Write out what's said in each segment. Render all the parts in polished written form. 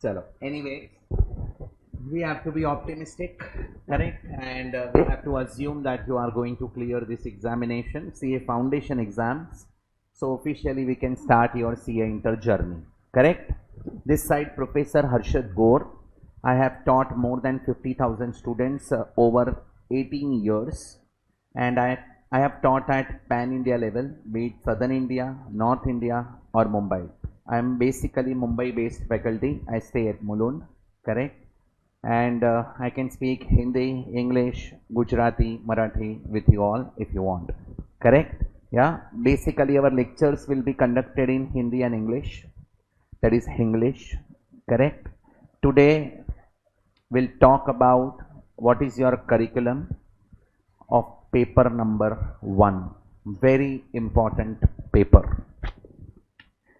Chalo. Anyway, we have to be optimistic, correct? And we have to assume that you are going to clear this examination, CA foundation exams. So officially we can start your CA inter journey, correct? This side Professor Harshad Gore. I have taught more than 50,000 students over 18 years, and I have taught at pan India level, be it Southern India, North India or Mumbai. I am basically Mumbai based faculty. I stay at Mulund, correct? And I can speak Hindi, English, Gujarati, Marathi with you all if you want, correct? Yeah, basically our lectures will be conducted in Hindi and English, that is English, correct? Today we'll talk about what is your curriculum of paper number 1, very important paper.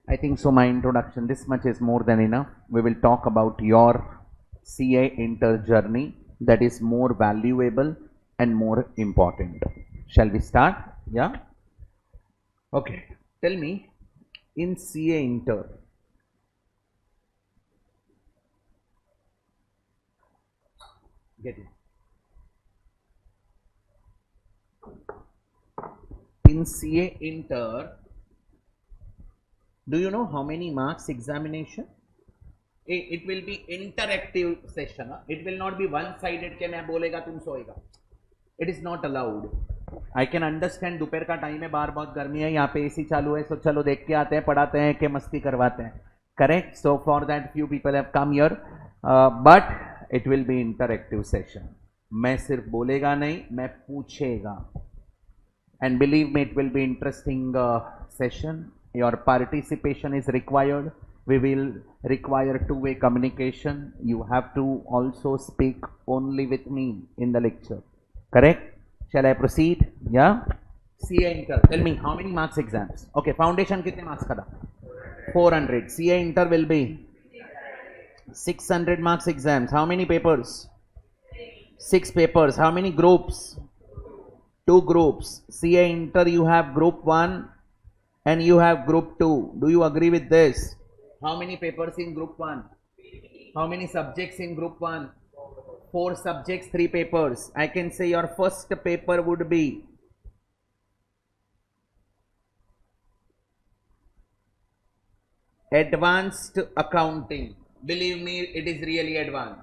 I think so my introduction, this much is more than enough. We will talk about your CA inter journey, that is more valuable and more important. Shall we start? Yeah. Okay. Tell me, in CA inter, get it. In CA inter, do you know how many marks examination? It will be interactive session. It will not be one-sided के मैं बोलेगा तुम सोएगा. It is not allowed. I can understand दोपहर का time है, बाहर बहुत गर्मी है, यहाँ पे एसी चालू है, so चलो देख के आते हैं, पढ़ाते हैं कि मस्ती करवाते हैं. Correct? So for that few people have come here, but it will be interactive session. मैं सिर्फ बोलेगा नहीं, मैं पूछेगा. And believe me, it will be interesting session. Your participation is required. We will require two-way communication. You have to also speak only with me in the lecture. Correct? Shall I proceed? Yeah? CA Inter. Tell me, how many marks exams? Okay, foundation कितने marks का था? 400. CA Inter will be 600 marks exams. How many papers? 6 papers. How many groups? 2 groups. CA Inter, you have group 1 and you have group 2. Do you agree with this? How many papers in group 1? How many subjects in group 1? 4 subjects, 3 papers. I can say your first paper would be advanced accounting. Believe me, it is really advanced.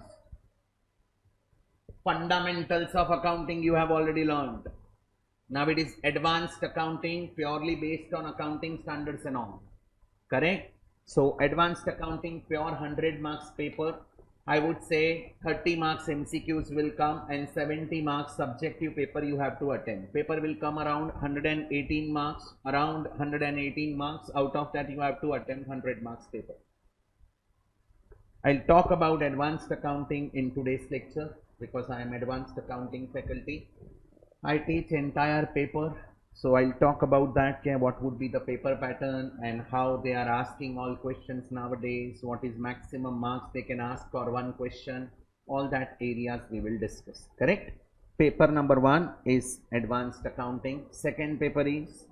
Fundamentals of accounting you have already learned. Now it is advanced accounting, purely based on accounting standards and all. Correct? So advanced accounting, pure 100 marks paper. I would say 30 marks MCQs will come and 70 marks subjective paper you have to attend. Paper will come around 118 marks, around 118 marks. Out of that you have to attempt 100 marks paper. I'll talk about advanced accounting in today's lecture because I am advanced accounting faculty. I teach entire paper, so I'll talk about that, what would be the paper pattern and how they are asking all questions nowadays, what is maximum marks they can ask for one question, all that areas we will discuss, correct? Paper number 1 is advanced accounting. Second paper is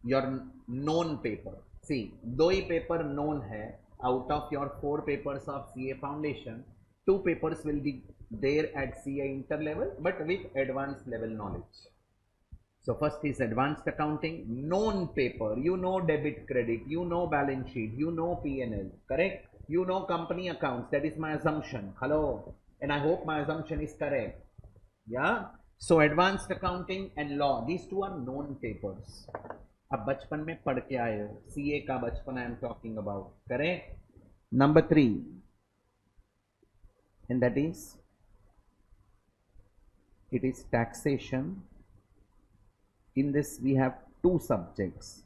your known paper. See, दो ही paper known है out of your 4 papers of CA foundation. 2 papers will be there at CA inter level but with advanced level knowledge. So first is advanced accounting, known paper. You know debit credit, you know balance sheet, you know P&L, correct? You know company accounts. That is my assumption. Hello, and I hope my assumption is correct. Yeah. So advanced accounting and law, these 2 are known papers. अब बचपन में पढ़ के आए हो, CA का बचपन I am talking about, correct? Number 3, and that is, it is taxation. In this we have 2 subjects,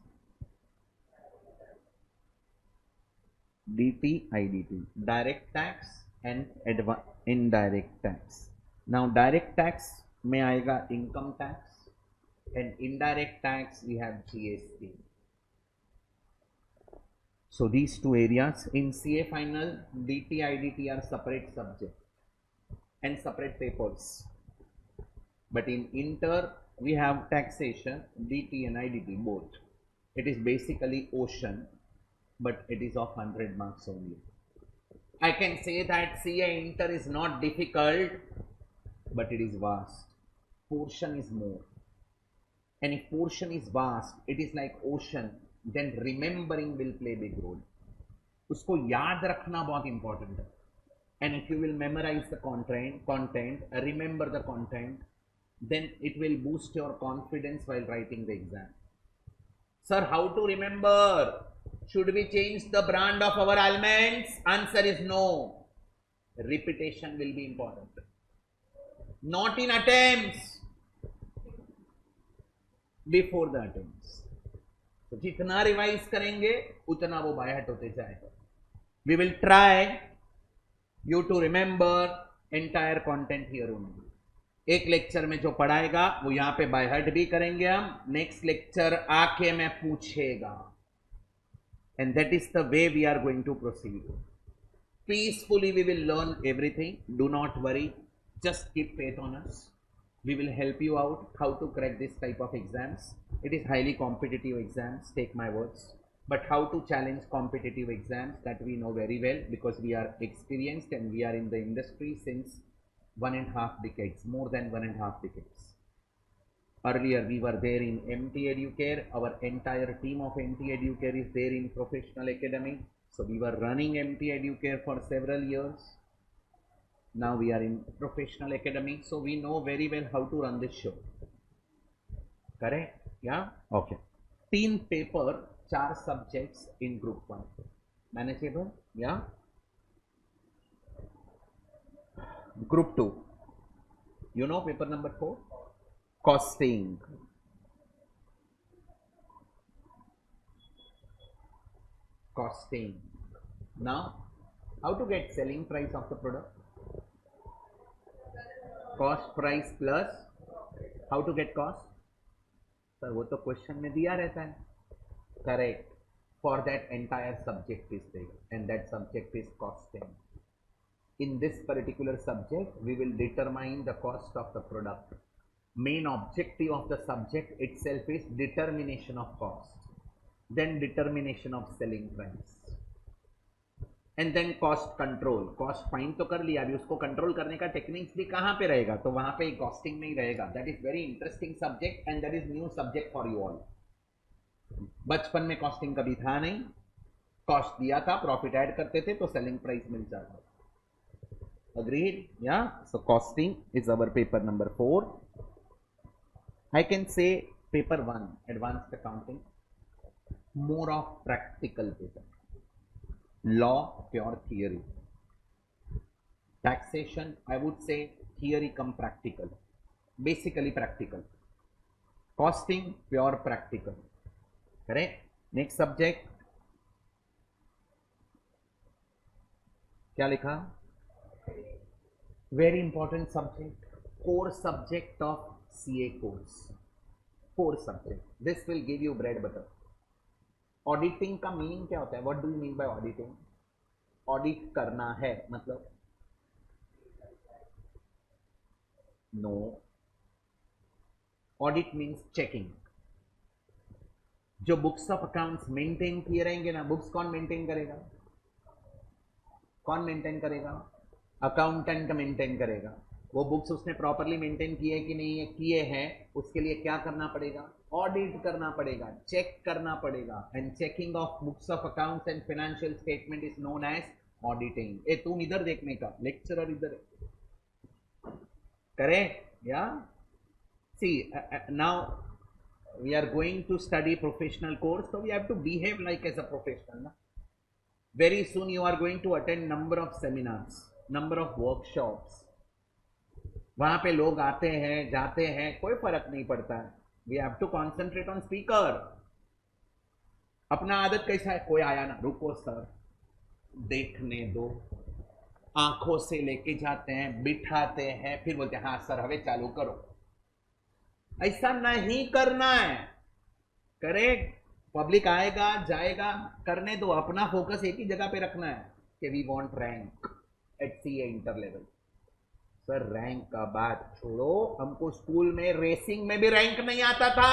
DT, IDT, direct tax and indirect tax. Now direct tax में आएगा income tax and indirect tax we have GST. So these 2 areas in CA final, DT, IDT are separate subject and separate papers. But in inter we have taxation, DT and IDT both. It is basically ocean. but it is of 100 marks only. I can say that CA Inter is not difficult, but it is vast. Portion is more. And if portion is vast, it is like ocean, then remembering will play big role. उसको याद रखना बहुत important है. And if you will memorize the content, remember the content, then it will boost your confidence while writing the exam. Sir, how to remember? Should we change the brand of our almonds? Answer is no. Repetition will be important. Not in attempts. Before the attempts. तो जितना revise करेंगे उतना वो bye हट होते जाएगा. We will try you to remember entire content here only. एक lecture में जो पढ़ाएगा वो यहाँ पे बाय हार्ट भी करेंगे हम. नेक्स्ट लेक्चर आके मैं पूछेगा. And that is the way we are going to proceed. Peacefully we will learn everything. Do not worry. Just keep faith on us. We will help you out how to crack this type of exams. It is highly competitive exams, take my words. But how to challenge competitive exams, that we know very well, because we are experienced and we are in the industry since 1.5 decades, more than 1.5 decades. Earlier we were there in MT Educare. Our entire team of MT Educare is there in Professional Academy. So we were running MT Educare for several years. Now we are in Professional Academy. So we know very well how to run this show. Correct? Yeah? Okay. 3 paper, 4 subjects in group 1. Manageable? Yeah? Group 2. You know paper number 4? Costing. Costing. Now, how to get selling price of the product? Cost price plus how to get cost? Sir, वो तो question में दिया रहता है. Correct. For that entire subject is there, and that subject is costing. In this particular subject, we will determine the cost of the product. Main objective of the subject itself is determination of cost, then determination of selling price, and then cost control. Cost fine तो कर लिया, अभी उसको control करने का techniques भी कहाँ पे रहेगा? तो वहां पे कॉस्टिंग में ही रहेगा. That is very interesting subject and that is new subject for you all. बचपन में कॉस्टिंग कभी था नहीं. कॉस्ट दिया था, प्रॉफिट ऐड करते थे तो सेलिंग प्राइस मिल जाता. Agreed? Yeah. So costing is our paper number 4. I can say paper 1, advanced accounting, more of practical paper. Law, pure theory. Taxation, I would say theory come practical. Basically practical. Costing, pure practical. Correct? Next subject. क्या लिखा? Very important subject, core subject of CA course. Core subject. This will give you bread butter. Auditing का meaning क्या होता है? What do you mean by auditing? Audit करना है मतलब? No. Audit means checking. जो बुक्स ऑफ अकाउंट्स मेंटेन किए रहेंगे ना, बुक्स कौन मेंटेन करेगा? कौन मेंटेन करेगा? अकाउंटेंट मेंटेन करेगा. वो बुक्स उसने प्रॉपरली मेंटेन किए कि नहीं है, किए हैं, उसके लिए क्या करना पड़ेगा? ऑडिट करना पड़ेगा, चेक करना पड़ेगा. And checking of books of accounts and financial statement is known as auditing. ए तुम इधर देखने का, लेक्चरर इधर. करेक्ट? या see now we are going to study professional course, so we have to behave like as a professional. Very soon you are going to attend number of seminars, number of workshops. वहां पे लोग आते हैं जाते हैं, कोई फर्क नहीं पड़ता है. We have to concentrate on speaker. अपना आदत कैसा है? कोई आया ना, रुको सर देखने दो. आंखों से लेके जाते हैं, बिठाते हैं, फिर बोलते हैं हाँ सर हवे चालू करो. ऐसा नहीं करना है. करेक्ट? पब्लिक आएगा जाएगा, करने दो. अपना फोकस एक ही जगह पे रखना है कि we want rank at CA inter level. Sir rank का बात छोड़ो, हमको स्कूल में रेसिंग में भी रैंक नहीं आता था.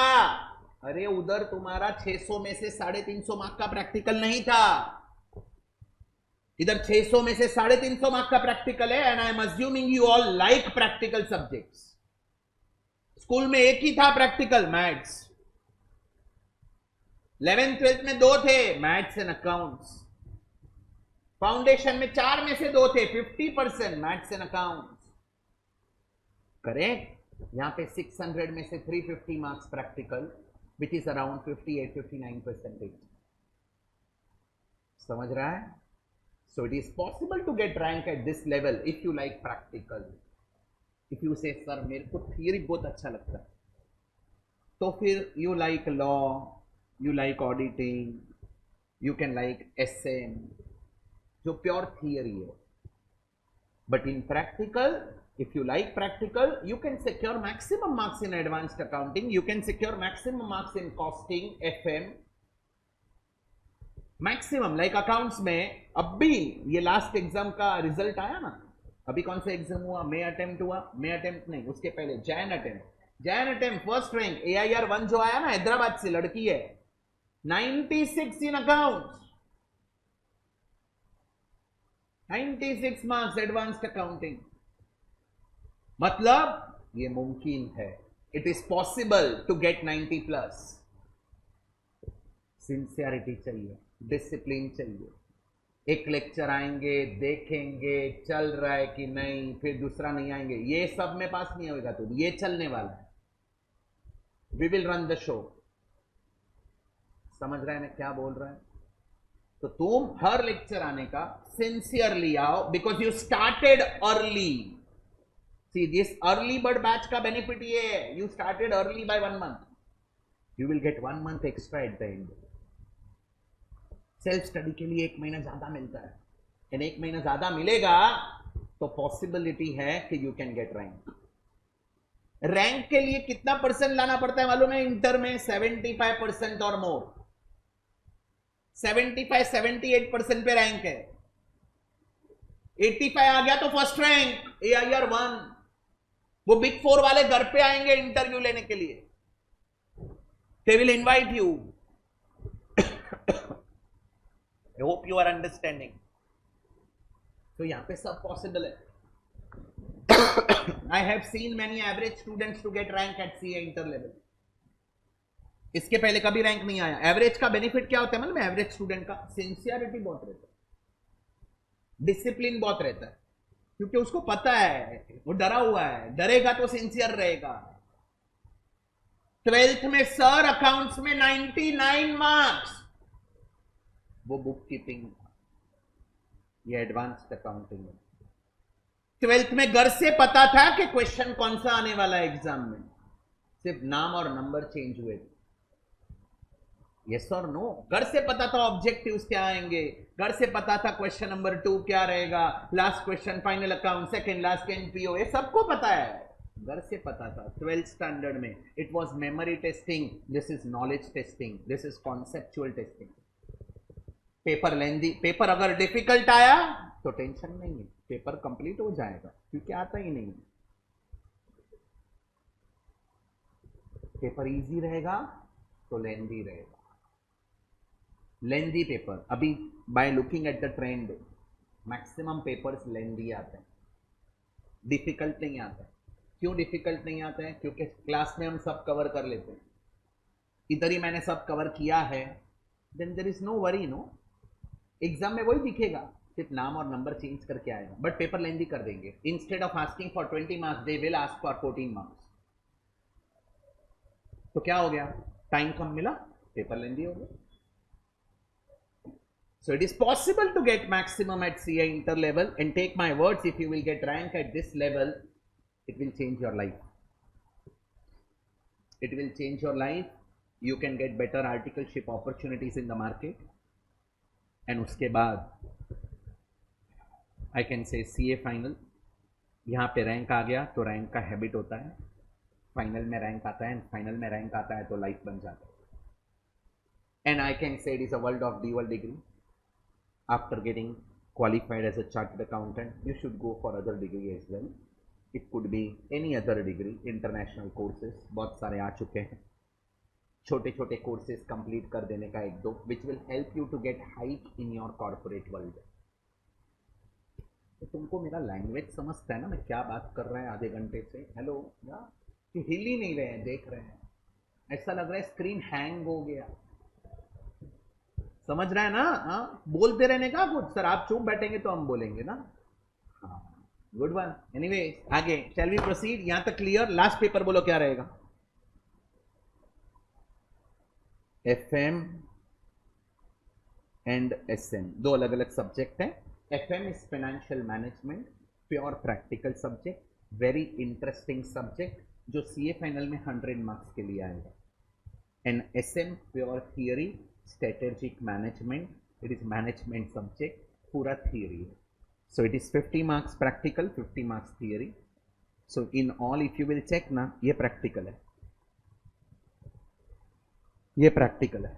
अरे उधर तुम्हारा 600 में से 350 मार्क का प्रैक्टिकल नहीं था, इधर 600 में से 350 मार्क का प्रैक्टिकल है। And I am assuming you all like practical subjects. School में एक ही था प्रैक्टिकल, मैथ्स। 11th 12th में 2 थे, मैथ्स एंड अकाउंट्स। फाउंडेशन में 4 में से 2 थे, 50% मैथ्स एंड अकाउंट्स। करेक्ट। यहां पे 600 में से 350 marks practical, which is around 58-59%। समझ रहा है? So it is possible to get rank at this level if you like practical. If you say sir मेरे को थियरी बहुत अच्छा लगता है, तो फिर you like law, you like auditing, you can like SM, जो प्योर थियरी है। But in practical, if you like practical, you can secure maximum marks in advanced accounting, you can secure maximum marks in costing, FM, maximum like accounts में। अब भी ये last exam का result आया ना, अभी कौन सा एग्जाम हुआ, मे अटेम्प्ट हुआ, मे अटेम्प्ट नहीं, उसके पहले Jain attempt first rank AIR 1 जो आया ना, हैदराबाद से लड़की है, 96 in accounts, 96 marks advanced accounting. मतलब ये मुमकिन है, it is possible to get 90+। Sincerity चाहिए, डिसिप्लिन चाहिए। एक लेक्चर आएंगे, देखेंगे चल रहा है कि नहीं, फिर दूसरा नहीं आएंगे, ये सब में पास नहीं होगा। तो ये चलने वाला है, we will run the show. समझ रहा है मैं क्या बोल रहा है? तो तुम हर लेक्चर आने का सिंसियरली आओ, because you started early. See, this early bird batch का बेनिफिट ये है, you started early by 1 month, you will get 1 month extra at the end। Self study के लिए 1 महीना ज्यादा मिलता है, एंड 1 महीना ज्यादा मिलेगा तो पॉसिबिलिटी है कि you can get rank. Rank के लिए कितना परसेंट लाना पड़ता है मालूम है? इंटर में 75% और मोर, 75-78% पे रैंक है। 85 आ गया तो फर्स्ट रैंक, AIR 1। वो बिग 4 वाले घर पे आएंगे इंटरव्यू लेने के लिए, they will invite you. I hope you are understanding. तो यहां पे सब पॉसिबल है। I have seen many average students to get rank at CA inter level. इसके पहले कभी रैंक नहीं आया। एवरेज का बेनिफिट क्या होता है मतलब? एवरेज स्टूडेंट का सिंसियरिटी बहुत रहता है, डिसिप्लिन बहुत रहता है, क्योंकि उसको पता है, वो डरा हुआ है, डरेगा तो सिंसियर रहेगा। 12th में सर अकाउंट्स में 99 मार्क्स, वो बुक कीपिंग, ये एडवांस्ड अकाउंटिंग है। 12th में घर से पता था कि क्वेश्चन कौन सा आने वाला है एग्जाम में, सिर्फ नाम और नंबर चेंज हुए थे। यस और नो? घर से पता था ऑब्जेक्टिव्स क्या आएंगे, घर से पता था क्वेश्चन नंबर 2 क्या रहेगा, last question final account, second last NPO, ये सबको पता है, घर से पता था। 12th स्टैंडर्ड में it was memory testing, this is knowledge testing, this is conceptual testing. Paper lengthy, paper अगर डिफिकल्ट आया तो टेंशन नहीं है, पेपर कंप्लीट हो जाएगा, क्योंकि आता ही नहीं। पेपर इजी रहेगा तो लेंदी रहेगा। लेंदी पेपर, अभी by looking at the trend, maximum papers lengthy आते हैं, डिफिकल्ट नहीं आता है। क्यों डिफिकल्ट नहीं आता है? क्योंकि क्लास में हम सब कवर कर लेते हैं, इधर ही मैंने सब कवर किया है, then there is no worry. No, exam में वही दिखेगा, सिर्फ नाम और नंबर चेंज करके आएगा, बट पेपर लेंदी कर देंगे। Instead of asking for 20 marks they will ask for 14 marks. तो क्या हो गया? टाइम कम मिला, पेपर लेंदी हो गया। So it is possible to get maximum at CA inter level, and take my words, if you will get rank at this level, it will change your life. It will change your life. You can get better articleship opportunities in the market, and उसके बाद I can say CA final, यहाँ पे rank आ गया तो rank का habit होता है, final में रैंक आता है, फाइनल में रैंक आता है तो लाइफ बन जाता है। And I can say it is a world of dual degree. After getting qualified as a chartered accountant, you should go for other degree as well. It could be any other degree, international courses बहुत सारे आ चुके हैं, छोटे छोटे courses complete कर देने का, एक दो, which will help you to get hike in your corporate world. तो तुमको मेरा लैंग्वेज समझता है ना, मैं क्या बात कर रहा है आधे घंटे से, हेलो या कि हिल ही नहीं रहे हैं, देख रहे हैं, ऐसा लग रहा है स्क्रीन हैंग हो गया। समझ रहा है ना? हाँ, बोलते रहने का कुछ, सर आप चुप बैठेंगे तो हम बोलेंगे ना। हाँ, गुड वन। एनीवे आगे शैल वी प्रोसीड, यहां तक क्लियर? लास्ट पेपर बोलो क्या रहेगा? एफएम एंड एसएम, दो अलग अलग सब्जेक्ट हैं। FM is financial management, pure practical subject, very interesting subject, जो सीए फाइनल में 100 मार्क्स के लिए आएगा। And SM pure theory, strategic management, it is management subject, पूरा थियरी है। So it is 50 marks practical, 50 marks theory. So in all if you will check ना, ये practical है, ये practical है,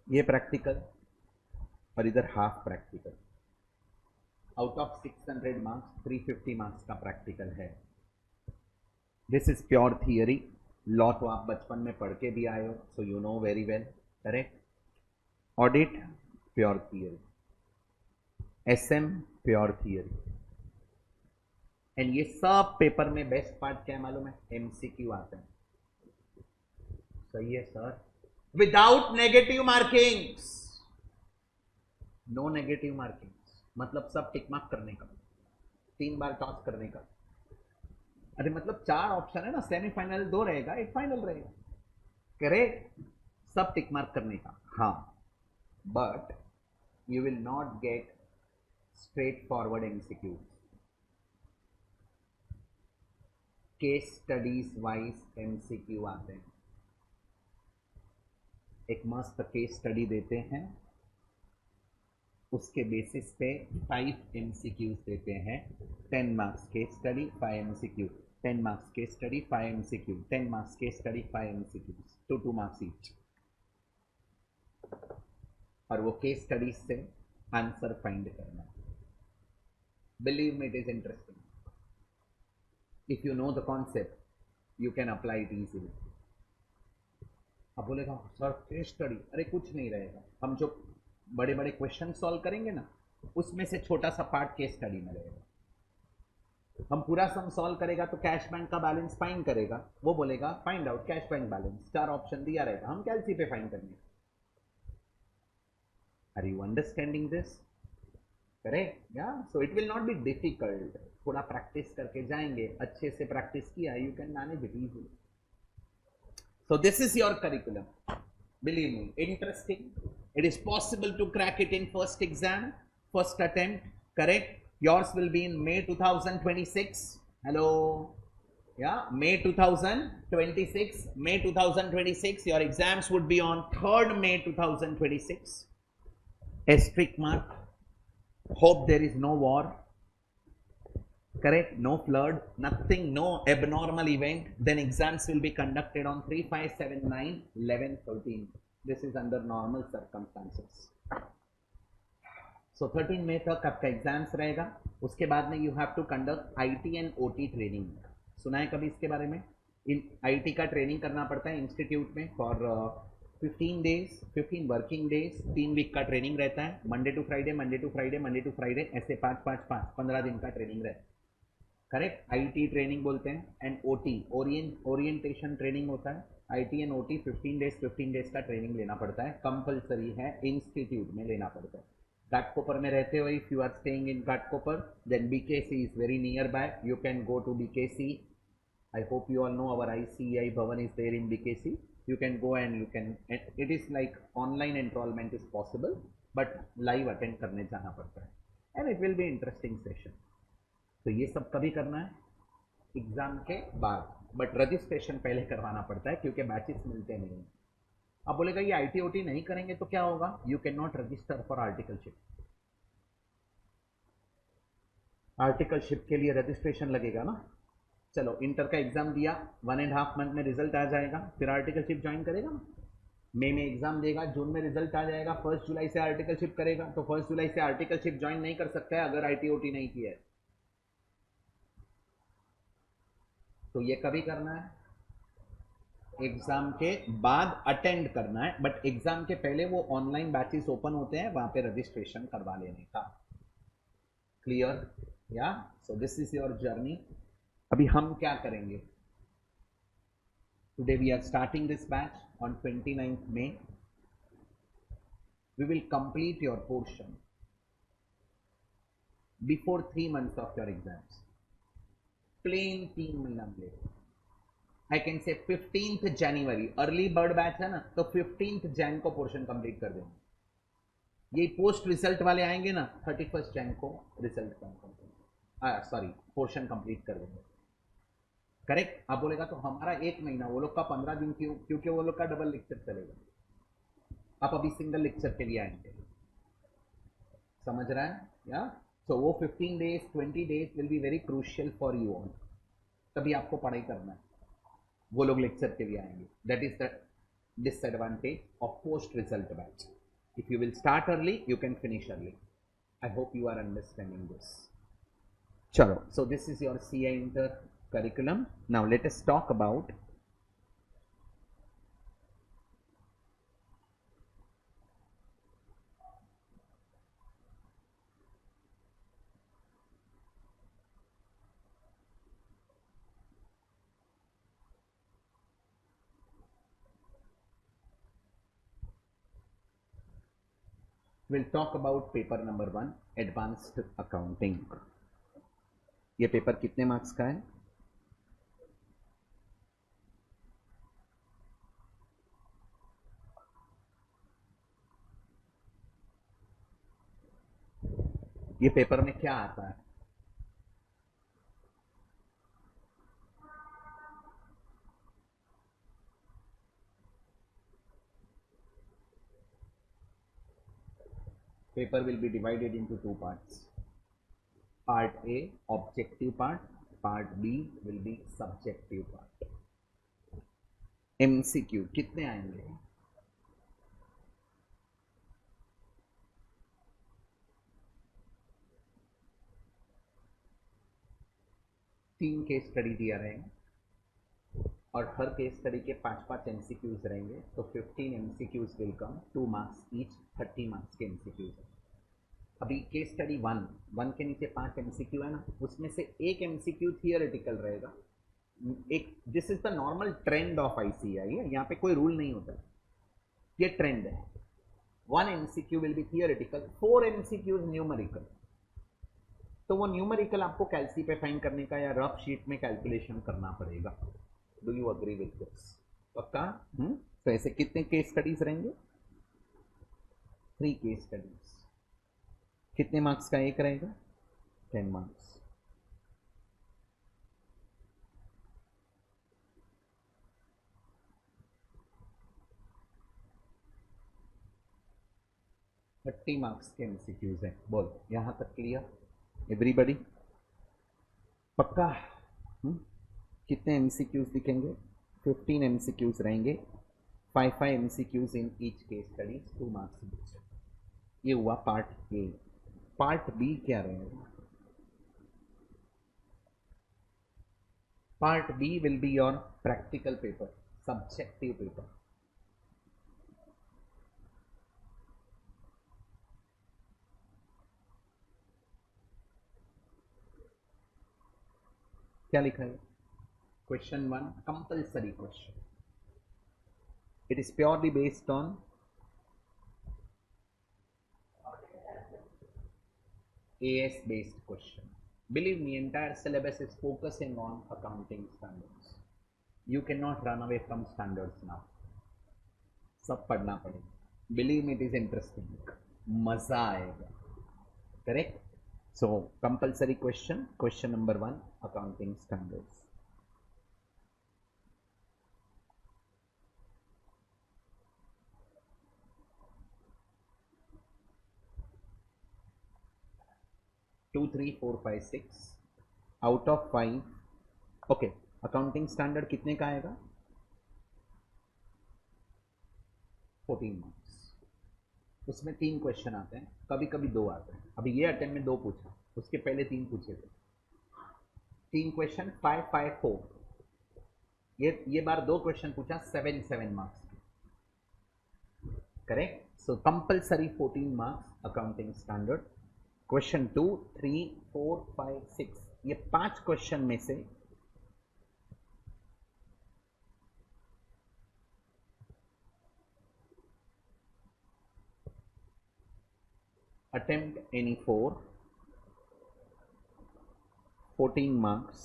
ये practical, और इधर half practical। Out of 600 marks 350 marks का practical है। This is pure theory. Law तो आप बचपन में पढ़ के भी आए हो, so you know very well, correct. Audit pure theory, SM pure theory. And ये सब पेपर में बेस्ट पार्ट क्या है मालूम है? एमसीक्यू आते हैं। सही है sir, without negative markings, no negative markings, मतलब सब टिक मार्क करने का, 3 बार टॉस करने का। अरे मतलब 4 ऑप्शन है ना, सेमीफाइनल 2 रहेगा, एक फाइनल रहेगा, करेक्ट, सब टिक मार्क करने का। हाँ, but you will not get straight forward MCQs, case studies wise MCQ आते हैं। एक मस्त केस स्टडी देते हैं, उसके बेसिस पे 5 एमसीक्यूज देते हैं। 10 marks case study, 5 MCQ, 10 marks case study, 5 MCQ, 10 marks case study, 5 MCQs, 2 marks each. और वो केस स्टडीज से आंसर फाइंड करना। Believe me, it is interesting. If you know the concept, you can apply it easily. अब बोलेगा sir case study, अरे कुछ नहीं रहेगा, हम जो बड़े बड़े क्वेश्चन सॉल्व करेंगे ना, उसमें से छोटा सा पार्ट केस स्टडी में रहेगा। हम पूरा सम सॉल्व करेगा तो कैश बैंक का बैलेंस फाइंड करेगा, वो बोलेगा find out cash bank balance, 4 option दिया रहेगा, हम कैलसी पे फाइंड करेंगे। Are you understanding this? Correct, या? So it will not be difficult, थोड़ा प्रैक्टिस करके जाएंगे, अच्छे से प्रैक्टिस किया, you can manage it easily. So this is your curriculum, believe me, interesting, it is possible to crack it in first exam, first attempt, correct? Yours will be in May 2026. Hello, yeah, May 2026, May 2026, your exams would be on 3rd May 2026. Asterisk mark, hope there is no war, correct? No flood, nothing, no abnormal event. Then exams will be conducted on 3, 5, 7, 9, 11, 13. This is under normal circumstances. So 13 मई तक आपका exams रहेगा, उसके बाद में you have to conduct IT and OT training. सुना है कभी इसके बारे में? इन आईटी का ट्रेनिंग करना पड़ता है इंस्टीट्यूट में for 15 days, 15 working days, 3 week का ट्रेनिंग रहता है, Monday to Friday, Monday to Friday, Monday to Friday, ऐसे 5 5 5 15 दिन का ट्रेनिंग रहता है, करेक्ट? आईटी ट्रेनिंग बोलते हैं। एंड ओटी, ओरिएंटेशन ट्रेनिंग होता है। आईटी एंड ओटी 15 डेज का ट्रेनिंग लेना पड़ता है, कंपलसरी है, इंस्टीट्यूट में लेना पड़ता है। घाटकोपर में रहते हो, if you are staying in Ghatkopar, then BKC is very near by, you can go to BKC. I hope you all know our ICAI Bhavan is there in BKC, you can go and you can, it is like online enrollment is possible, but live attend करने जाना पड़ता है, and it will be interesting session। तो ये सब कभी करना है एग्जाम के बाद, बट रजिस्ट्रेशन पहले करवाना पड़ता है क्योंकि बैचेस मिलते नहीं। अब बोलेगा ये IT OT नहीं करेंगे तो क्या होगा? You can not register for articleship. Articleship के लिए रजिस्ट्रेशन लगेगा ना। चलो इंटर का एग्जाम दिया, 1.5 मंथ में रिजल्ट आ जाएगा, फिर आर्टिकलशिप ज्वाइन करेगा ना। मई में एग्जाम देगा, जून में रिजल्ट आ जाएगा, 1 जुलाई से आर्टिकलशिप करेगा, तो 1 जुलाई से आर्टिकलशिप ज्वाइन नहीं कर सकता है अगर IT OT नहीं किया है। तो ये कभी करना है एग्जाम के बाद अटेंड करना है, बट एग्जाम के पहले वो ऑनलाइन बैचेस ओपन होते हैं, वहां पे रजिस्ट्रेशन करवा लेने का। क्लियर? या so this is your journey. अभी हम क्या करेंगे? Today we are starting this batch on 29th May। We will complete your portion before 3 months of your exams। Plain 3 महीना मिलेगा। आई कैन से 15th January early bird batch है ना, तो 15th Jan को पोर्शन कंप्लीट कर देंगे। ये पोस्ट रिजल्ट वाले आएंगे ना, 31st Jan को रिजल्ट सॉरी पोर्शन कंप्लीट कर देंगे। करेक्ट? आप बोलेगा तो हमारा 1 महीना, वो लोग का 15 दिन क्यों? क्योंकि वो लोग का डबल लेक्चर चलेगा। आप अभी सिंगल लेक्चर के लिए आएंगे, समझ रहा है? या सो वो 15 days 20 days will be very crucial for you all. तभी आपको पढ़ाई करना है, वो लोग लेक्चर के लिए आएंगे। That is the disadvantage of post result batch. If you will start early you can finish early. I hope you are understanding this. चलो, so this is your CA inter curriculum। Now let us talk about paper number 1 advanced accounting. ये paper कितने marks का है? ये paper में क्या आता है? Paper will be divided into 2 parts। Part A objective part, part B will be subjective part। MCQ कितने आएंगे? 3 केस स्टडी दिया रहेगा और हर केस स्टडी के 5-5 MCQs रहेंगे, तो 15 MCQs will come, 2 marks each, 30 marks के MCQs। अभी केस स्टडी 1 के नीचे 5 MCQ है ना, उसमें से एक MCQ थियोरेटिकल रहेगा। एक this is the normal trend of ICAI है, यहाँ पे कोई रूल नहीं होता, ये ट्रेंड है। 1 MCQ will be theoretical, 4 MCQs numerical. तो वो न्यूमेरिकल आपको कैलसी पे फाइंड करने का या रफ शीट में कैलकुलेशन करना पड़ेगा। Do you agree with this? पक्का? तो ऐसे कितने केस स्टडीज रहेंगे? 3 केस स्टडीज। कितने मार्क्स का एक रहेगा? 10 मार्क्स। थर्टी मार्क्स के MCQs हैं। बोल, यहां तक क्लियर? एवरीबडी पक्का? कितने MCQs दिखेंगे? 15 MCQs रहेंगे, 5 MCQs in each case study, 2 marks. ये हुआ पार्ट ए। पार्ट बी क्या रहेगा? Part B will be your practical paper, subjective paper. क्या लिखा है? Question 1 compulsory question. It is purely based on AS based question। Believe me, entire syllabus is focusing on accounting standards। You cannot run away from standards now। सब पढ़ना पड़ेगा। Believe me, it is interesting। मजा आएगा। Correct? So compulsory question, question number 1 accounting standards। Two 3 4 5 6 out of 5। Okay, accounting standard कितने का आएगा? 14 marks. उसमें 3 question आते हैं, कभी कभी 2 आते हैं। अभी ये अटेम्प्ट में 2 पूछा, उसके पहले 3 पूछे थे। 3 क्वेश्चन 5 5 4। ये बार 2 क्वेश्चन पूछा 7 marks, correct. So compulsory 14 marks accounting standard. Question 2, 3, 4, 5, 6, ये 5 क्वेश्चन में से attempt any 4, 14 marks.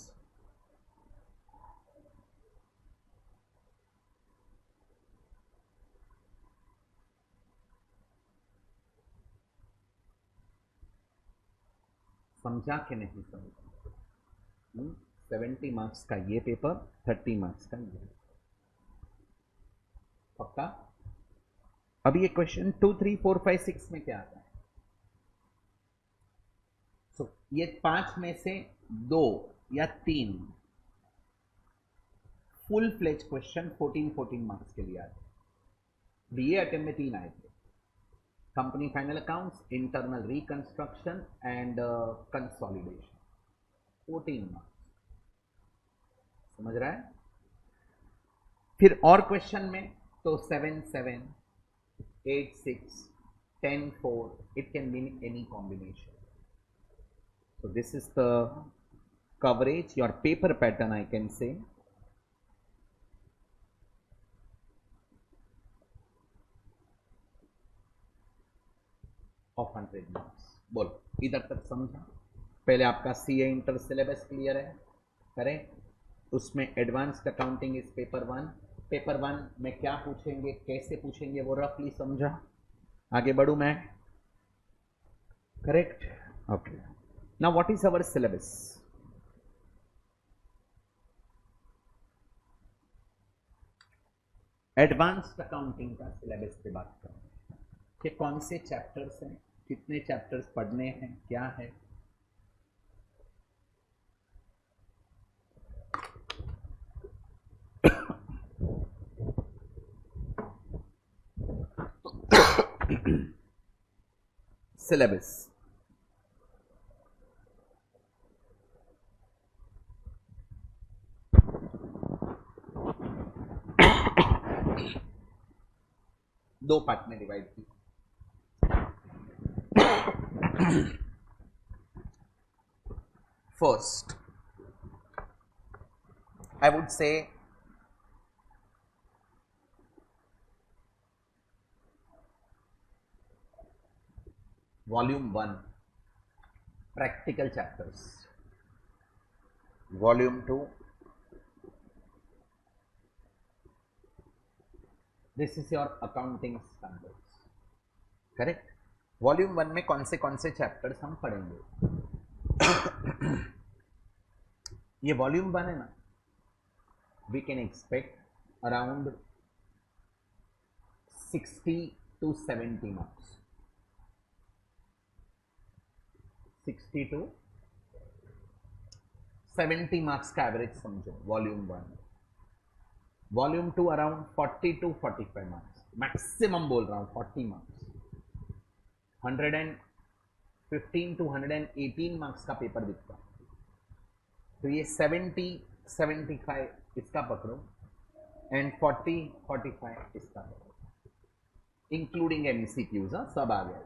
समझा कि नहीं समझा? 70 मार्क्स का ये पेपर, 30 मार्क्स का ये. पक्का? अब ये क्वेश्चन 2, 3, 4, 5, 6 में क्या आता है? So, ये 5 में से 2 या 3 फुल फ्लेज क्वेश्चन 14 मार्क्स के लिए आते हैं. बीए अटेम्प्ट में 3 आए थे. Company final accounts, internal reconstruction and consolidation. 14 marks. समझ रहा है? फिर और क्वेश्चन में तो 7, 7, 8, 6, 10, 4, it can be any combination. So this is the coverage, your paper pattern I can say. Of 100 marks. बोलो इधर तक समझा? पहले आपका सीए इंटर सिलेबस क्लियर है, करेक्ट. उसमें advanced accounting is paper 1. Paper 1 में क्या पूछेंगे, कैसे पूछेंगे, वो रफली समझा. आगे बढ़ू मैं, correct. Okay. Now what is our syllabus? Advanced accounting का सिलेबस पे बात करें कि कौन से चैप्टर्स हैं, कितने चैप्टर्स पढ़ने हैं, क्या है. सिलेबस दो पार्ट में डिवाइड की. First I would say volume 1 practical chapters, volume 2 this is your accounting standards, correct. Volume 1 में कौन से चैप्टर्स हम पढ़ेंगे? ये वॉल्यूम 1 है ना, we can expect around 60 to 70 marks. 60 to 70 marks का एवरेज समझो volume 1. Volume 2 around 40 to 45 marks, maximum बोल रहा हूं 40 मार्क्स. 115 to 118 मार्क्स का पेपर दिखता. तो ये 70, 75 इसका पकड़ो एंड 40, 45 इसका पकड़ो, इंक्लूडिंग एमसीक्यूज. सब आ गया,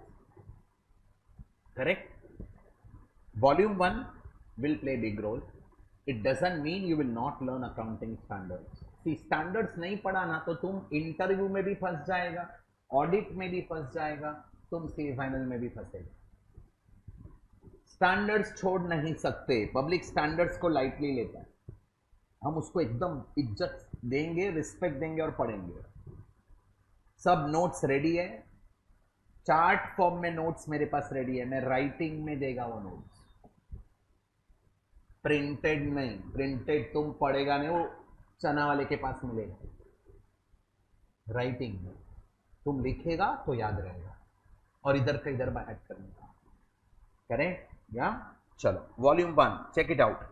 correct. Volume 1 will play big role. It doesn't mean you will not learn accounting standards. See, standards नहीं पढ़ा ना तो तुम इंटरव्यू में भी फंस जाएगा, ऑडिट में भी फंस जाएगा, तुम सी फाइनल में भी फंसेगा. स्टैंडर्ड्स छोड़ नहीं सकते. पब्लिक स्टैंडर्ड्स को लाइटली लेता है. हम उसको एकदम इज्जत देंगे, रिस्पेक्ट देंगे और पढ़ेंगे. सब नोट्स रेडी है, चार्ट फॉर्म में नोट्स मेरे पास रेडी है. मैं राइटिंग में देगा वो नोट्स, प्रिंटेड नहीं. प्रिंटेड तुम पढ़ेगा नहीं, वो चना वाले के पास मिलेगा. राइटिंग में तुम लिखेगा तो याद रहेगा और इधर का इधर बाहर करने का, करेक्ट. या चलो वॉल्यूम 1 चेक इट आउट.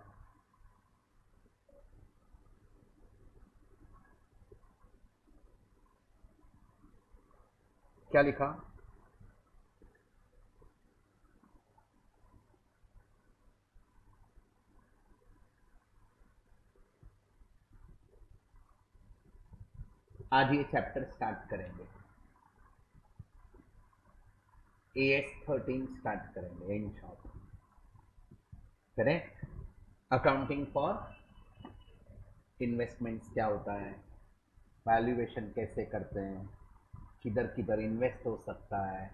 क्या लिखा? आज ये चैप्टर स्टार्ट करेंगे, AS13 स्टार्ट करेंगे in short, correct. Accounting for investments क्या होता है, वैल्यूएशन कैसे करते हैं, किधर किधर इन्वेस्ट हो सकता है,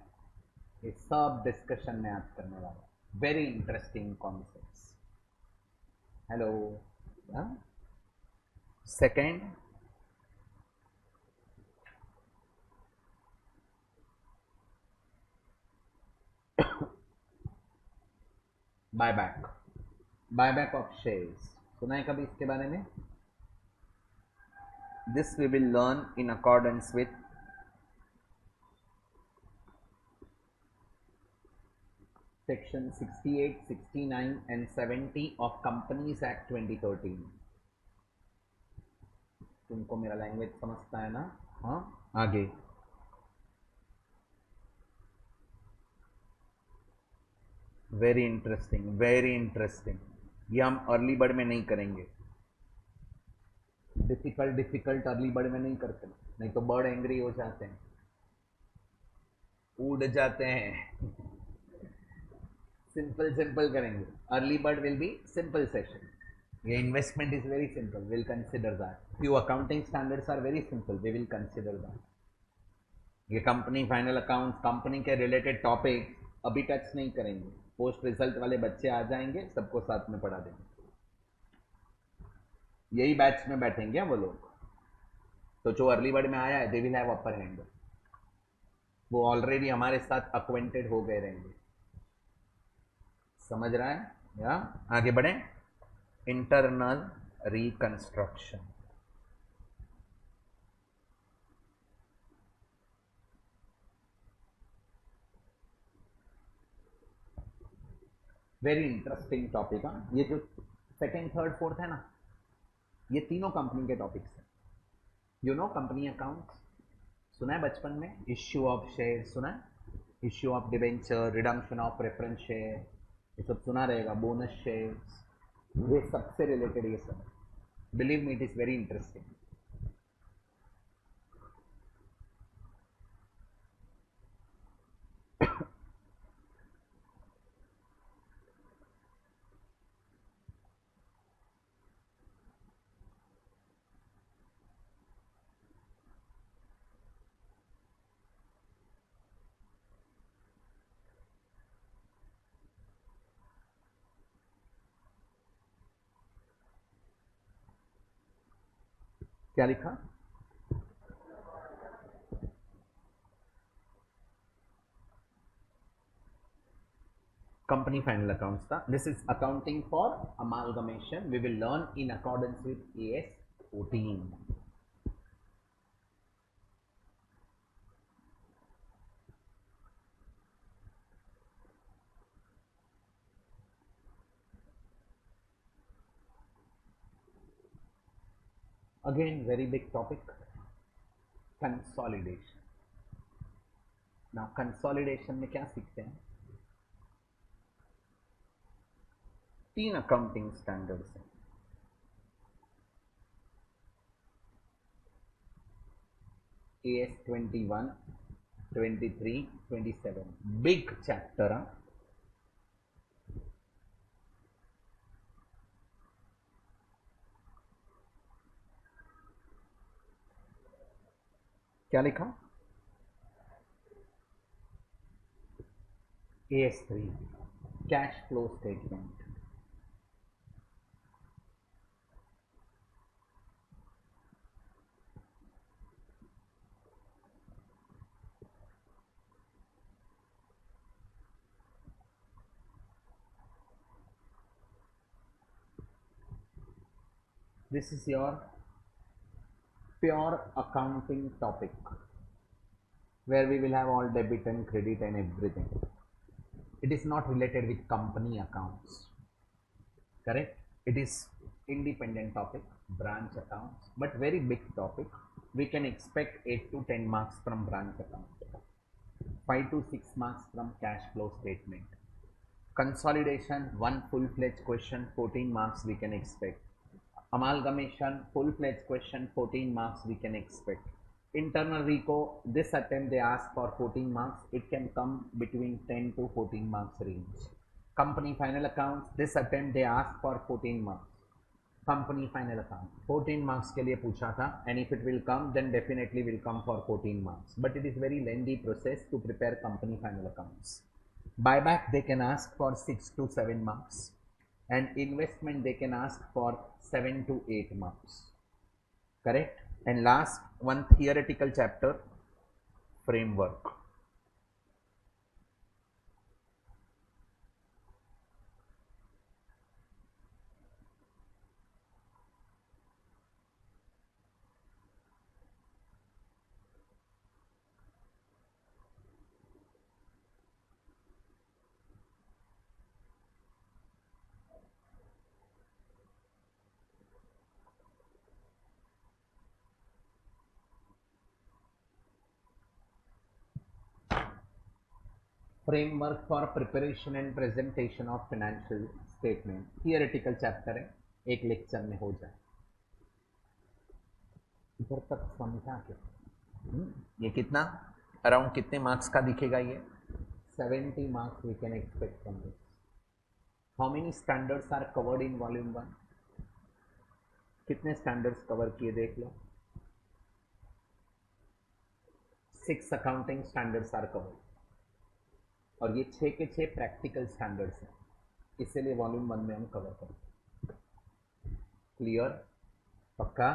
ये सब डिस्कशन में आज करने वाला हूँ। Very interesting concepts. Hello, second, buyback of shares, सुना है कभी इसके बारे में? This we will learn in accordance with section 68, 69 and 70 of Companies Act 2013। तुमको मेरा लैंग्वेज समझता है ना? हाँ, आगे वेरी इंटरेस्टिंग, वेरी इंटरेस्टिंग। ये हम अर्ली बर्ड में नहीं करेंगे, डिफिकल्ट अर्ली बर्ड में नहीं करते, नहीं तो बर्ड एंग्री हो जाते हैं, उड़ जाते हैं। सिंपल करेंगे। Early bird will be simple session. ये investment is very simple, will consider that. Few accounting standards are very simple, we will consider that. ये कंपनी फाइनल अकाउंट्स, कंपनी के रिलेटेड टॉपिक अभी टच नहीं करेंगे, post result वाले बच्चे आ जाएंगे, सबको साथ में पढ़ा देंगे, यही बैच में बैठेंगे वो लोग। तो जो अर्ली बर्ड में आया है they will have upper hand, वो ऑलरेडी हमारे साथ अक्वेंटेड हो गए रहेंगे। समझ रहा है? या आगे बढ़े। Internal reconstruction, very interesting topic. हाँ, ये जो सेकेंड थर्ड फोर्थ है ना, ये तीनों कंपनी के टॉपिक्स हैं। यू नो कंपनी अकाउंट्स सुना है बचपन में? इश्यू ऑफ शेयर सुना है? Issue of debenture, redemption of preference share, ये सब सुना रहेगा, बोनस शेयर्स, ये सबसे रिलेटेड ये सब। Believe me, it is very interesting. क्या लिखा? कंपनी फाइनल अकाउंट्स था। This is accounting for amalgamation, we will learn in accordance with AS14। Again very big topic, consolidation. Now consolidation में क्या सीखते हैं? तीन अकाउंटिंग स्टैंडर्ड्स हैं, AS21, 23, 27, बिग चैप्टर। क्या लिखा? AS3, cash flow statement. This is your pure accounting topic where we will have all debit and credit and everything. It is not related with company accounts, correct? It is independent topic, branch accounts, but very big topic. We can expect 8 to 10 marks from branch account, 5 to 6 marks from cash flow statement. Consolidation, one full-fledged question, 14 marks we can expect. Amalgamation, full-fledged question, 14 marks we can expect. Internal Reco, this attempt they ask for 14 marks. It can come between 10 to 14 marks range. Company final accounts, this attempt they ask for 14 marks. Company final account 14 marks के लिए पूछा था, and if it will come then definitely will come for 14 marks, but it is very lengthy process to prepare company final accounts. Buyback they can ask for 6 to 7 marks, and investment they can ask for 7 to 8 marks. Correct? And last one, theoretical chapter, framework. Framework for preparation and presentation of financial statement, theoretical chapter है, एक lecture में हो जाए। इधर तक समझा क्या? ये कितना अराउंड कितने मार्क्स का दिखेगा? ये 70 marks we can expect from this. How many standards are covered in volume 1? कितने स्टैंडर्ड्स कवर किए देख लो। 6 अकाउंटिंग स्टैंडर्ड्स आर कवर्ड, और ये 6 के 6 प्रैक्टिकल स्टैंडर्ड्स हैं, इसीलिए वॉल्यूम 1 में हम कवर करें। क्लियर? पक्का?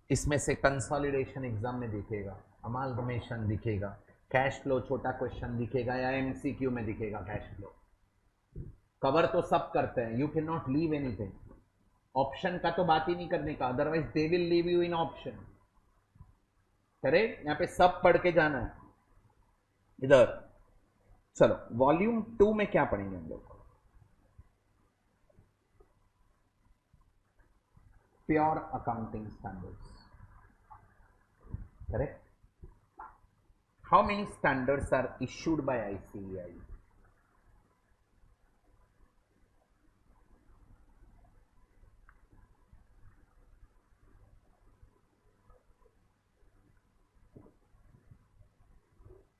इसमें से कंसोलिडेशन एग्जाम में दिखेगा, अमालगमेशन दिखेगा, कैश फ्लो छोटा क्वेश्चन दिखेगा, या एमसीक्यू में दिखेगा कैश फ्लो। कवर तो सब करते हैं, you can not leave anything. Option का तो बात ही नहीं करने का, otherwise they will leave you in option. Correct? यहाँ पे सब पढ़ के जाना है। इधर चलो वॉल्यूम 2 में क्या पढ़ेंगे हम लोग? Pure accounting standards. Correct? How many standards are issued by ICAI?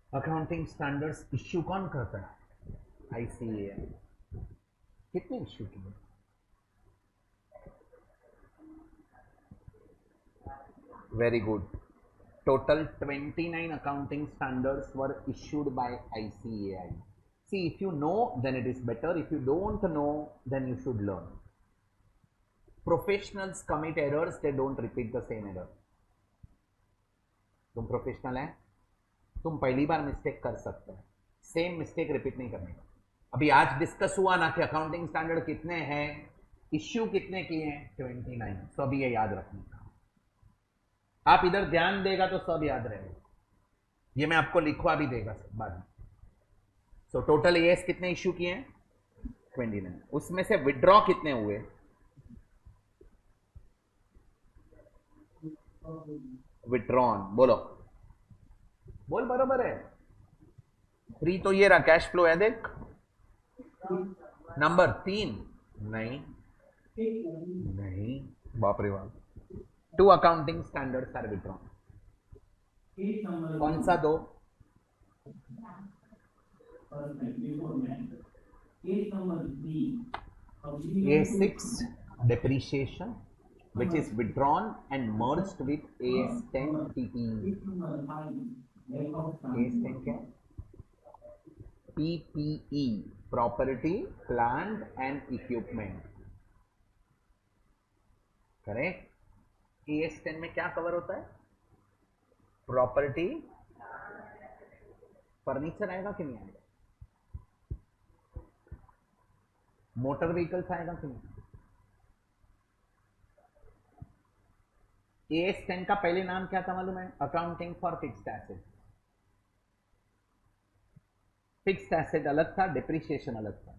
Accounting standards issue कौन करता है? ICAI। कितने इश्यू किए? Very good. Total 29 accounting standards were issued by ICAI. See, if you know then it is better, if you don't know then you should learn. Professionals commit errors, they don't repeat the same error. तुम professional है, तुम पहली बार mistake कर सकते हो, same mistake repeat नहीं करने का। अभी आज डिस्कस हुआ ना कि अकाउंटिंग स्टैंडर्ड कितने हैं, इश्यू कितने किए हैं? 29। सो अभी ये याद रखने का, आप इधर ध्यान देगा तो सब याद रहेगा। ये मैं आपको लिखवा भी देगा बाद में। सो टोटल एएस कितने इश्यू किए हैं? 29। उसमें से विड्रॉ कितने हुए? विड्रॉन बोलो, बोल बराबर है। 3 तो ये रहा, कैश फ्लो है देख, नंबर 3 नहीं, नहीं बाप रे बाप। 2 अकाउंटिंग स्टैंडर्ड्स आर विड्रॉन। कौन सा 2? A6 depreciation which is withdrawn and merged with AS10 PPE. AS10 क्या? PPE, property, plant and equipment. Correct? AS10 में क्या कवर होता है? प्रॉपर्टी, फर्नीचर आएगा कि नहीं आएगा? मोटर व्हीकल्स आएगा कि नहीं? AS10 का पहले नाम क्या था मालूम है? Accounting for fixed asset. Fixed asset अलग था, डिप्रिसिएशन अलग था।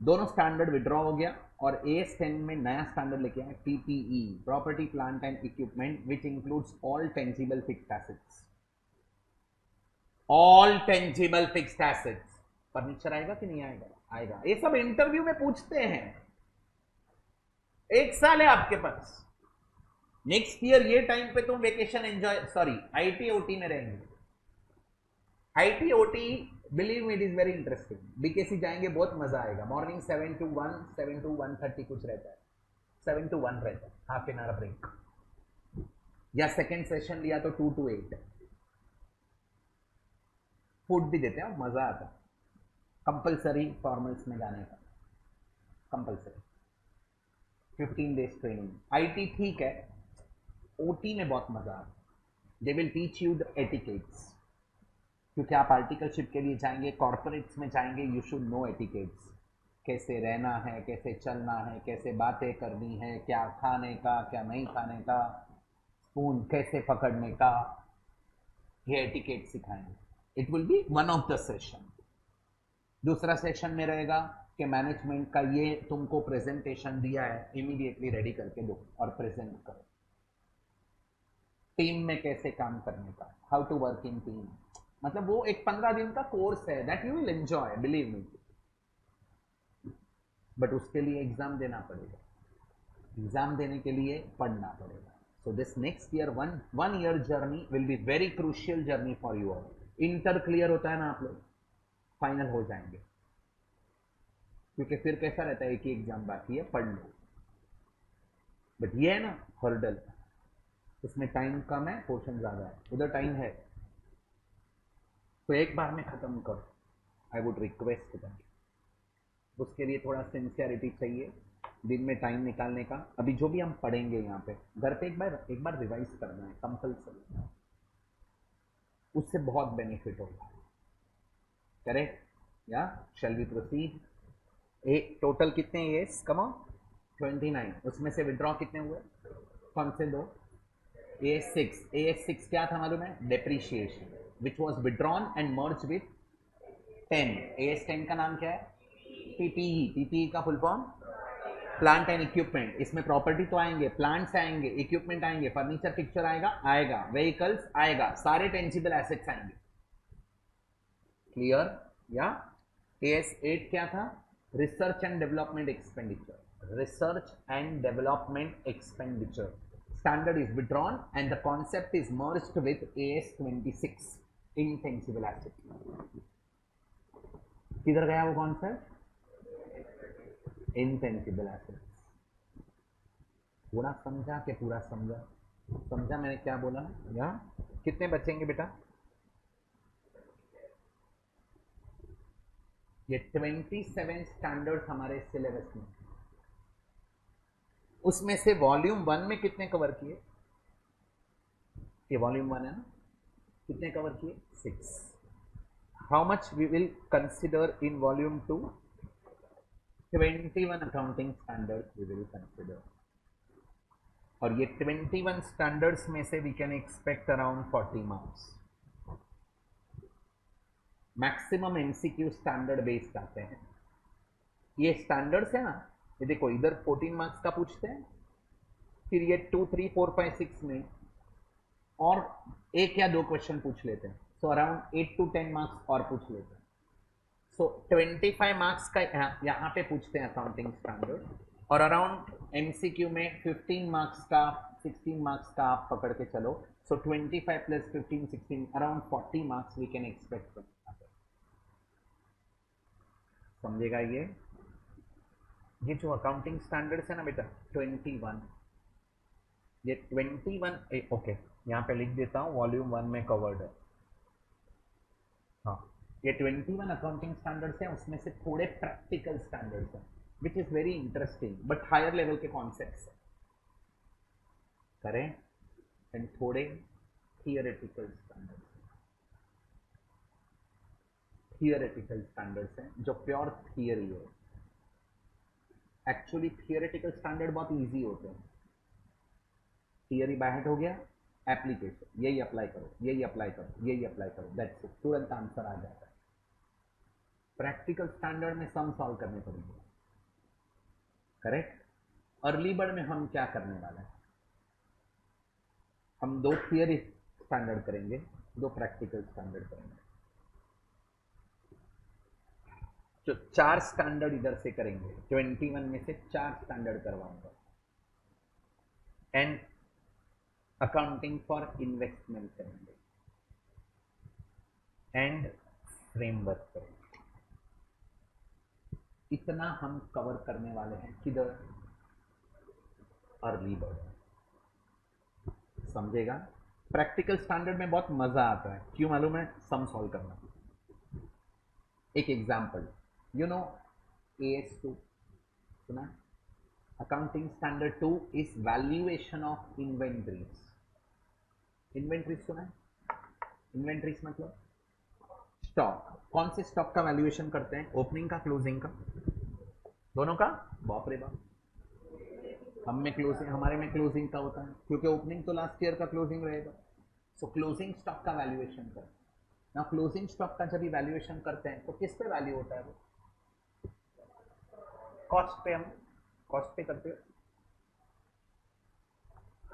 दोनों स्टैंडर्ड विड्रॉ हो गया और AS10 में नया स्टैंडर्ड लेके आए, PPE, property plant and equipment, which includes all tangible fixed assets. All tangible fixed assets. Furniture आएगा कि नहीं आएगा? आएगा। ये सब इंटरव्यू में पूछते हैं। 1 साल है आपके पास, नेक्स्ट ईयर ये टाइम पे तुम vacation enjoy, sorry IT OT में रहेंगे। IT OT believe me it is very interesting. BKC जाएंगे बहुत मजा आएगा। मॉर्निंग 7 to 1, 7 to 1:30 कुछ रहता है, 7 to 1 रहता है, हाफ एन आवर ब्रेक, या सेकेंड सेशन लिया तो 2 to 8। फूड भी देते हैं, मजा आता है। कंपल्सरी फॉर्मल्स में जाने का, कंपल्सरी 15 days ट्रेनिंग। आईटी ठीक है, ओटी में बहुत मजा आता है। They will teach you the etiquettes, क्योंकि आप आर्टिकलशिप के लिए जाएंगे, कॉर्पोरेट्स में जाएंगे, यू शुड नो एटिकेट्स। कैसे रहना है, कैसे चलना है, कैसे बातें करनी है, क्या खाने का क्या नहीं खाने का, स्पून कैसे पकड़ने का, ये एटिकेट सिखाएंगे। It will be one of the session. दूसरा सेशन में रहेगा कि मैनेजमेंट का ये तुमको प्रेजेंटेशन दिया है, इमीडिएटली रेडी करके दो और प्रेजेंट करो। टीम में कैसे काम करने का, how to work in team, मतलब वो एक 15 दिन का कोर्स है that you will enjoy, believe me. But उसके लिए एग्जाम देना पड़ेगा, एग्जाम देने के लिए पढ़ना पड़ेगा। So this next year one year journey will be very crucial journey for you all. Inter clear होता है ना आप लोग, फाइनल हो जाएंगे, क्योंकि फिर कैसा रहता है, एक ही एग्जाम बाकी है, पढ़ लो। बट ये है ना हर्डल, इसमें टाइम कम है, पोर्शन ज्यादा है, उधर टाइम है, तो एक बार में खत्म करो। I would request that. उसके लिए थोड़ा सिंसियरिटी चाहिए, दिन में टाइम निकालने का। अभी जो भी हम पढ़ेंगे यहाँ पे, घर पे एक बार रिवाइज करना है कंपल्सरी, उससे बहुत बेनिफिट होगा। करेक्ट या शैल वी प्रोसीड? एक टोटल कितने येस, कम ऑन 29, उसमें से विड्रॉ कितने हुए, कौन से दो? AS6 क्या था मालूम है? Depreciation which was withdrawn and merge with 10। AS10 का नाम क्या है? PPE। PPE का full form plant and equipment. इसमें प्रॉपर्टी तो आएंगे, प्लांट्स आएंगे, इक्विपमेंट आएंगे, फर्नीचर पिक्चर आएगा, व्हीकल्स आएगा, सारे टेंजिबल एसेट्स आएंगे। क्लियर? या AS8 क्या था? Research and development expenditure. Research and development expenditure standard is withdrawn and the concept is merged with AS26 intangible asset। किधर गया वो कॉन्सेप्ट? intangible assets। पूरा समझा कि पूरा समझा? समझा मैंने क्या बोला? या कितने बचेंगे बेटा? ये 27 स्टैंडर्ड हमारे सिलेबस में, उसमें से वॉल्यूम 1 में कितने कवर किए? ये वॉल्यूम 1 है ना, कितने कवर किए? 6। How much we will consider in volume 2? 21 accounting standards we will consider, और ये 21 स्टैंडर्ड्स में से we can expect around 40 marks. Maximum MCQ standard based आते हैं। ये स्टैंडर्ड्स है ना, ये देखो इधर 14 मार्क्स का पूछते हैं, फिर ये 2, 3, 4, 5, 6 में और एक या दो क्वेश्चन पूछ लेते हैं, सो अराउंड 8 to 10 मार्क्स और पूछ लेते हैं। सो 25 मार्क्स का यहाँ पे पूछते हैं अकाउंटिंग स्टैंडर्ड, और अराउंड एमसीक्यू में 15 मार्क्स का, 16 मार्क्स का आप पकड़ के चलो। So 25 + 15, 16, around 40 marks we can expect. समझेगा? ये जो अकाउंटिंग स्टैंडर्ड्स है ना बेटा 21, ये 21 ओके यहाँ पे लिख देता हूँ, वॉल्यूम 1 में कवर्ड है। हाँ, ये 21 अकाउंटिंग स्टैंडर्ड्स हैं, उसमें से थोड़े प्रैक्टिकल स्टैंडर्ड्स हैं which is very interesting, but higher level के कॉन्सेप्ट्स करें, एंड थोड़े थियोरेटिकल स्टैंडर्ड्स। थियोरेटिकल स्टैंडर्ड्स हैं जो प्योर थियरी है। एक्चुअली थियोरेटिकल स्टैंडर्ड बहुत इजी होते हैं। थियरी बाहर हो गया, एप्लीकेशन यही अप्लाई करो, यही अप्लाई करो, यही अप्लाई करो, दैट्स इट, तुरंत आंसर आ जाता है। प्रैक्टिकल स्टैंडर्ड में सम सॉल्व करने पड़ेंगे। करेक्ट? अर्ली बर्ड में हम क्या करने वाले हैं? हम 2 थियरी स्टैंडर्ड करेंगे, 2 प्रैक्टिकल स्टैंडर्ड करेंगे, जो 4 स्टैंडर्ड इधर से करेंगे। 21 में से 4 स्टैंडर्ड करवाऊंगा, एंड अकाउंटिंग फॉर इन्वेस्टमेंट करेंगे एंड फ्रेमवर्क करेंगे। इतना हम कवर करने वाले हैं किधर, अर्ली बर्ड। समझेगा? प्रैक्टिकल स्टैंडर्ड में बहुत मजा आता है, क्यों मालूम है? सम सॉल्व करना। एक एग्जांपल, यू नो AS2 सुना? Accounting standard 2 is valuation of inventories. Inventories सुना है? इन्वेंट्रीज मतलब स्टॉक। कौन से स्टॉक का वैल्यूएशन करते हैं? ओपनिंग का, क्लोजिंग का, दोनों का? बाप रे बाप, हम में क्लोजिंग, हमारे में क्लोजिंग का होता है, क्योंकि ओपनिंग तो लास्ट ईयर का क्लोजिंग रहेगा। सो क्लोजिंग स्टॉक का वैल्यूएशन कर ना। क्लोजिंग स्टॉक का जब भी वैल्यूएशन करते हैं तो किस पे वैल्यू होता है? वो कॉस्ट पे, हम कॉस्ट पे करते हो।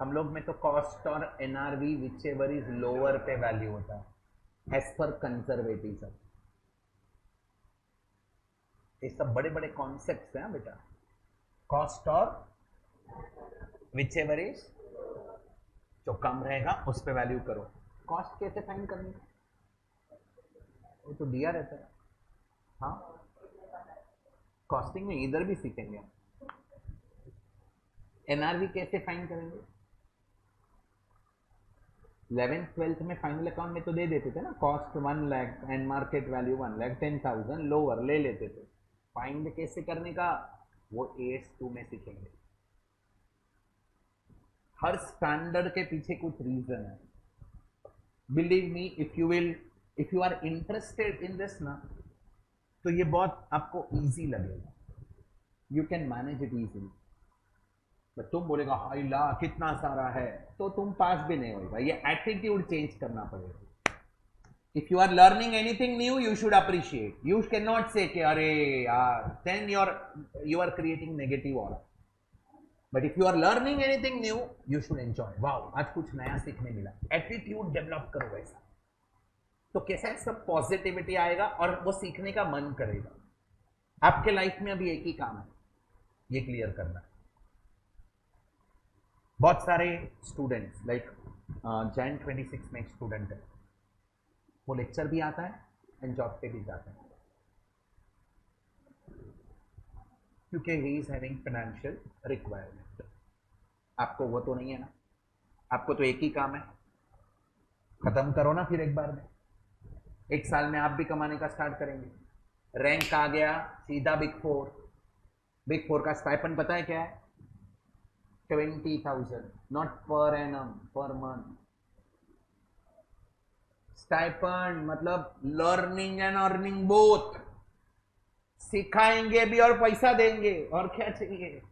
हम लोग में तो कॉस्ट और NRV which ever is lower पे वैल्यू होता है एज पर कंजर्वेटिज्म। ये सब बड़े बड़े कॉन्सेप्ट्स हैं बेटा। कॉस्ट और विच एवर इज, जो कम रहेगा उस पे वैल्यू करो। कॉस्ट कैसे फाइंड करनी है? वो तो दिया रहता है। हाँ, कॉस्टिंग में इधर भी सीखेंगे हम। NRV कैसे फाइंड करेंगे? 11th-12th में फाइनल अकाउंट में तो दे देते थे ना, cost 1 lakh and market value 1,10,000 lower ले लेते थे। फाइंड कैसे करने का वो AS2 में सीखेंगे। हर स्टैंडर्ड के पीछे कुछ रीजन है। Believe me, if you are interested in this ना, तो ये बहुत आपको इजी लगेगा। You can manage it easily. But तुम बोलेगा हाई ला कितना सारा है, तो तुम पास भी नहीं होगा। ये एटीट्यूड चेंज करना पड़ेगा। If you are learning anything new, you should appreciate. You can not say कि अरे यार, then you are creating negative aura. But if you are learning anything new, you should enjoy. Wow, आज कुछ नया सीखने मिला। एटीट्यूड डेवलप करो वैसा, तो कैसा है, सब पॉजिटिविटी आएगा और वो सीखने का मन करेगा। आपके लाइफ में अभी एक ही काम है, ये क्लियर करना। बहुत सारे स्टूडेंट्स लाइक Jan 26 में एक स्टूडेंट है, वो लेक्चर भी आता है एंड जॉब पे भी जाता है, क्योंकि he is having financial requirement. आपको वो तो नहीं है ना, आपको तो एक ही काम है, खत्म करो ना फिर एक बार में। एक साल में आप भी कमाने का स्टार्ट करेंगे। रैंक आ गया, सीधा बिग 4। बिग 4 का स्टाइपेंड पता है क्या है? 20,000, not per annum, per month. Stipend मतलब लर्निंग एंड अर्निंग बोथ। सिखाएंगे भी और पैसा देंगे, और क्या चाहिए।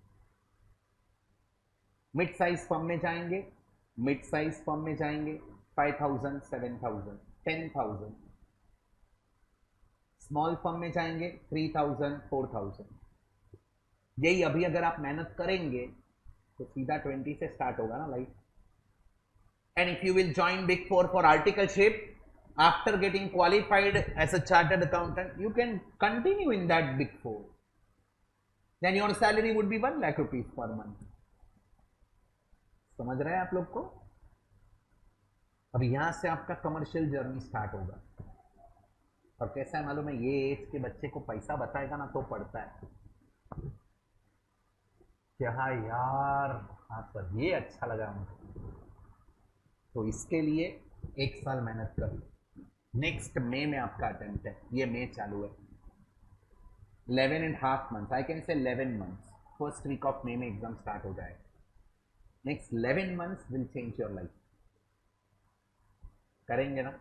मिड साइज फर्म में जाएंगे, मिड साइज फर्म में जाएंगे 5,000, 7,000, 10,000। स्मॉल फर्म में जाएंगे 3,000, 4,000। यही अभी अगर आप मेहनत करेंगे तो सीधा 20 से स्टार्ट होगा ना life. And if you will join big 4 for articleship, after getting qualified as a chartered accountant, you can continue in that big 4. Then your salary would be 1 lakh rupees per month. समझ रहे हैं आप लोग को? अब यहां से आपका कमर्शियल जर्नी स्टार्ट होगा। और कैसा है मालूम है, ये एज के बच्चे को पैसा बताएगा ना तो पढ़ता है कि हाँ यार, हाँ सर ये अच्छा लगा मुझे, तो इसके लिए एक साल मेहनत कर लो। नेक्स्ट मई में आपका अटेम्प्ट है, ये मई चालू है। 11.5 months, I can say 11 months। First week of मई में एग्जाम स्टार्ट हो जाएगा। Next 11 months will change your life. करेंगे ना?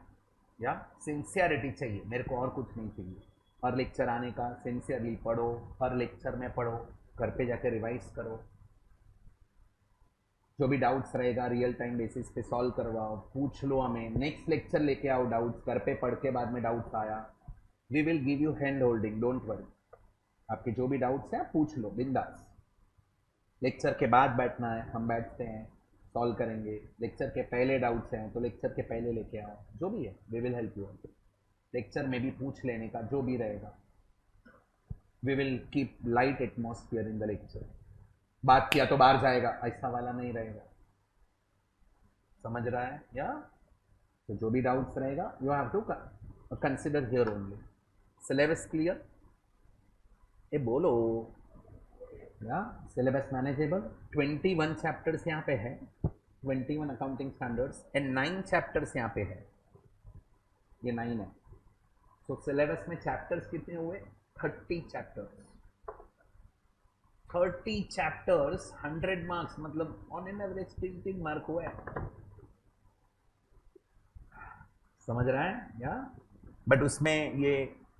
या सिंसियरिटी चाहिए, मेरे को और कुछ नहीं चाहिए। हर लेक्चर आने का सिंसियरली पढ़ो, हर लेक्चर में पढ़ो, घर पे जाकर रिवाइज करो, जो भी डाउट्स रहेगा रियल टाइम बेसिस पे सॉल्व करवाओ, पूछ लो हमें, नेक्स्ट लेक्चर लेके आओ डाउट्स, घर पे पढ़ के बाद में डाउट्स आया, we will give you hand holding, don't worry. आपके जो भी डाउट्स हैं पूछ लो बिंदास। लेक्चर के बाद बैठना है, हम बैठते हैं, सॉल्व करेंगे। लेक्चर के पहले डाउट्स हैं तो लेक्चर के पहले लेके आओ, जो भी है we will help you. Lecture में भी पूछ लेने का जो भी रहेगा, we will keep light atmosphere in the lecture. बात किया तो बाहर जाएगा, ऐसा वाला नहीं रहेगा। समझ रहा है या? तो जो भी डाउट्स रहेगा you have to consider here only. Syllabus clear? ये बोलो या? Syllabus manageable. 21 चैप्टर्स यहाँ पे है, 21 अकाउंटिंग स्टैंडर्ड्स एंड 9 चैप्टर्स यहाँ पे है, ये 9 है। तो सिलेबस में चैप्टर्स कितने हुए? 30 चैप्टर्स। 30 चैप्टर्स 100 मार्क्स, मतलब ऑन एन एवरेज 3 मार्क हुआ है। समझ रहा है या? बट उसमें ये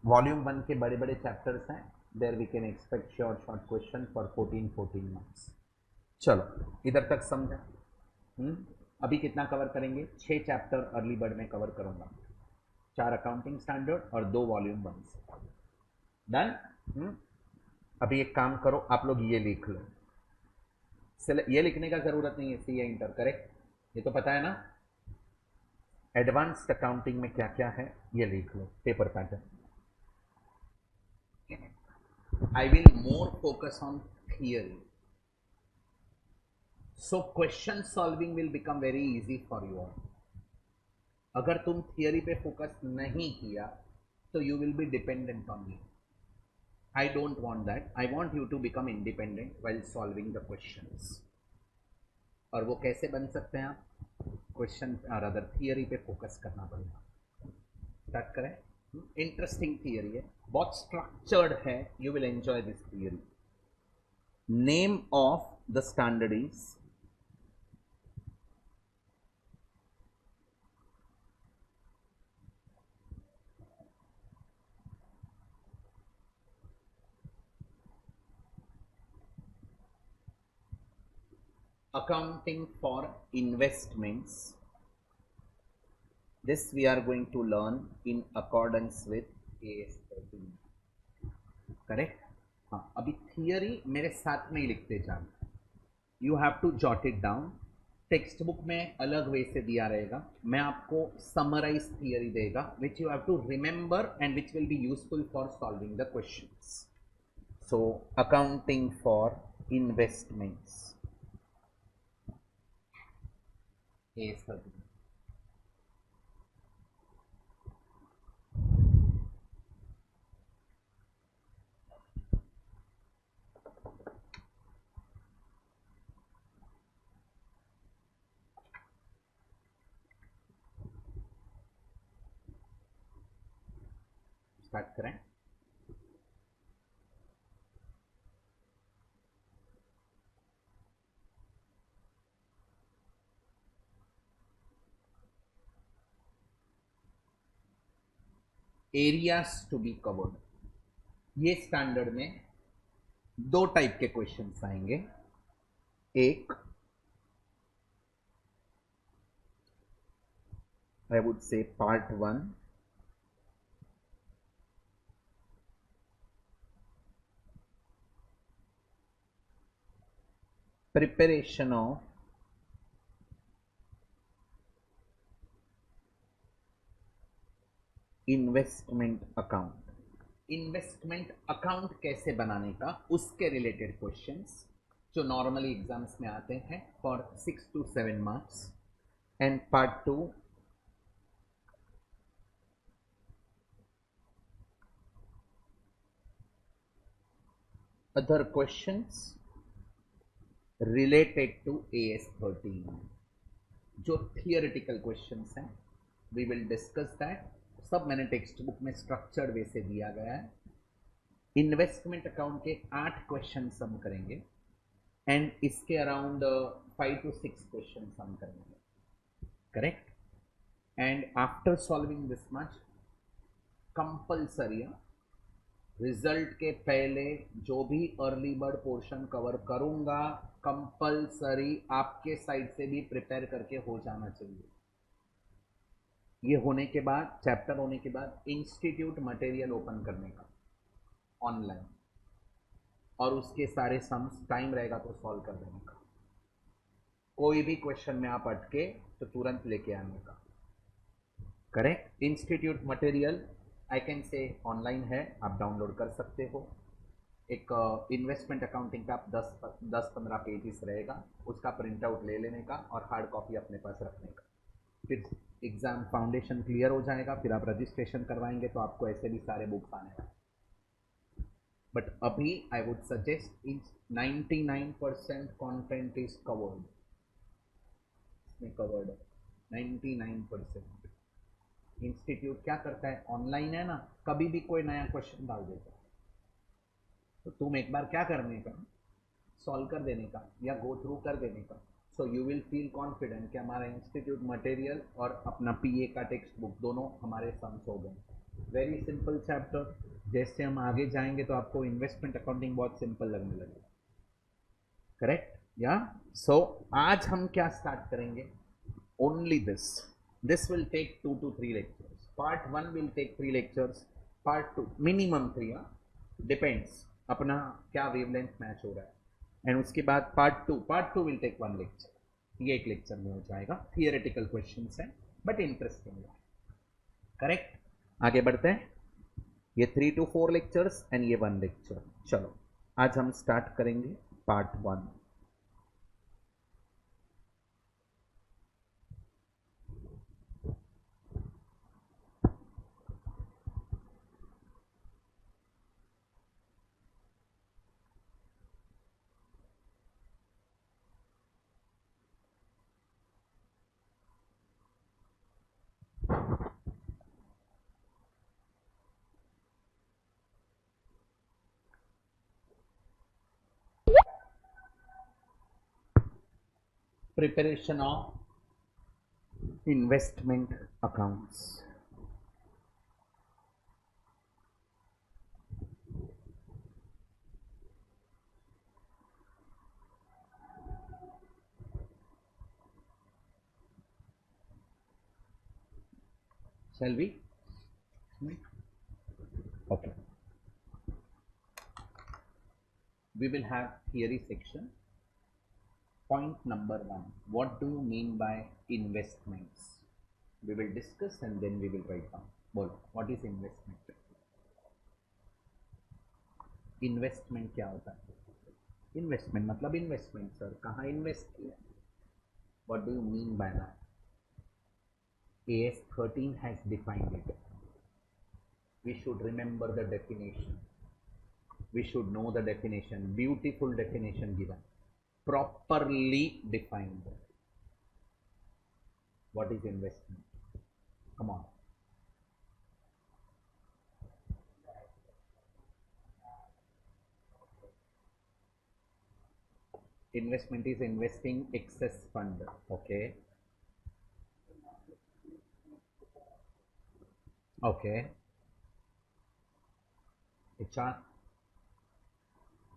वॉल्यूम 1 के बड़े बड़े चैप्टर्स हैं, there we can expect short short question for 14 marks. चलो इधर तक समझा? अभी कितना कवर करेंगे? 6 चैप्टर अर्ली बर्ड में कवर करूंगा, 4 अकाउंटिंग स्टैंडर्ड और 2 वॉल्यूम 1। डन? अभी एक काम करो, आप लोग ये लिख लो। ये लिखने का जरूरत नहीं है, सी इंटर, करेक्ट? ये तो पता है ना एडवांस्ड अकाउंटिंग में क्या क्या है, ये लिख लो paper pattern. I will more focus on theory. So question solving will become very easy for you all. अगर तुम थियरी पे फोकस नहीं किया तो you will be dependent on me. I don't want that. I want you to become independent while solving the questions. और वो कैसे बन सकते हैं आप? क्वेश्चन और अदर थियरी पे फोकस करना पड़ेगा। स्टार्ट करें। इंटरेस्टिंग थियरी है, बहुत स्ट्रक्चर्ड है, you will enjoy this theory. Name of the standard is accounting for investments. This we are going to learn in accordance with AS 13. Correct? हाँ, अभी theory मेरे साथ में ही लिखते जाना। You have to jot it down. Text book में अलग वे से दिया रहेगा, मैं आपको समराइज थियरी देगा which you have to remember and which will be useful for solving the questions. So accounting for investments AS 13। Start करें। Areas to be covered. ये स्टैंडर्ड में 2 टाइप के क्वेश्चंस आएंगे। एक I would say part 1, preparation of investment account. Investment account कैसे बनाने का, उसके रिलेटेड क्वेश्चंस जो नॉर्मली एग्जाम्स में आते हैं for 6 to 7 marks. And part 2 other questions related to AS 13, जो थियोरेटिकल क्वेश्चंस हैं, वी विल डिस्कस दैट। सब मैंने टेक्स्ट बुक में स्ट्रक्चर्ड वे से दिया गया है। इन्वेस्टमेंट अकाउंट के 8 क्वेश्चन हम करेंगे एंड इसके अराउंड 5 to 6 क्वेश्चन हम करेंगे, correct? And after solving this much compulsory result के पहले जो भी अर्ली बर्ड पोर्शन कवर करूंगा कंपल्सरी आपके साइड से भी प्रिपेयर करके हो जाना चाहिए। ये होने के बाद, चैप्टर होने के बाद इंस्टीट्यूट मटेरियल ओपन करने का ऑनलाइन, और उसके सारे सम्स टाइम रहेगा तो सॉल्व कर देने का। कोई भी क्वेश्चन में आप अटके तो तुरंत लेके आने का, correct? Institute material I can से ऑनलाइन है, आप डाउनलोड कर सकते हो। एक इन्वेस्टमेंट अकाउंटिंग का 10-15 पेजेस रहेगा, उसका प्रिंट आउट ले लेने का और हार्ड कॉपी अपने पास रखने का। फिर एग्जाम फाउंडेशन क्लियर हो जाएगा, फिर आप रजिस्ट्रेशन करवाएंगे तो आपको ऐसे भी सारे बुक्स आने वाले। बट अभी I would suggest is 99% content is covered, इसमें कवर्ड है 99%। इंस्टीट्यूट क्या करता है, ऑनलाइन है ना, कभी भी कोई नया क्वेश्चन डाल देता है, तो तुम एक बार क्या करने का, सॉल्व कर देने का या गो थ्रू कर देने का। So you will feel confident कि हमारा इंस्टीट्यूट मटेरियल और अपना पीए का टेक्स्ट बुक दोनों हमारे सम्स हो गए। वेरी सिंपल चैप्टर, जैसे हम आगे जाएंगे तो आपको इन्वेस्टमेंट अकाउंटिंग बहुत सिंपल लगने लगेगा। करेक्ट या? सो आज हम क्या स्टार्ट करेंगे, only this will take 2 to 3 lectures. Part 1 will take 3 lectures, part 2 minimum 3, depends अपना क्या वेवलेंथ मैच हो रहा है। एंड उसके बाद part two will take 1 lecture, ये एक लेक्चर में हो जाएगा। थियोरेटिकल क्वेश्चंस हैं बट इंटरेस्टिंग है। करेक्ट, आगे बढ़ते हैं। ये 3 to 4 लेक्चर्स एंड ये 1 लेक्चर। चलो आज हम स्टार्ट करेंगे part 1। Preparation of investment accounts. Shall we? Okay. We will have theory section. Point number 1. What do you mean by investments? We will discuss and then we will write down. बोलो, what is investment? Investment क्या होता है? Investment मतलब investment sir, कहाँ invest किया? What do you mean by that? AS 13 has defined it. We should remember the definition. We should know the definition. Beautiful definition given. Properly defined. What is investment? Come on. Investment is investing excess fund. Okay. Okay. HR.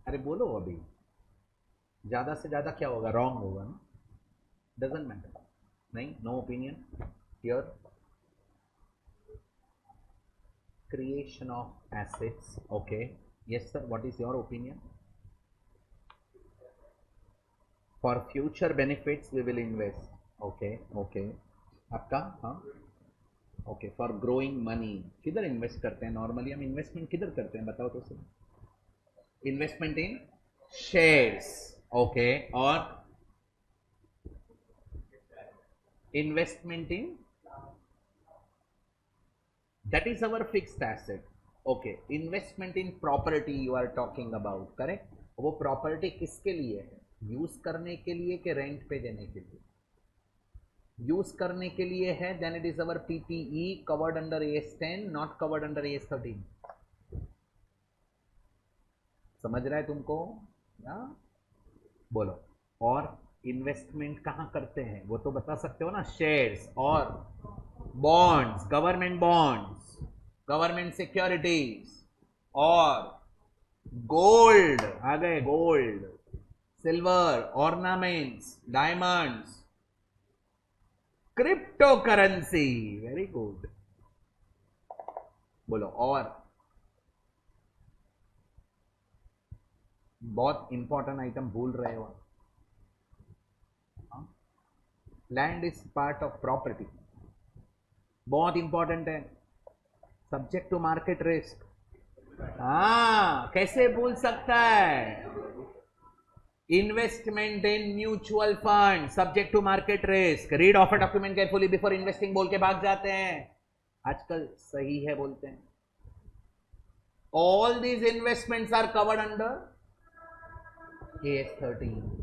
अरे बोलो, अभी ज्यादा से ज्यादा क्या होगा, wrong होगा ना, डजेंट मैटर। नहीं, no opinion here. Creation of assets. Okay, yes sir, what is your opinion? For future benefits we will invest. Okay okay, आपका? हाँ, ओके। फॉर ग्रोइंग मनी, किधर इन्वेस्ट करते हैं नॉर्मली हम? इन्वेस्टमेंट किधर करते हैं बताओ तो sir? Investment in shares. Okay, और investment in, that is our fixed asset. Okay, investment in property you are talking about, correct? वो प्रॉपर्टी किसके लिए है, यूज करने के लिए कि रेंट पे देने के लिए? यूज करने के लिए है, then it is our PPE covered under AS 10, not covered under AS 13। समझ रहा है तुमको या? बोलो। और इन्वेस्टमेंट कहाँ करते हैं वो तो बता सकते हो ना? शेयर्स और bonds, government bonds, government securities और गोल्ड। आ गए gold, silver, ornaments, diamonds, crypto currency. Very good, बोलो। और बहुत इंपॉर्टेंट आइटम भूल रहे हो, land is part of property, बहुत इंपॉर्टेंट है, सब्जेक्ट टू मार्केट रिस्क। हाँ, कैसे भूल सकता है? Investment in mutual fund subject to market risk, read offer document carefully before investing बोल के भाग जाते हैं। आजकल सही है बोलते हैं। All these investments are covered under AS 13।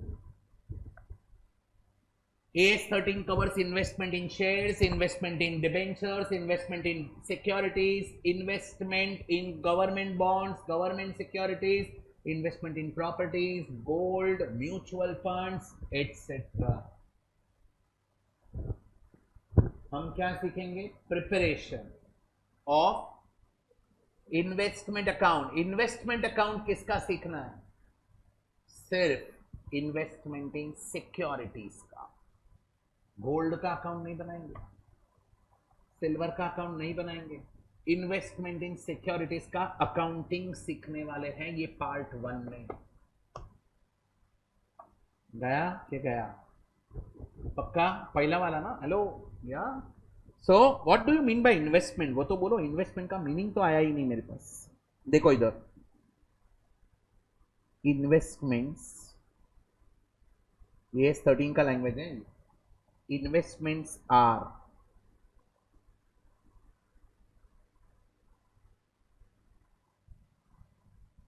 AS 13 covers investment in shares, investment in debentures, investment in securities, investment in government bonds, government securities, investment in properties, gold, mutual funds, etc. हम क्या सीखेंगे? Preparation of investment account. Investment account किसका सीखना है? सिर्फ investment in securities का। Gold का account नहीं बनाएंगे, सिल्वर का अकाउंट नहीं बनाएंगे। इन्वेस्टमेंट इन सिक्योरिटीज का अकाउंटिंग सीखने वाले हैं ये पार्ट 1 में। गया क्या गया? पक्का पहला वाला ना? हेलो या so what do you mean by investment? वो तो बोलो, इन्वेस्टमेंट का मीनिंग तो आया ही नहीं मेरे पास। देखो इधर, इन्वेस्टमेंट्स ये 13 का लैंग्वेज है। Investments are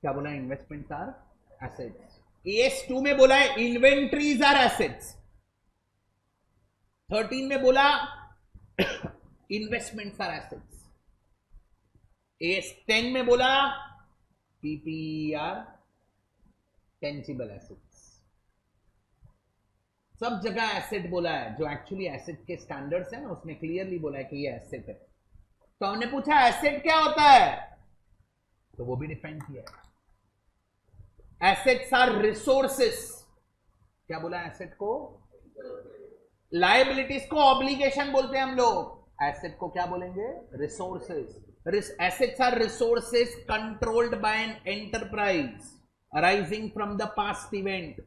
क्या बोला? Investments are assets. AS2 में बोला है इन्वेंट्रीज आर एसेट्स। 13 में बोला इन्वेस्टमेंट्स आर एसेट्स। AS10 में बोला PPE आर टेंजिबल एसेट्स। सब जगह एसेट बोला है, जो एक्चुअली एसेट के स्टैंडर्ड्स है ना उसमें क्लियरली बोला है कि ये एसेट है। तो हमने पूछा एसेट क्या होता है, तो वो भी डिफाइन किया है। Assets are resources. क्या बोला एसेट को? लायबिलिटीज को ऑब्लिगेशन बोलते हैं हम लोग, एसेट को क्या बोलेंगे? Resources. Assets are resources controlled by an enterprise arising from the past event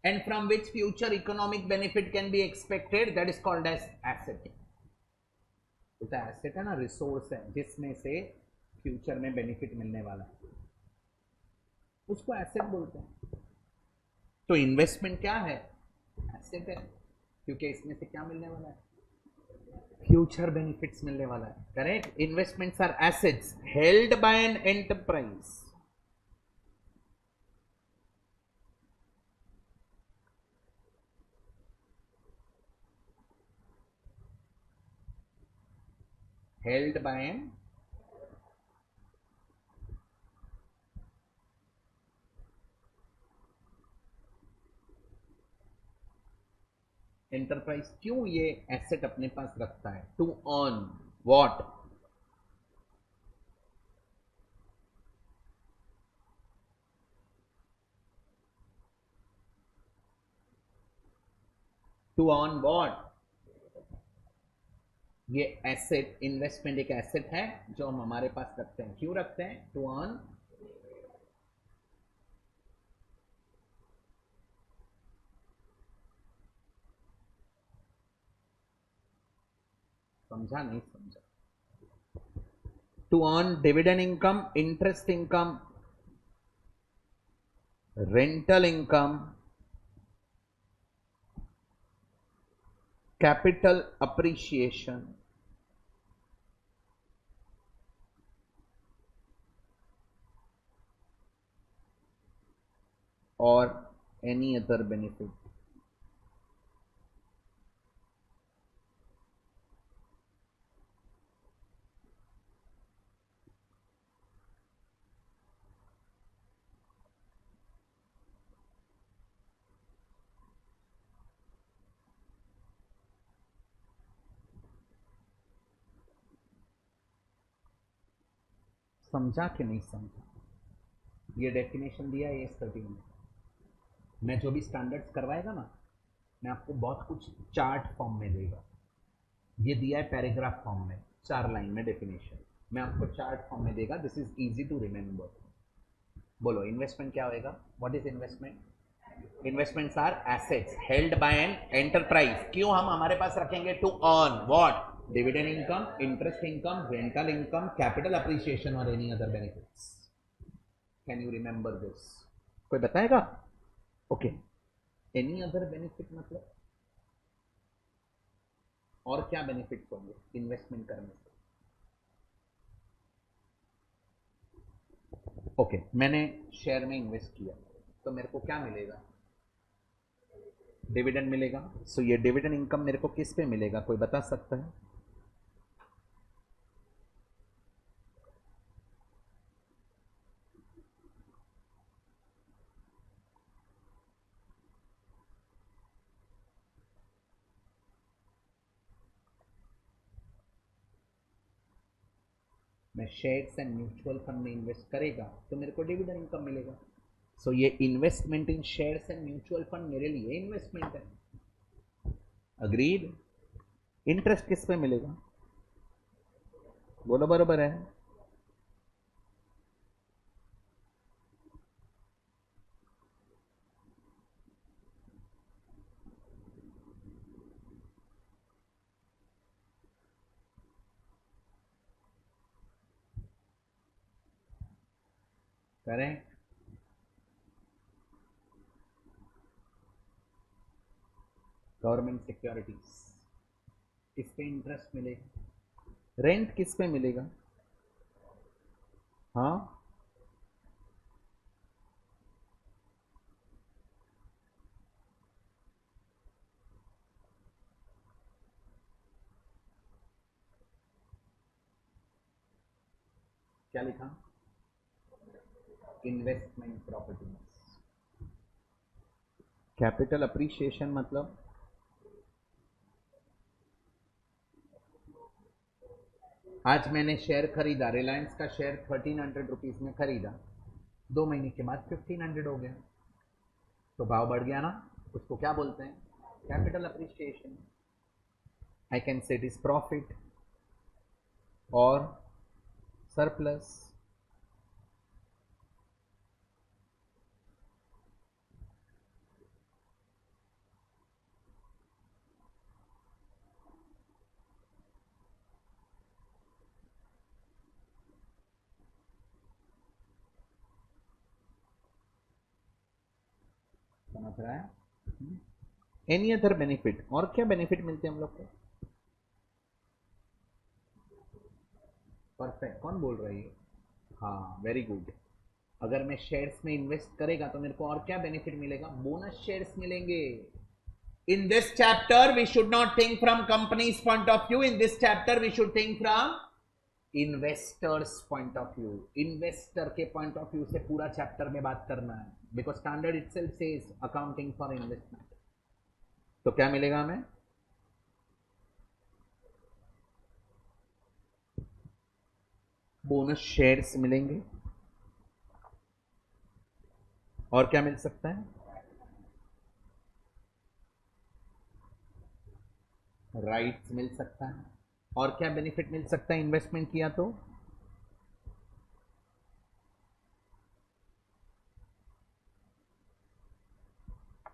and from which future economic benefit can be expected, that is called as asset। तो एसेट है ना, रिसोर्स है जिसमें से फ्यूचर में बेनिफिट मिलने वाला है, उसको एसेट बोलते हैं। तो इन्वेस्टमेंट क्या है? एसेट है, क्योंकि इसमें से क्या मिलने वाला है? फ्यूचर बेनिफिट्स मिलने वाला है। Correct. Investments are assets held by an enterprise held by an enterprise. क्यों ये एसेट अपने पास रखता है? To earn what? To earn what? ये एसेट, इन्वेस्टमेंट एक एसेट है जो हम हमारे पास रखते हैं। क्यों रखते हैं? टू अर्न समझा नहीं समझा? To earn dividend income, interest income, rental income, capital appreciation, और एनी अदर बेनिफिट। समझा कि नहीं समझा? ये डेफिनेशन दिया है AS 13 में। मैं जो भी स्टैंडर्ड्स करवाएगा ना, मैं आपको बहुत कुछ चार्ट फॉर्म में देगा। ये दिया है पैराग्राफ फॉर्म में, 4 लाइन में डेफिनेशन, मैं आपको चार्ट फॉर्म में देगा। This is easy to remember. बोलो इन्वेस्टमेंट क्या होएगा? What is investment? Investments are assets held by an enterprise. क्यों हम हमारे पास रखेंगे? To earn what? Dividend income, interest income, rental income, capital appreciation और any other benefits. Can you remember this? कोई बताएगा? ओके, एनी अदर बेनिफिट मतलब और क्या बेनिफिट्स होंगे इन्वेस्टमेंट करने से? ओके, मैंने शेयर में इन्वेस्ट किया तो मेरे को क्या मिलेगा? डिविडेंड मिलेगा। सो ये डिविडेंड इनकम मेरे को किस पे मिलेगा, कोई बता सकता है? मैं शेयर्स एंड म्यूचुअल फंड में इन्वेस्ट करेगा तो मेरे को डिविडेंड इनकम मिलेगा। सो ये investment in shares and mutual fund मेरे लिए इन्वेस्टमेंट है। अग्रीड? इंटरेस्ट किस पे मिलेगा? बोलो, बरोबर है? करेक्ट। गवर्नमेंट सिक्योरिटीज, किस पे इंटरेस्ट मिलेगा? रेंट किस पे मिलेगा? हाँ, क्या लिखा? Investment properties. कैपिटल अप्रिसिएशन मतलब आज मैंने शेयर खरीदा, रिलायंस का शेयर 1300 रुपीज में खरीदा, 2 महीने के बाद 1500 हो गया, तो भाव बढ़ गया ना, उसको क्या बोलते हैं? Capital appreciation. I can say it is profit और सरप्लस। समझ रहा है? एनी अदर बेनिफिट, और क्या बेनिफिट मिलते हैं हम लोग को? परफेक्ट, कौन बोल रही है? हाँ, वेरी गुड। अगर मैं शेयर्स में इन्वेस्ट करेगा तो मेरे को और क्या बेनिफिट मिलेगा? बोनस शेयर्स मिलेंगे। In this chapter we should not think from companies point of view, in this chapter we should think from investors point of view. Investor के पॉइंट ऑफ व्यू से पूरा चैप्टर में बात करना है, because standard itself says accounting for investment. तो क्या मिलेगा हमें? बोनस शेयर्स मिलेंगे। और क्या मिल सकता है? राइट्स मिल सकता है। और क्या बेनिफिट मिल सकता है इन्वेस्टमेंट किया तो?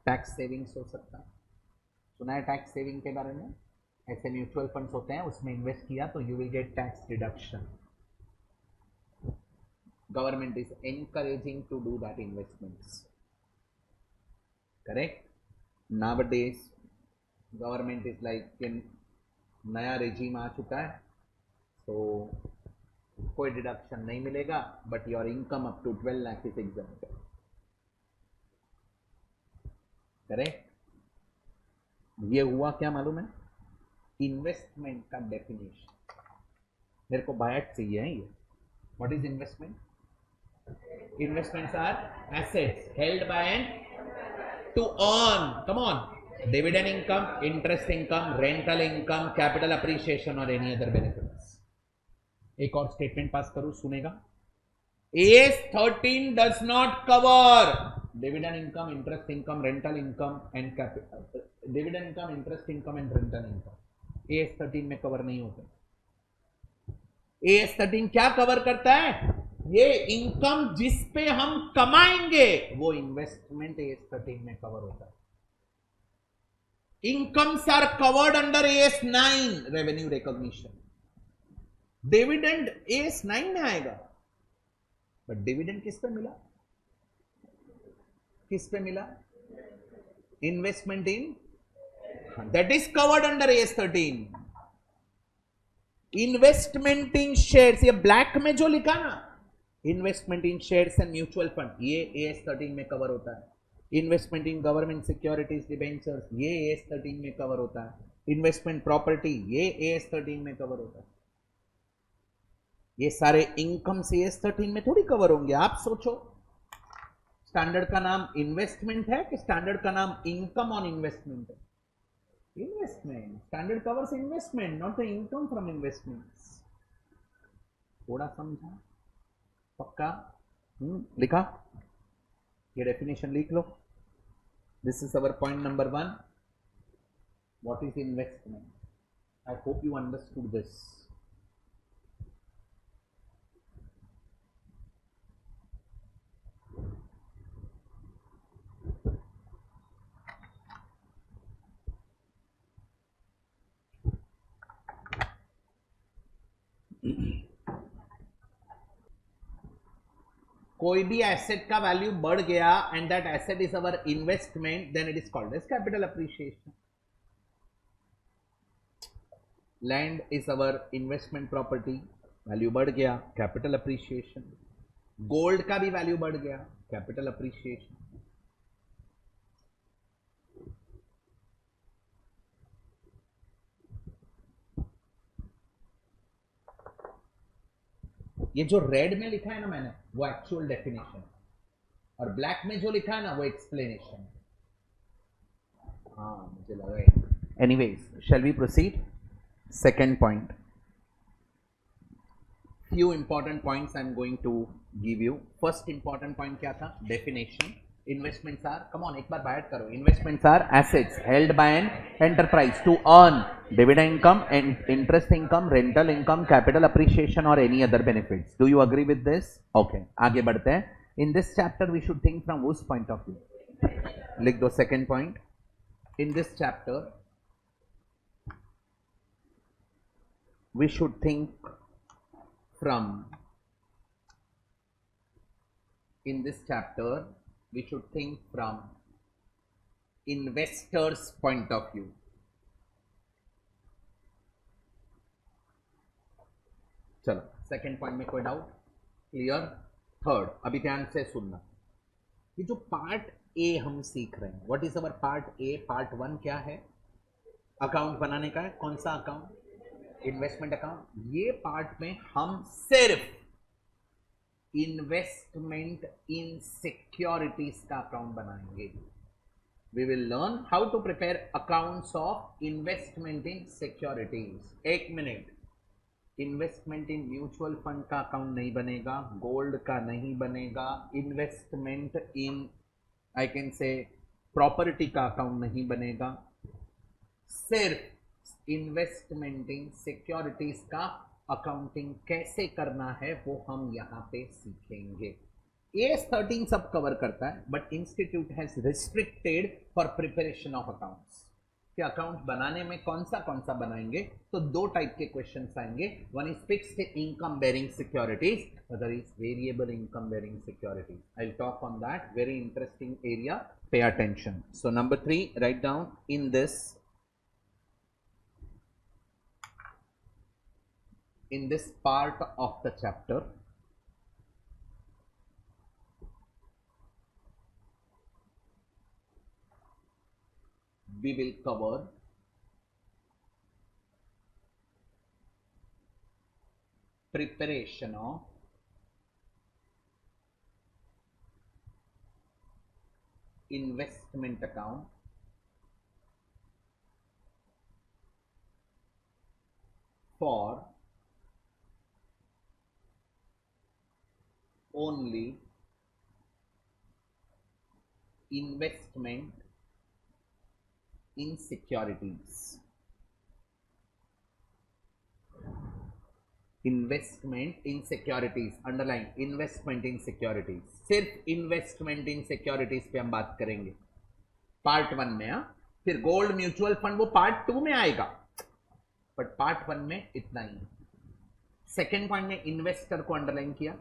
टैक्स सेविंग्स हो सकता है। सुना है टैक्स सेविंग के बारे में? ऐसे म्यूचुअल फंड्स होते हैं, उसमें इन्वेस्ट किया तो you will get tax deduction. Government is encouraging to do that investments. Correct? Nowadays government is like in नया रेजीम आ चुका है, तो कोई डिडक्शन नहीं मिलेगा, but your income up to 12 lakh is exempt. Correct? ये हुआ क्या मालूम है? इन्वेस्टमेंट का डेफिनेशन मेरे को बायट चाहिए है ये। What is investment? Investments are assets held by and to earn, come on, dividend income, interest income, rental income, capital appreciation or any other benefits. एक और स्टेटमेंट पास करूं, सुनेगा? AS13 does not cover dividend income, interest income, rental income and capital dividend income, interest income and rental income. AS13 में cover नहीं होता। AS13 क्या cover करता है? ये इनकम जिस पे हम कमाएंगे वो इन्वेस्टमेंट AS13 में कवर होता है। Incomes are covered under AS9 revenue recognition. Dividend AS9 में आएगा, बट डिविडेंड किस पे मिला? किस पे मिला? Investment in, that is covered under AS 13। Investment in shares, ये ब्लैक में जो लिखा ना, investment in shares and mutual fund, ये एएस 13 में कवर होता है। Investment in government securities debentures, ये एएस 13 में कवर होता है। इन्वेस्टमेंट प्रॉपर्टी, ये एएस 13 में कवर होता है। ये सारे इनकम से एएस 13 में थोड़ी कवर होंगे। आप सोचो, स्टैंडर्ड का नाम इन्वेस्टमेंट है कि स्टैंडर्ड का नाम इनकम ऑन इन्वेस्टमेंट है? Investment. Standard covers investment, not the income from investments. थोड़ा समझा? पक्का? लिखा? ये डेफिनेशन लिख लो। This is our point number 1। What is investment? I hope you understood this. कोई भी एसेट का वैल्यू बढ़ गया and that asset is our investment, then it is called as capital appreciation. Land is our investment property, value बढ़ गया, capital appreciation. Gold का भी value बढ़ गया, कैपिटल अप्रिशिएशन। ये जो रेड में लिखा है ना मैंने, वो एक्चुअल डेफिनेशन, और ब्लैक में जो लिखा है ना, वो एक्सप्लेनेशन। हाँ, मुझे लगा। Anyways, shall we proceed? Second point, few important points I am going to give you. First important point क्या था? Definition. Investments are, come on, एक बार बाइट करो. Investments are assets held by an enterprise to earn dividend income and interest income, rental income, capital appreciation or any other benefits. Do you agree with this? Okay, आगे बढ़ते हैं. In this chapter we should think from whose point of view? लिख दो second point. In this chapter we should think from, in this chapter we should think from investors point of view. चलो, second point में कोई doubt? Clear? Third, अभी ध्यान से सुनना। ये जो पार्ट ए हम सीख रहे हैं, what is our part A? Part 1 क्या है? अकाउंट बनाने का है। कौन सा अकाउंट? Investment account. ये पार्ट में हम सिर्फ इन्वेस्टमेंट इन सिक्योरिटीज का अकाउंट बनाएंगे। We will learn how to prepare accounts of investment in securities. एक minute, investment in mutual fund का अकाउंट नहीं बनेगा, गोल्ड का नहीं बनेगा, investment in, I can say, property का अकाउंट नहीं बनेगा। सिर्फ इन्वेस्टमेंट इन सिक्योरिटीज का अकाउंटिंग कैसे करना है वो हम यहाँ पे सीखेंगे। एएस 13 सब कवर करता है, but institute has restricted for preparation of accounts. कि अकाउंट बनाने में कौन सा बनाएंगे, तो दो टाइप के क्वेश्चंस आएंगे। One is fixed income bearing securities, other is variable income bearing securities. I will talk on that, very interesting area, pay attention. So number 3, write down in this part of the chapter we will cover preparation of investment account for only investment in securities. Investment in securities, underline investment in securities. सिर्फ investment in securities पे हम बात करेंगे part 1 में। फिर gold, mutual fund वो part 2 में आएगा, बट पार्ट 1 में इतना ही। सेकेंड पॉइंट में इन्वेस्टर को अंडरलाइन किया।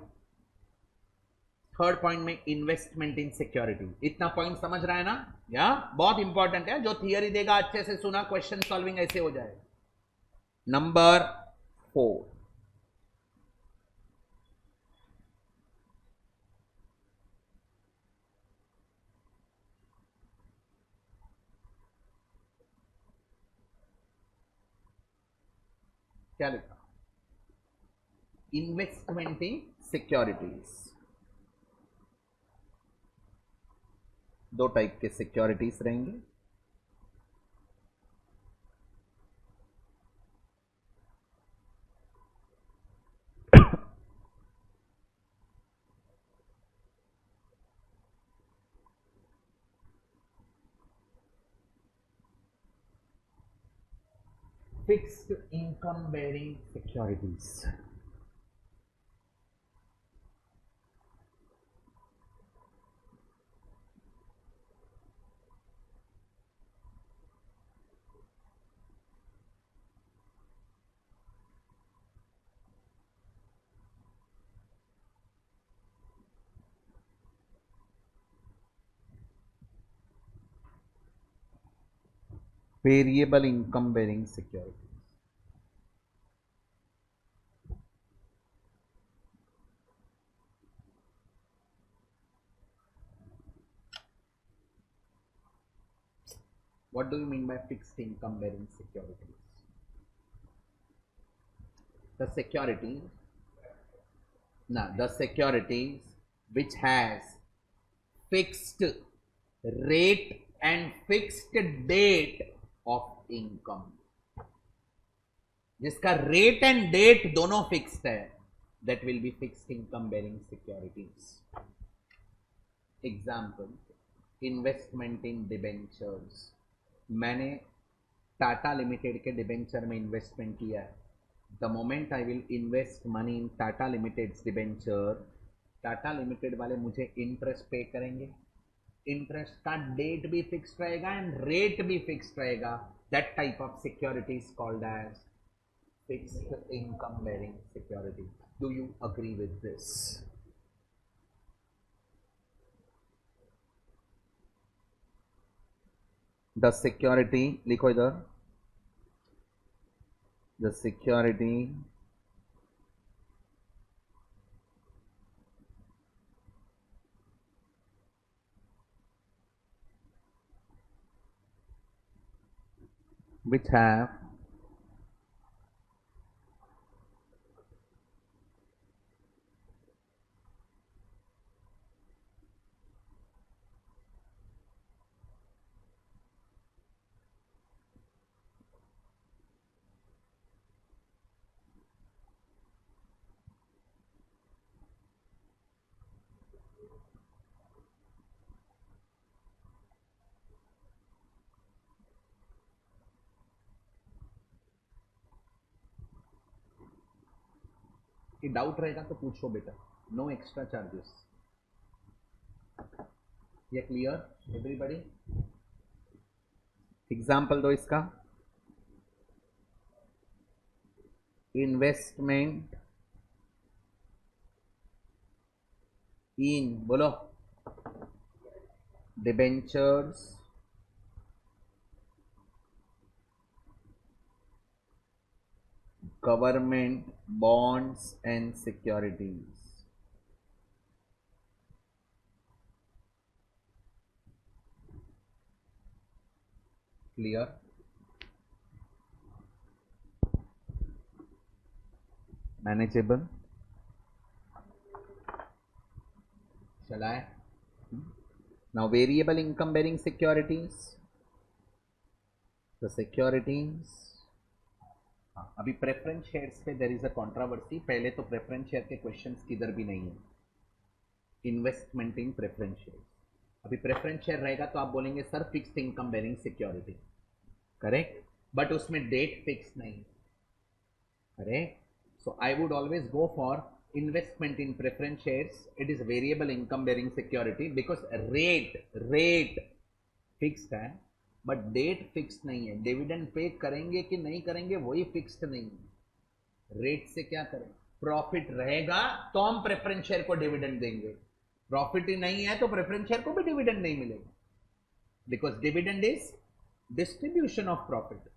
थर्ड पॉइंट में इन्वेस्टमेंट इन सिक्योरिटी। इतना पॉइंट समझ रहा है ना? या बहुत इंपॉर्टेंट है, जो थियरी देगा अच्छे से सुना, क्वेश्चन सॉल्विंग ऐसे हो जाए। नंबर 4, क्या लिखा? Investment in securities. दो टाइप के सिक्योरिटीज रहेंगे। Fixed income bearing securities. Variable income bearing security. What do you mean by fixed income bearing securities? The securities, the securities which has fixed rate and fixed date of income, जिसका rate and date दोनों fixed है, that will be fixed income bearing securities. Example, investment in debentures. मैंने Tata limited के debenture में investment किया है। The moment I will invest money in Tata limited debenture, Tata limited वाले मुझे इंटरेस्ट पे करेंगे। इंटरेस्ट का डेट भी फिक्स्ड रहेगा एंड रेट भी फिक्स्ड रहेगा। That type of security is called as fixed income bearing security. Do you agree with this? The security, लिखो इधर, the security which have कि डाउट रहेगा तो पूछो बेटा, नो एक्स्ट्रा चार्जेस। ये क्लियर एवरीबॉडी? एग्जाम्पल दो इसका। इन्वेस्टमेंट इन, बोलो, debentures government bonds and securities. Clear? Manageable? Shall I? Now variable income bearing securities. The securities, अभी प्रेफरेंस शेयर्स पे देयर इज अ कंट्रोवर्सी। पहले तो प्रेफरेंस शेयर के questions किधर भी नहीं है। इन्वेस्टमेंट इन प्रेफरेंस शेयर, अभी प्रेफरेंस शेयर रहेगा तो आप बोलेंगे sir fixed income bearing security, correct, but उसमें डेट फिक्स नहीं, correct. So I would always go for investment in preference shares. It is variable income bearing security because rate fixed है but date fix नहीं है। Dividend pay करेंगे कि नहीं करेंगे वही फिक्स्ड नहीं है। रेट से क्या करें? प्रॉफिट रहेगा तो हम प्रेफरेंस शेयर को डिविडेंड देंगे, प्रॉफिट ही नहीं है तो प्रेफरेंस शेयर को भी डिविडेंड नहीं मिलेगा, because dividend is distribution of profit.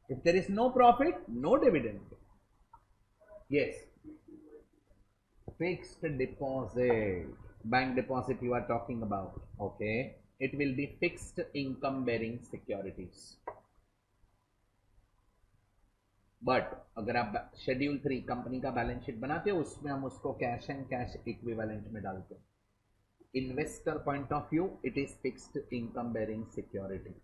If there is no profit, no dividend. Yes, fixed deposit, bank deposit you are talking about. Okay, it will be fixed income bearing securities. But अगर आप schedule 3 company का balance sheet बनाते हो, उसमें हम उसको cash and cash equivalent में डालते हैं. Investor point of view, it is fixed income bearing security.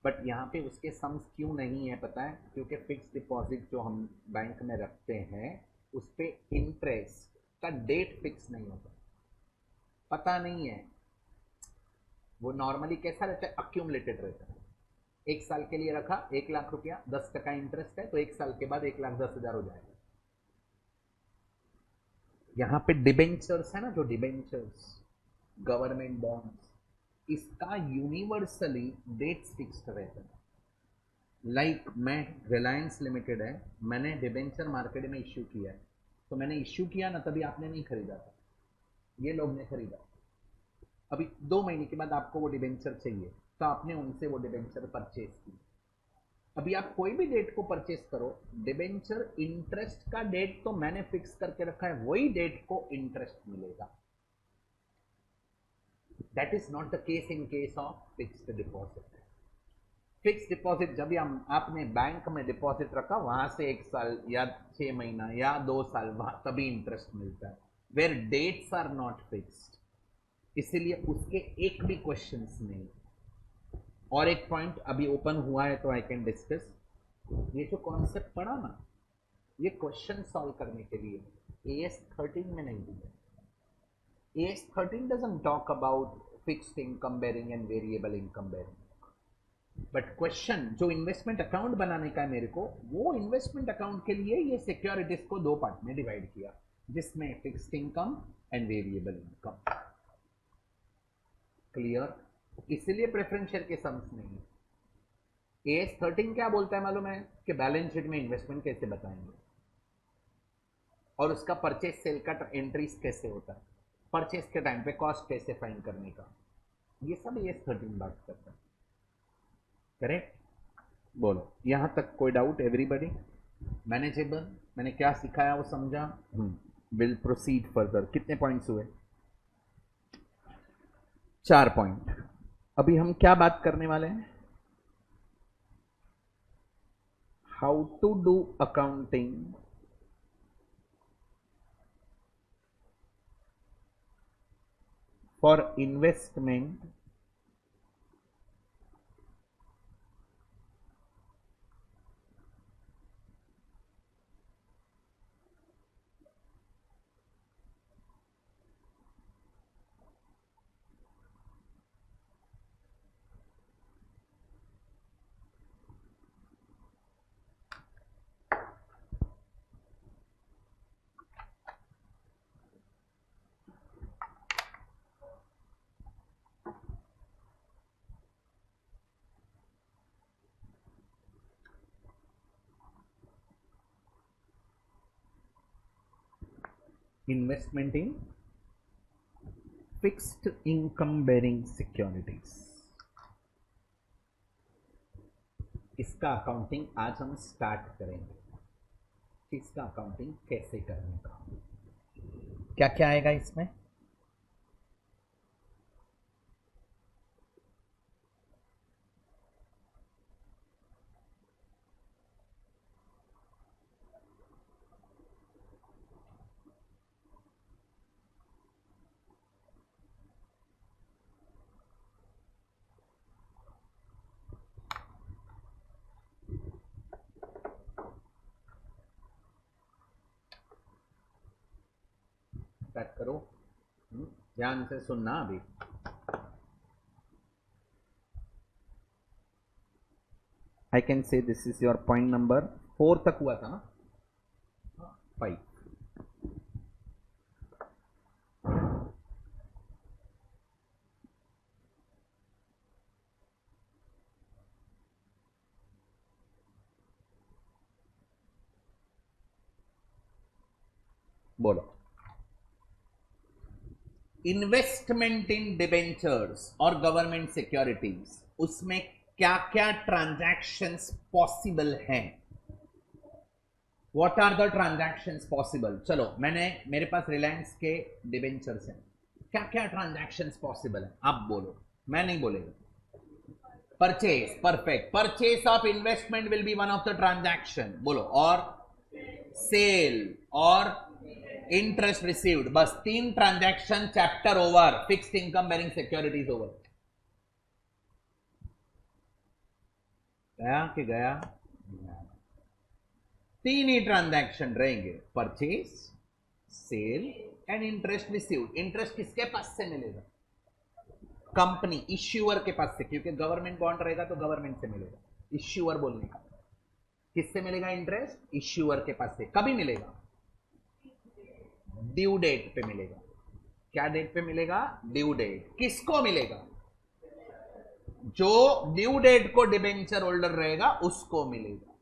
But यहाँ पे उसके सम्स क्यों नहीं है पता है? क्योंकि फिक्स डिपॉजिट जो हम बैंक में रखते हैं उस पर इंटरेस्ट का डेट फिक्स नहीं होता, पता नहीं है. वो नॉर्मली कैसा रहता है? अक्यूमुलेटेड रहता है. 1 साल के लिए रखा 1,00,000 रुपया, 10% इंटरेस्ट है, तो 1 साल के बाद 1,10,000 हो जाएगा. यहाँ पे डिबेंचर्स है ना, जो डिबेंचर्स, गवर्नमेंट बॉन्ड्स, इसका यूनिवर्सली डेट्स फिक्स्ड रहता है. लाइक मैं रिलायंस लिमिटेड है, मैंने डिबेंचर मार्केट में इश्यू किया है, तो मैंने इश्यू किया ना, तभी आपने नहीं खरीदा था, ये लोग ने खरीदा. अभी 2 महीने के बाद आपको वो डिबेंचर चाहिए, तो आपने उनसे वो डिबेंचर परचेज की. अभी आप कोई भी डेट को परचेज करो, डिबेंचर इंटरेस्ट का डेट तो मैंने फिक्स करके रखा है, वही डेट को इंटरेस्ट मिलेगा. That is not the case in case of fixed deposit. Fix deposit जब भी हम आपने बैंक में डिपॉजिट रखा, वहां से 1 साल या 6 महीना या 2 साल वहां तभी इंटरेस्ट मिलता है, where dates are not fixed. इसीलिए उसके एक भी क्वेश्चंस नहीं. और एक पॉइंट अभी ओपन हुआ है तो आई कैन डिस्कस. ये जो कॉन्सेप्ट पढ़ा ना, ये क्वेश्चन सॉल्व करने के लिए AS 13 में नहीं दिया. AS 13 doesn't talk about fixed income bearing and variable income bearing. But question जो इन्वेस्टमेंट अकाउंट बनाने का है मेरे को, वो इन्वेस्टमेंट अकाउंट के लिए ये सिक्योरिटीज को 2 पार्ट में डिवाइड किया, जिसमें fixed income and variable income. Clear? इसलिए प्रेफरेंस शेयर के सम्स नहीं है. AS 13 क्या बोलता है मालूम है? कि बैलेंस शीट में इन्वेस्टमेंट कैसे बताएंगे और उसका परचेज सेल का एंट्रीज कैसे होता है, परचेज के टाइम पे कॉस्ट कैसे फाइंड करने का, ये सब AS 13 बात करता है. करेक्ट? बोलो, यहां तक कोई डाउट? Everybody manageable? मैंने क्या सिखाया वो समझा? Will proceed further. कितने पॉइंट्स हुए? 4 पॉइंट. अभी हम क्या बात करने वाले हैं? How to do accounting for investment investment in fixed income bearing securities. इसका अकाउंटिंग आज हम स्टार्ट करेंगे. इसका अकाउंटिंग कैसे करने का, क्या क्या आएगा इसमें? स्टार्ट करो. ध्यान से सुनना. अभी I can say this is your point number 4 तक हुआ था ना? 5. बोलो. इन्वेस्टमेंट इन डिबेंचर्स और गवर्नमेंट सिक्योरिटीज, उसमें क्या क्या ट्रांजैक्शंस पॉसिबल हैं? What are the transactions possible? चलो, मेरे पास रिलायंस के डिबेंचर्स हैं, क्या क्या ट्रांजैक्शंस पॉसिबल है आप बोलो, मैं नहीं बोलेगा। Purchase, perfect, purchase of investment will be one of the transaction, बोलो। और सेल और इंटरेस्ट रिसीव्ड, बस 3 transaction, chapter over. Fixed income bearing securities over. गया कि गया? 3 ही ट्रांजैक्शन रहेंगे, purchase, sale and interest received. Interest किसके पास से मिलेगा? कंपनी, इश्यूअर के पास से, क्योंकि गवर्नमेंट बॉन्ड रहेगा तो गवर्नमेंट से मिलेगा। इश्यूअर बोलने का, किससे मिलेगा इंटरेस्ट? इश्यूअर के पास से। कभी मिलेगा? ड्यू डेट पे मिलेगा। क्या डेट पे मिलेगा? Due date. किसको मिलेगा? जो ड्यू डेट को डिबेंचर होल्डर रहेगा उसको मिलेगा।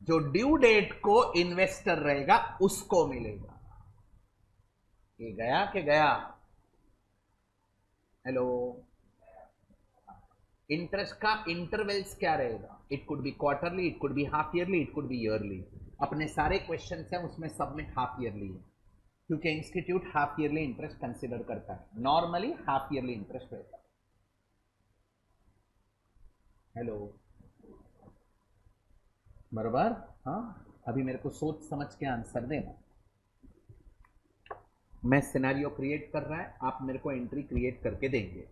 जो ड्यू डेट को इन्वेस्टर रहेगा उसको मिलेगा। ये गया कि गया? हेलो। इंटरेस्ट का इंटरवल्स क्या रहेगा? It could be quarterly, it could be half yearly, it could be yearly. अपने सारे क्वेश्चन हैं उसमें सब में हाफ ईयरली है, क्योंकि institute half yearly interest consider करता है। नॉर्मली हाफ ईयरली इंटरेस्ट रहता है। हेलो, बराबर? हाँ, अभी मेरे को सोच समझ के आंसर देना। मैं सिनेरियो क्रिएट कर रहा है, आप मेरे को एंट्री क्रिएट करके देंगे।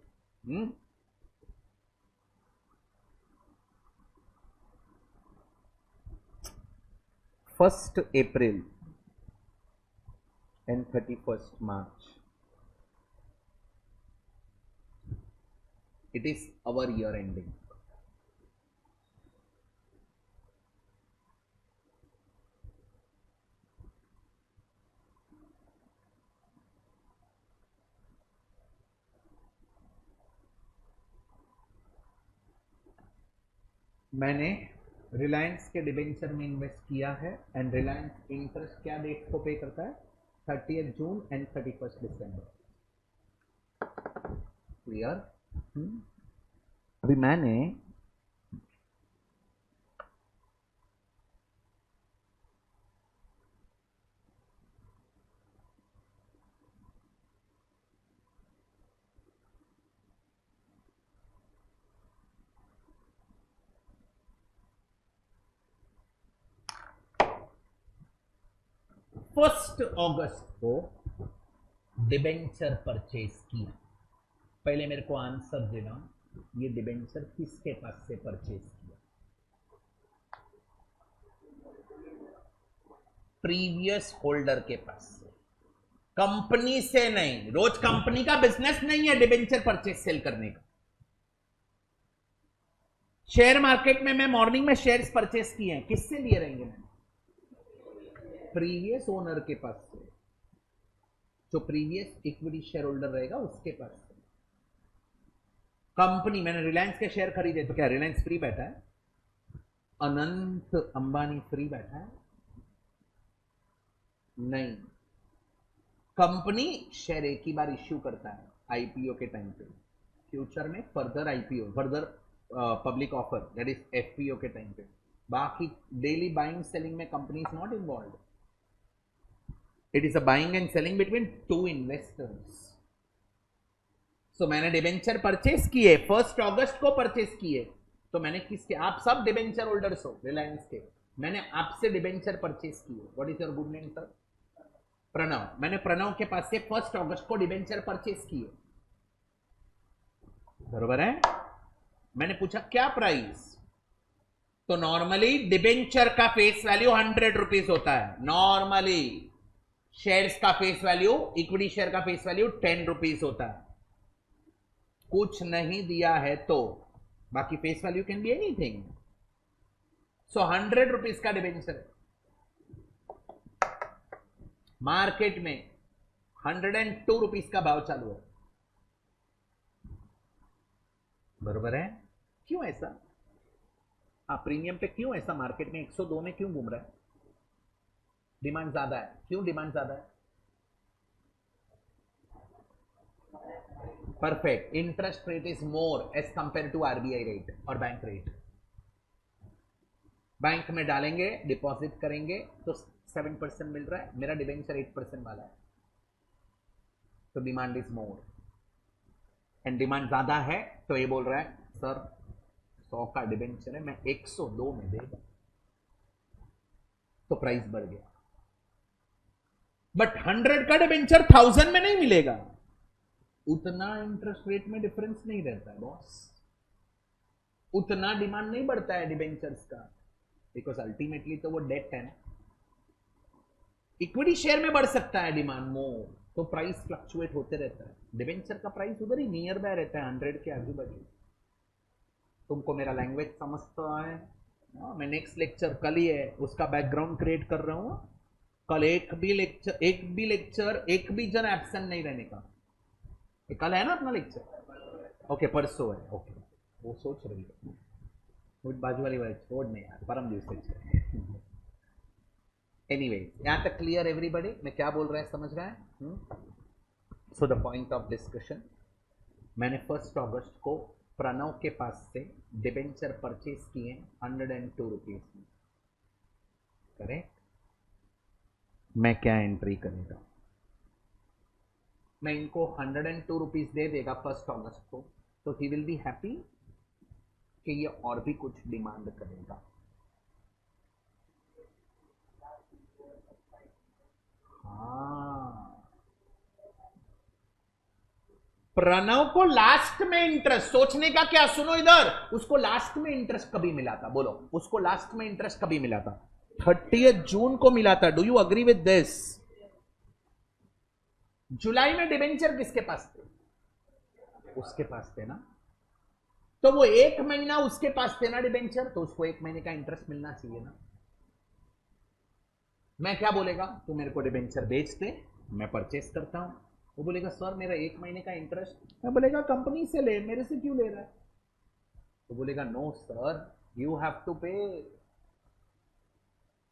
1st April and 31st March. It is our year ending. मैंने रिलायंस के डिबेंचर में इन्वेस्ट किया है एंड रिलायंस इंटरेस्ट क्या डेट को पे करता है? 30th June and 31st December. Clear? अभी मैंने फर्स्ट अगस्त को डिबेंचर परचेज किया। पहले मेरे को आंसर देना, ये डिबेंचर किसके पास से परचेज किया? प्रीवियस होल्डर के पास से, कंपनी से नहीं। रोज कंपनी का बिजनेस नहीं है डिबेंचर परचेज सेल करने का। शेयर मार्केट में मैं मॉर्निंग में शेयर्स परचेज किए हैं, किससे लिए रहेंगे? मैंने प्रीवियस ओनर के पास से, जो प्रीवियस इक्विटी शेयर होल्डर रहेगा उसके पास से। कंपनी, मैंने रिलायंस के शेयर खरीदे तो क्या रिलायंस फ्री बैठा है? अनंत अंबानी फ्री बैठा है? नहीं। कंपनी शेयर एक ही बार इश्यू करता है आईपीओ के टाइम पे। फ्यूचर में further IPO, further public offer, that is FPO के टाइम पे। बाकी डेली बाइंग सेलिंग में company is not involve. It is a buying and selling between 2 investors. So मैंने डिबेंचर परचेज किए, 1 अगस्त को परचेज किए। तो मैंने किसके? आप सब डिबेंचर होल्डर्स हो रिलायंस के, मैंने आपसे डिबेंचर परचेज किए। What is your good name sir? Pranav. मैंने प्रणव के पास से 1 अगस्त को डिबेंचर परचेज किए, बरोबर है? मैंने पूछा क्या प्राइस? तो नॉर्मली डिबेंचर का फेस वैल्यू 100 रुपीज होता है। नॉर्मली शेयर्स का फेस वैल्यू, इक्विटी शेयर का फेस वैल्यू 10 रुपीज होता है। कुछ नहीं दिया है तो बाकी face value can be anything. So 100 rupees का डिबेंचर मार्केट में 102 रुपीज का भाव चालू है, बरोबर है? क्यों ऐसा? आप प्रीमियम पे क्यों ऐसा मार्केट में 102 में क्यों घूम रहा है? डिमांड ज्यादा है। क्यों डिमांड ज्यादा है? Perfect. Interest rate is more as compare to RBI rate और बैंक रेट. बैंक में डालेंगे, डिपॉजिट करेंगे तो 7% मिल रहा है, मेरा डिबेंचर 8% वाला है, तो demand is more. And demand ज्यादा है तो ये बोल रहा है सर 100 का डिबेंचर है, मैं 102 में देगा, तो प्राइस बढ़ गया. बट 100 का डिबेंचर 1000 में नहीं मिलेगा, उतना इंटरेस्ट रेट में डिफरेंस नहीं रहता है बॉस, उतना डिमांड नहीं बढ़ता है डिबेंचर्स का, बिकॉज अल्टीमेटली तो वो डेट है ना. इक्विटी शेयर में बढ़ सकता है डिमांड मोर, तो प्राइस फ्लक्चुएट होते रहता है. डिबेंचर का प्राइस उधर ही नियर बाय रहता है 100 के आजू बाजू. तुमको मेरा लैंग्वेज समझता है. मैं नेक्स्ट लेक्चर कल ही है, उसका बैकग्राउंड क्रिएट कर रहा हूं. कल एक भी जन एब्सेंट नहीं रहने का. कल है ना अपना लेक्चर? ओके, परसों है. ओके, वो सोच रही है बाजू वाली बात छोड़ नहीं यार, परम दिवस. एनीवे, यहां तक क्लियर एवरीबॉडी? मैं क्या बोल रहा है समझ रहा है? So the point of discussion, मैंने 1 अगस्त को प्रणव के पास से डिबेंचर परचेज किए 102 रुपीज में. करेक्ट? मैं क्या एंट्री करेगा? मैं इनको 102 रुपीज दे देगा 1 अगस्त को, तो ही विल बी हैप्पी कि ये और भी कुछ डिमांड करेगा. हाँ, प्रणव को लास्ट में इंटरेस्ट, सोचने का क्या, सुनो इधर, उसको लास्ट में इंटरेस्ट कभी मिला था? बोलो, उसको लास्ट में इंटरेस्ट कभी मिला था? 30 जून को मिला था. Do you agree with this? जुलाई में डिबेंचर किसके पास थे? उसके पास थे ना, तो वो 1 महीना उसके पास थे ना डिबेंचर, तो उसको 1 महीने का इंटरेस्ट मिलना चाहिए ना. मैं क्या बोलेगा, तू मेरे को डिबेंचर बेच दे, मैं परचेस करता हूं. वो बोलेगा सर मेरा 1 महीने का इंटरेस्ट. मैं बोलेगा कंपनी से ले, मेरे से क्यों ले रहा है? तो बोलेगा no sir, you have to pay.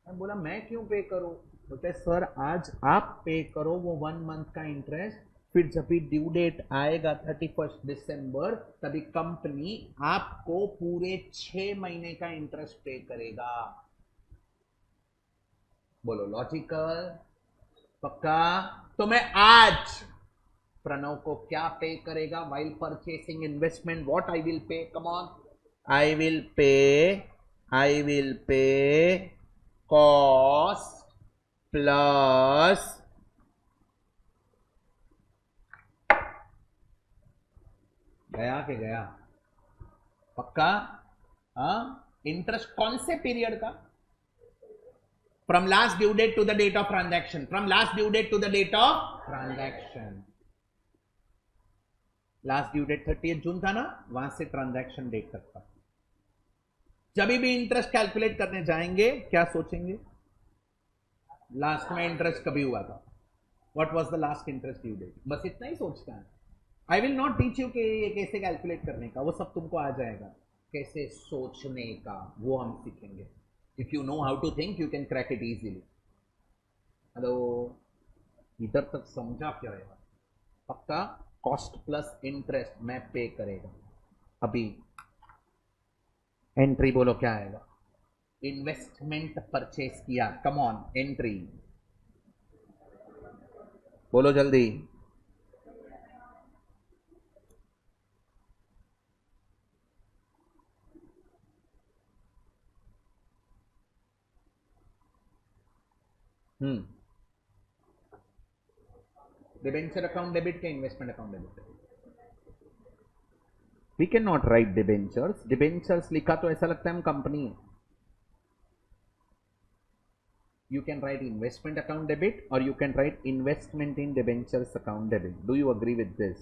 मैं बोला मैं क्यों पे करूं? बोलते सर आज आप पे करो वो 1 मंथ का इंटरेस्ट, फिर जब भी ड्यू डेट आएगा 31 दिसंबर, तभी कंपनी आपको पूरे 6 महीने का इंटरेस्ट पे करेगा. बोलो लॉजिकल? पक्का? तो मैं आज प्रणव को क्या पे करेगा while purchasing investment? What I will pay? Come on. I will pay cost plus गया के गया. पक्का? इंटरेस्ट कौन से पीरियड का? From last due date to the date of transaction. From last due date to the date of transaction. Last due date 30 June था ना, वहां से ट्रांजैक्शन डेट तक का. जब भी इंटरेस्ट कैलकुलेट करने जाएंगे क्या सोचेंगे? लास्ट में इंटरेस्ट कभी हुआ था? What was the last interest due date? बस इतना ही सोचता है. I will not teach you कि ये कैसे कैलकुलेट करने का, वो सब तुमको आ जाएगा. कैसे सोचने का वो हम सीखेंगे. If you know how to think you can crack it easily. Hello, इधर तक समझा क्या है? पक्का? कॉस्ट प्लस इंटरेस्ट मैं पे करेगा. अभी एंट्री बोलो क्या आएगा? इन्वेस्टमेंट परचेस किया. कम ऑन, एंट्री बोलो जल्दी. डिबेंचर अकाउंट डेबिट के investment account debit? We can not write debentures. Debentures लिखा तो ऐसा लगता है हम कंपनी है. You can write investment account debit or you can write investment in debentures account debit. Do you agree with this?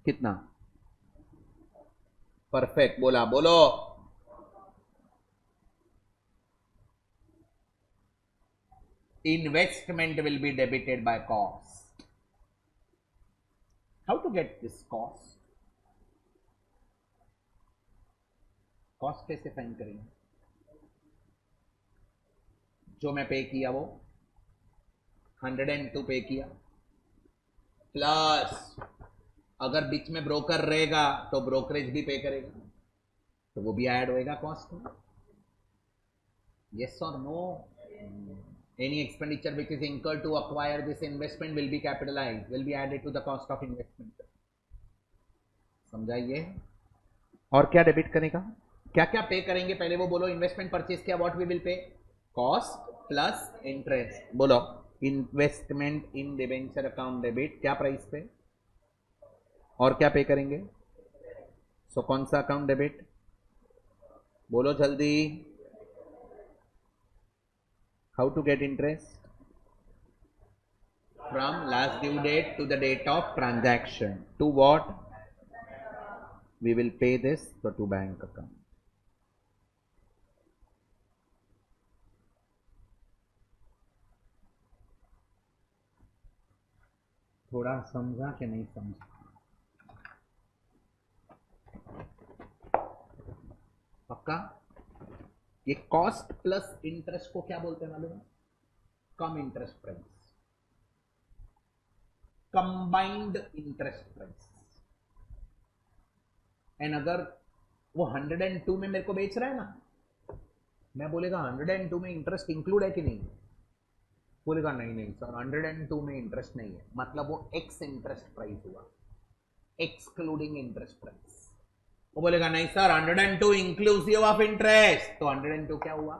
कितना? Perfect. बोला, बोलो. Investment will be debited by cost. How to get this cost? Cost कैसे find करेंगे? जो मैं पे किया वो 102 पे किया, प्लस अगर बीच में ब्रोकर रहेगा तो ब्रोकरेज भी पे करेगा, तो वो भी ऐड होएगा कॉस्ट में. Yes or no? Any expenditure which is incurred to acquire this investment will be capitalized, will be added to the cost of investment. समझाइए. और क्या डेबिट करेगा, क्या क्या पे करेंगे पहले वो बोलो. इन्वेस्टमेंट परचेज किया, what we will pay, cost plus interest. बोलो. Investment in debenture account debit, क्या प्राइस पे, और क्या पे करेंगे. सो कौन सा अकाउंट डेबिट, बोलो जल्दी. How to get interest, from last due date to the date of transaction. To what? We will pay this to bank account. थोड़ा समझा कि नहीं समझा. पक्का. ये कॉस्ट प्लस इंटरेस्ट को क्या बोलते हैं मालूम है, cum interest price, combined interest price. And अगर वो 102 में मेरे को बेच रहा है ना, मैं बोलेगा 102 में इंटरेस्ट इंक्लूड है कि नहीं, बोलेगा नहीं नहीं सर 102 में इंटरेस्ट नहीं है, मतलब वो एक्स इंटरेस्ट प्राइस हुआ, एक्सक्लूडिंग इंटरेस्ट प्राइस. वो बोलेगा नहीं सर 102 इंक्लूसिव ऑफ इंटरेस्ट, तो 102 क्या हुआ,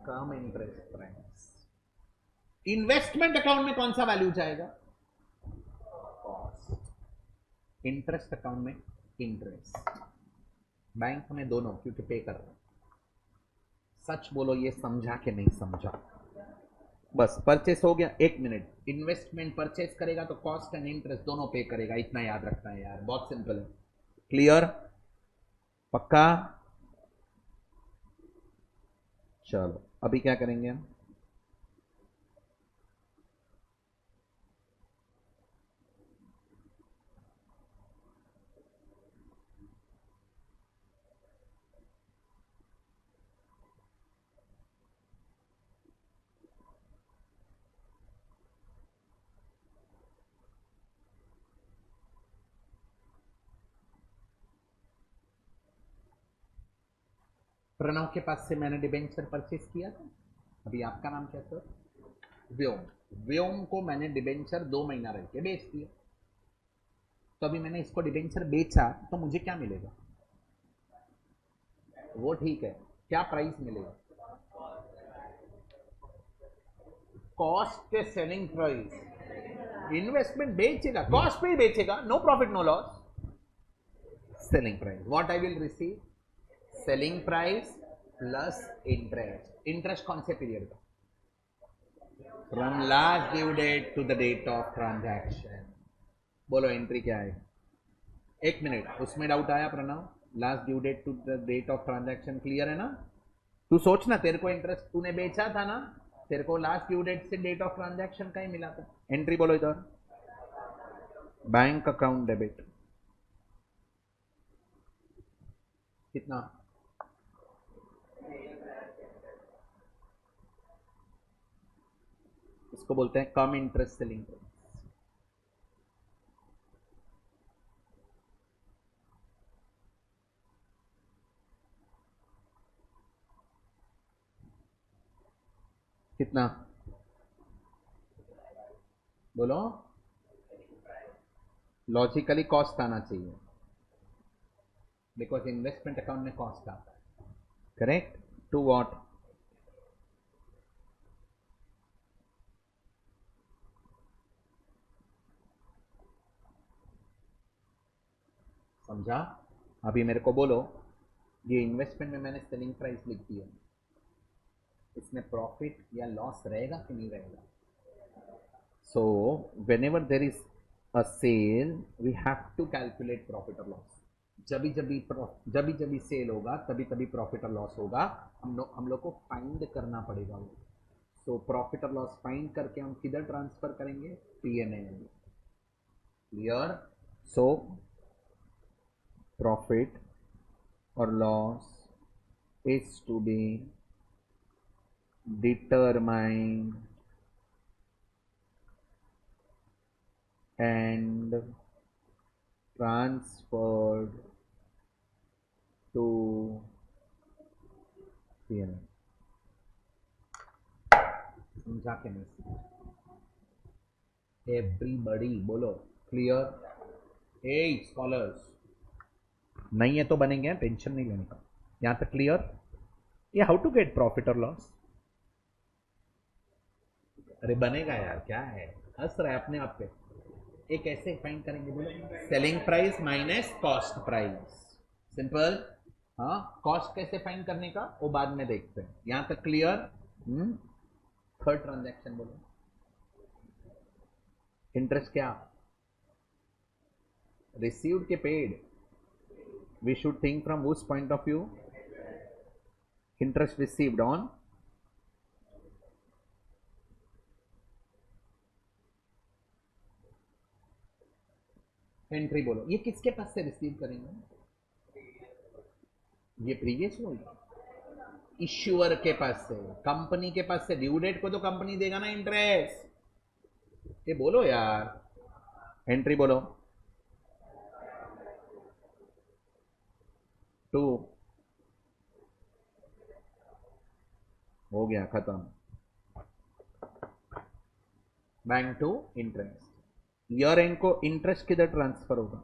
कम इंटरेस्ट प्राइस. इन्वेस्टमेंट अकाउंट में कौन सा वैल्यू जाएगा, कॉस्ट. इंटरेस्ट अकाउंट में इंटरेस्ट. बैंक में दोनों, क्योंकि पे कर रहे हैं. सच बोलो ये समझा कि नहीं समझा. बस परचेस हो गया. एक मिनट. इन्वेस्टमेंट परचेस करेगा तो कॉस्ट एंड इंटरेस्ट दोनों पे करेगा, इतना याद रखना है यार, बहुत सिंपल है. क्लियर, पक्का. चलो अभी क्या करेंगे हम, प्रणव के पास से मैंने डिबेंचर परचेस किया था. अभी आपका नाम क्या सर, व्योम. व्योम को मैंने डिबेंचर 2 महीना रह के बेच दिया, तो अभी मैंने इसको डिबेंचर बेचा तो मुझे क्या मिलेगा, वो ठीक है, क्या प्राइस मिलेगा, कॉस्ट सेलिंग प्राइस. इन्वेस्टमेंट बेचेगा कॉस्ट पे ही बेचेगा, no profit no loss. Selling price, what I will receive, selling price plus interest. Interest कौन से पीरियड का, from last due date to the date of transaction. बोलो entry क्या है. एक मिनट, उसमें डाउट आया Pranav, last due date to the date of transaction clear है ना. तू सोचना, तेरे को इंटरेस्ट तूने बेचा था ना, तेरे को लास्ट ड्यू डेट से डेट ऑफ ट्रांजैक्शन का ही मिला था. एंट्री बोलो इधर, बैंक अकाउंट डेबिट. कितना, इसको बोलते हैं कम इंटरेस्ट सेलिंग प्राइस. कितना, बोलो. लॉजिकली कॉस्ट आना चाहिए, बिकॉज इन्वेस्टमेंट अकाउंट में कॉस्ट आता है. करेक्ट. टू व्हाट, समझा. अभी मेरे को बोलो, ये इन्वेस्टमेंट में मैंने सेलिंग प्राइस लिख दी है, इसमें प्रॉफिट या लॉस रहेगा कि नहीं रहेगा. So whenever there is a sale we have to calculate profit और लॉस. जब भी सेल होगा तभी तभी प्रॉफिट और लॉस होगा. हम लोग को फाइंड करना पड़ेगा वो. सो प्रॉफिट और लॉस फाइंड करके हम किधर ट्रांसफर करेंगे, PNL. Clear. So profit or loss is to be determined and transferred to PNL. समझा के नहीं? एवरीबडी बोलो क्लियर? ए स्कॉलर्स नहीं है तो बनेंगे, टेंशन नहीं लेने का। यहां तक क्लियर? ये हाउ टू गेट प्रॉफिट और लॉस? अरे बनेगा यार, क्या है हंस रहा है अपने आप पे? ये कैसे फाइंड करेंगे बोलो? Selling price minus cost price, simple. हाँ, कॉस्ट कैसे फाइंड करने का वो बाद में देखते हैं। यहां तक क्लियर? थर्ड ट्रांजैक्शन बोलो। इंटरेस्ट क्या? रिसीव्ड के paid? We should think from उस point of view. Interest received on entry बोलो। ये किसके पास से रिसीव करेंगे? ये प्रीवियस हो, इश्यूअर के पास से, कंपनी के पास से। ड्यू डेट को तो कंपनी देगा ना इंटरेस्ट। ये बोलो यार, एंट्री बोलो। टू हो गया, खत्म। Bank to interest. Year end को इंटरेस्ट किधर ट्रांसफर होगा?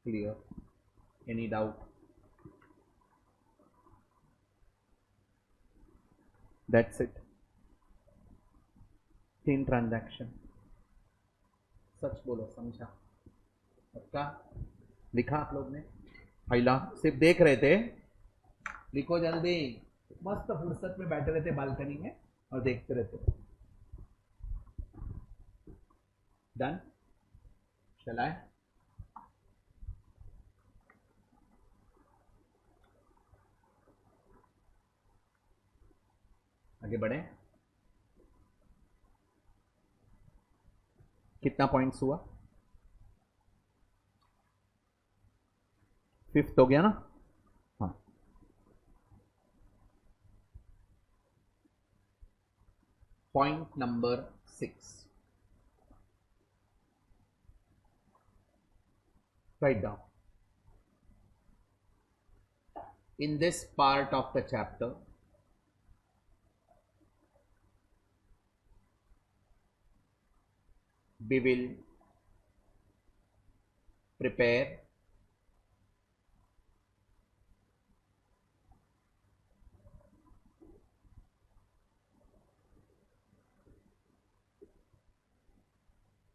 Clear? Any doubt? That's it. 3 transaction. सच बोलो, समझा? पक्का? लिखा आप लोग ने? फाइला सिर्फ देख रहे थे? लिखो जल्दी। मस्त फुर्सत में बैठे रहते बालकनी में और देखते रहते। डन? चलाए? आगे बढ़े? कितना पॉइंट्स हुआ? 5th हो गया ना? हाँ, point number 6, write down. In this part of the chapter, we will prepare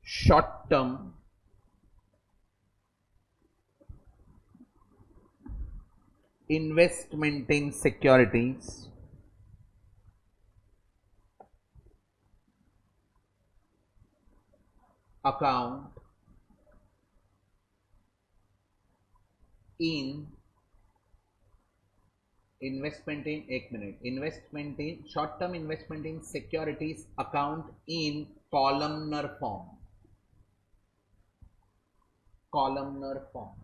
short-term investment in securities account in investment in, एक minute, investment in short term investment in securities account in columnar form, columnar form.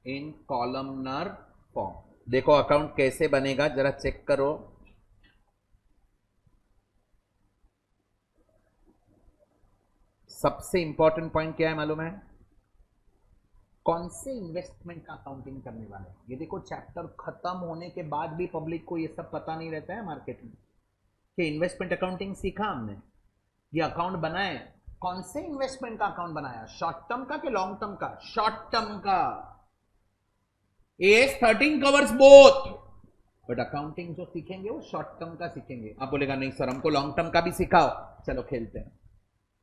In columnar form. देखो account कैसे बनेगा जरा check करो। सबसे important point क्या है मालूम है? कौन से इन्वेस्टमेंट का अकाउंटिंग करने वाले हैं। ये देखो, चैप्टर खत्म होने के बाद भी पब्लिक को ये सब पता नहीं रहता है मार्केट में कि इन्वेस्टमेंट अकाउंटिंग सीखा हमने, ये अकाउंट बनाए। कौन से इन्वेस्टमेंट का अकाउंट बनाया? शॉर्ट टर्म का कि लॉन्ग टर्म का? शॉर्ट टर्म का। AS 13 covers both, but accounting जो सीखेंगे वो शॉर्ट टर्म का सीखेंगे। आप बोलेगा नहीं सर हमको लॉन्ग टर्म का भी सिखाओ। चलो खेलते हैं।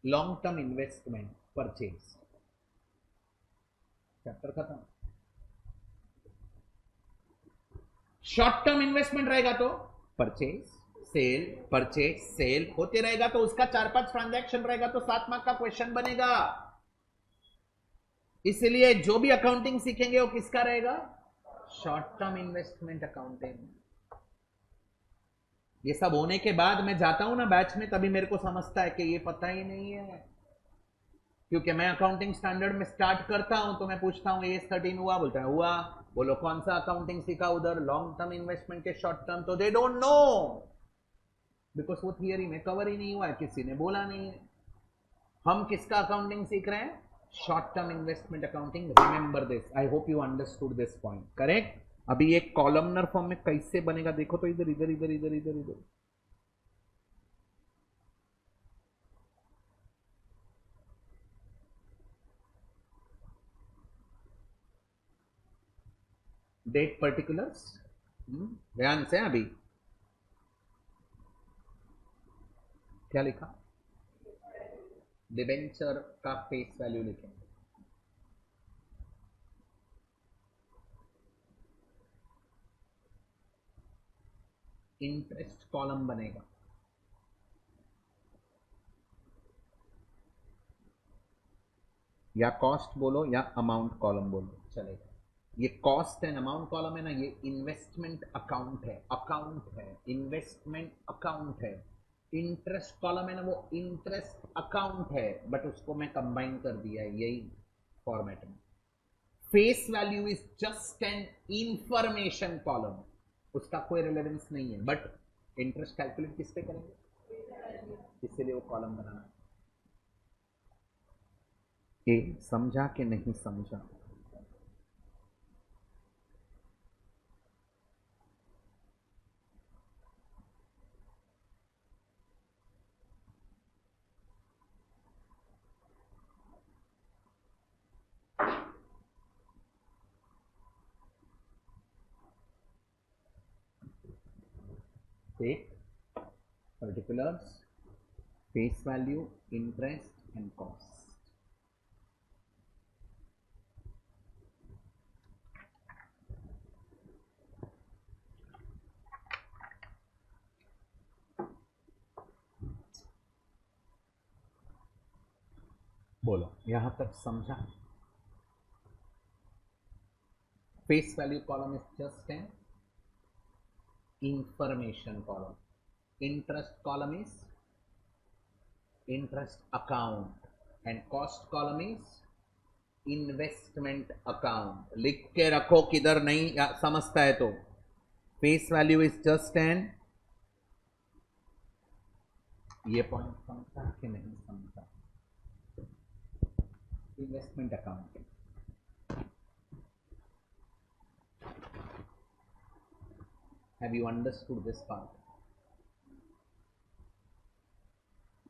Long term investment purchase, chapter खत्म। शॉर्ट टर्म इन्वेस्टमेंट रहेगा तो परचेज, सेल, परचेज, सेल होते रहेगा तो उसका 4-5 ट्रांजैक्शन रहेगा तो 7 मार्क का क्वेश्चन बनेगा। इसलिए जो भी अकाउंटिंग सीखेंगे वो किसका रहेगा? Short term investment accounting. ये सब होने के बाद मैं जाता हूं ना बैच में, तभी मेरे को समझता है कि ये पता ही नहीं है। क्योंकि मैं अकाउंटिंग स्टैंडर्ड में स्टार्ट करता हूं तो मैं पूछता हूं एज 13 हुआ? बोलता है हुआ। बोलो कौन सा अकाउंटिंग सीखा उधर? लॉन्ग टर्म इन्वेस्टमेंट के शॉर्ट टर्म? तो दे डोंट नो, बिकॉज वो थियरी में कवर ही नहीं हुआ है, किसी ने बोला नहीं है। हम किसका अकाउंटिंग सीख रहे हैं? Short term investment accounting. Remember this, I hope you understood this point, correct. अभी एक कॉलमनर फॉर्म में कैसे बनेगा देखो तो, इधर इधर इधर इधर इधर इधर। डेट पर्टिकुलर्स, ध्यान से। अभी क्या लिखा? डिबेंचर का फेस वैल्यू लिखेंगे। इंटरेस्ट कॉलम बनेगा, या कॉस्ट बोलो या अमाउंट कॉलम बोलो, चलेगा। ये कॉस्ट एंड अमाउंट कॉलम है ना, ये इन्वेस्टमेंट अकाउंट है, अकाउंट है, इन्वेस्टमेंट अकाउंट है। इंटरेस्ट कॉलम है ना, वो इंटरेस्ट अकाउंट है, बट उसको मैं कंबाइन कर दिया है यही फॉर्मेट में। Face value is just an information column, उसका कोई रिलेवेंस नहीं है, बट इंटरेस्ट कैलकुलेट किस पे करेंगे, इसलिए वो कॉलम बनाना। ये समझा कि नहीं समझा? Date, particulars, face value, interest and cost. बोलो यहां तक समझा? Face value column is just an information column, interest column is interest account and cost column is investment account। लिख के रखो, किधर नहीं समझता है तो। Face value is just an, ये पॉइंट समझता कि नहीं समझता? Investment account. Have you understood this part?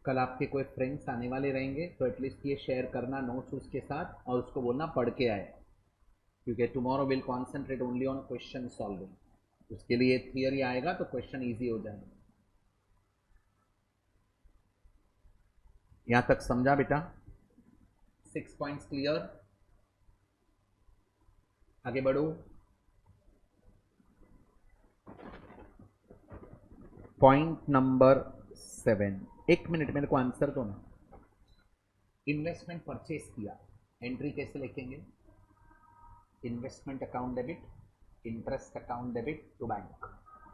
कल आपके कोई फ्रेंड्स आने वाले रहेंगे तो एटलीस्ट ये शेयर करना नोट्स उसके साथ, और उसको बोलना पढ़ के आए, क्योंकि tomorrow will concentrate only on question solving. उसके लिए थियरी आएगा तो क्वेश्चन इजी हो जाएगा। यहां तक समझा बेटा? 6 पॉइंट्स क्लियर? आगे बढ़ो। पॉइंट नंबर 7, एक मिनट मेरे को आंसर दो ना। इन्वेस्टमेंट परचेस किया, एंट्री कैसे लिखेंगे? Investment account debit, interest account debit to bank,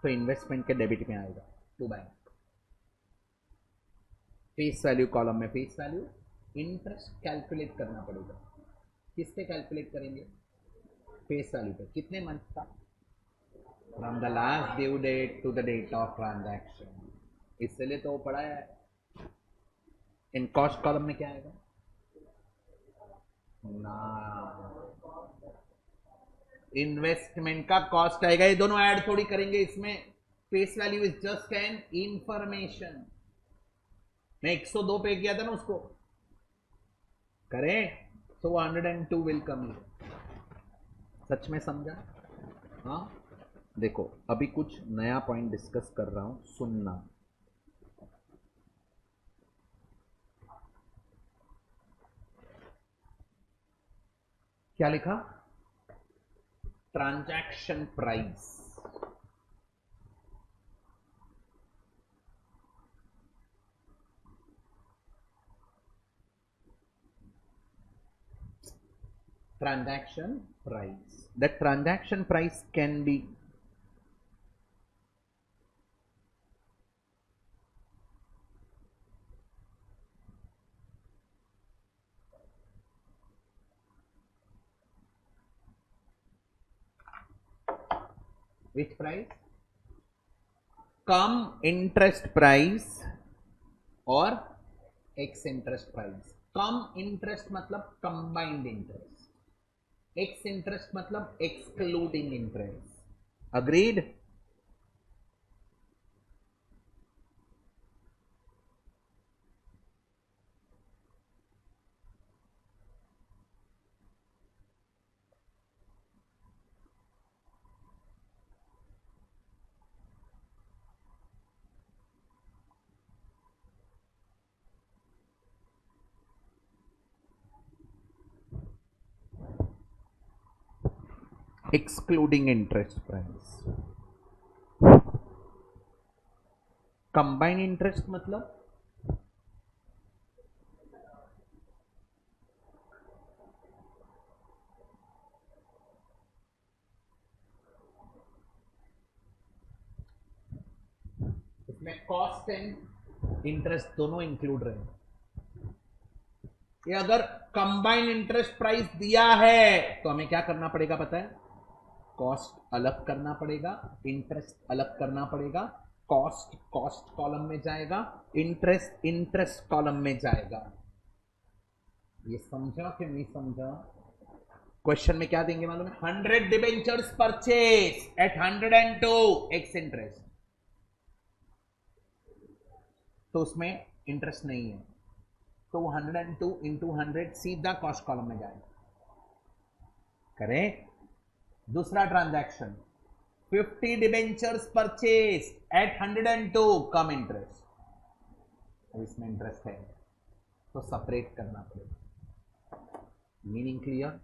तो इन्वेस्टमेंट के डेबिट में आएगा to bank. Face value column में फेस वैल्यू, इंटरेस्ट कैलकुलेट करना पड़ेगा। किस पे कैलकुलेट करेंगे? फेस वैल्यू पे। कितने मंथ का? From the last due date to the date of transaction, इसलिए तो वो पढ़ा है। इन कॉस्ट कॉलम में क्या आएगा ना? इन्वेस्टमेंट का कॉस्ट आएगा, ये दोनों ऐड थोड़ी करेंगे इसमें। Face value is just an information. मैं 102 पे किया था ना उसको, करें तो 102 विल कम। सच में समझा? हाँ देखो, अभी कुछ नया पॉइंट डिस्कस कर रहा हूं, सुनना। क्या लिखा? Transaction price. transaction price. That transaction price can be which price? Come interest price और x interest price. कम इंटरेस्ट मतलब कंबाइंड इंटरेस्ट, एक्स इंटरेस्ट मतलब excluding interest. Agreed? Excluding interest price. Combined interest मतलब इसमें कॉस्ट एंड इंटरेस्ट दोनों include रहे. ये अगर combined interest price दिया है तो हमें क्या करना पड़ेगा पता है? कॉस्ट अलग करना पड़ेगा, इंटरेस्ट अलग करना पड़ेगा. कॉस्ट कॉस्ट कॉलम में जाएगा, इंटरेस्ट इंटरेस्ट कॉलम में जाएगा. ये समझा कि नहीं समझा? क्वेश्चन में क्या देंगे मालूम है? 100 debentures purchase at 102 ex interest. तो उसमें इंटरेस्ट नहीं है, तो वो 102 इंटू 100 सीधा कॉस्ट कॉलम में जाएगा. करेक्ट. दूसरा transaction 50 debentures purchase at 102 come interest. अब इसमें इंटरेस्ट है तो सेपरेट करना पड़ेगा. Meaning clear?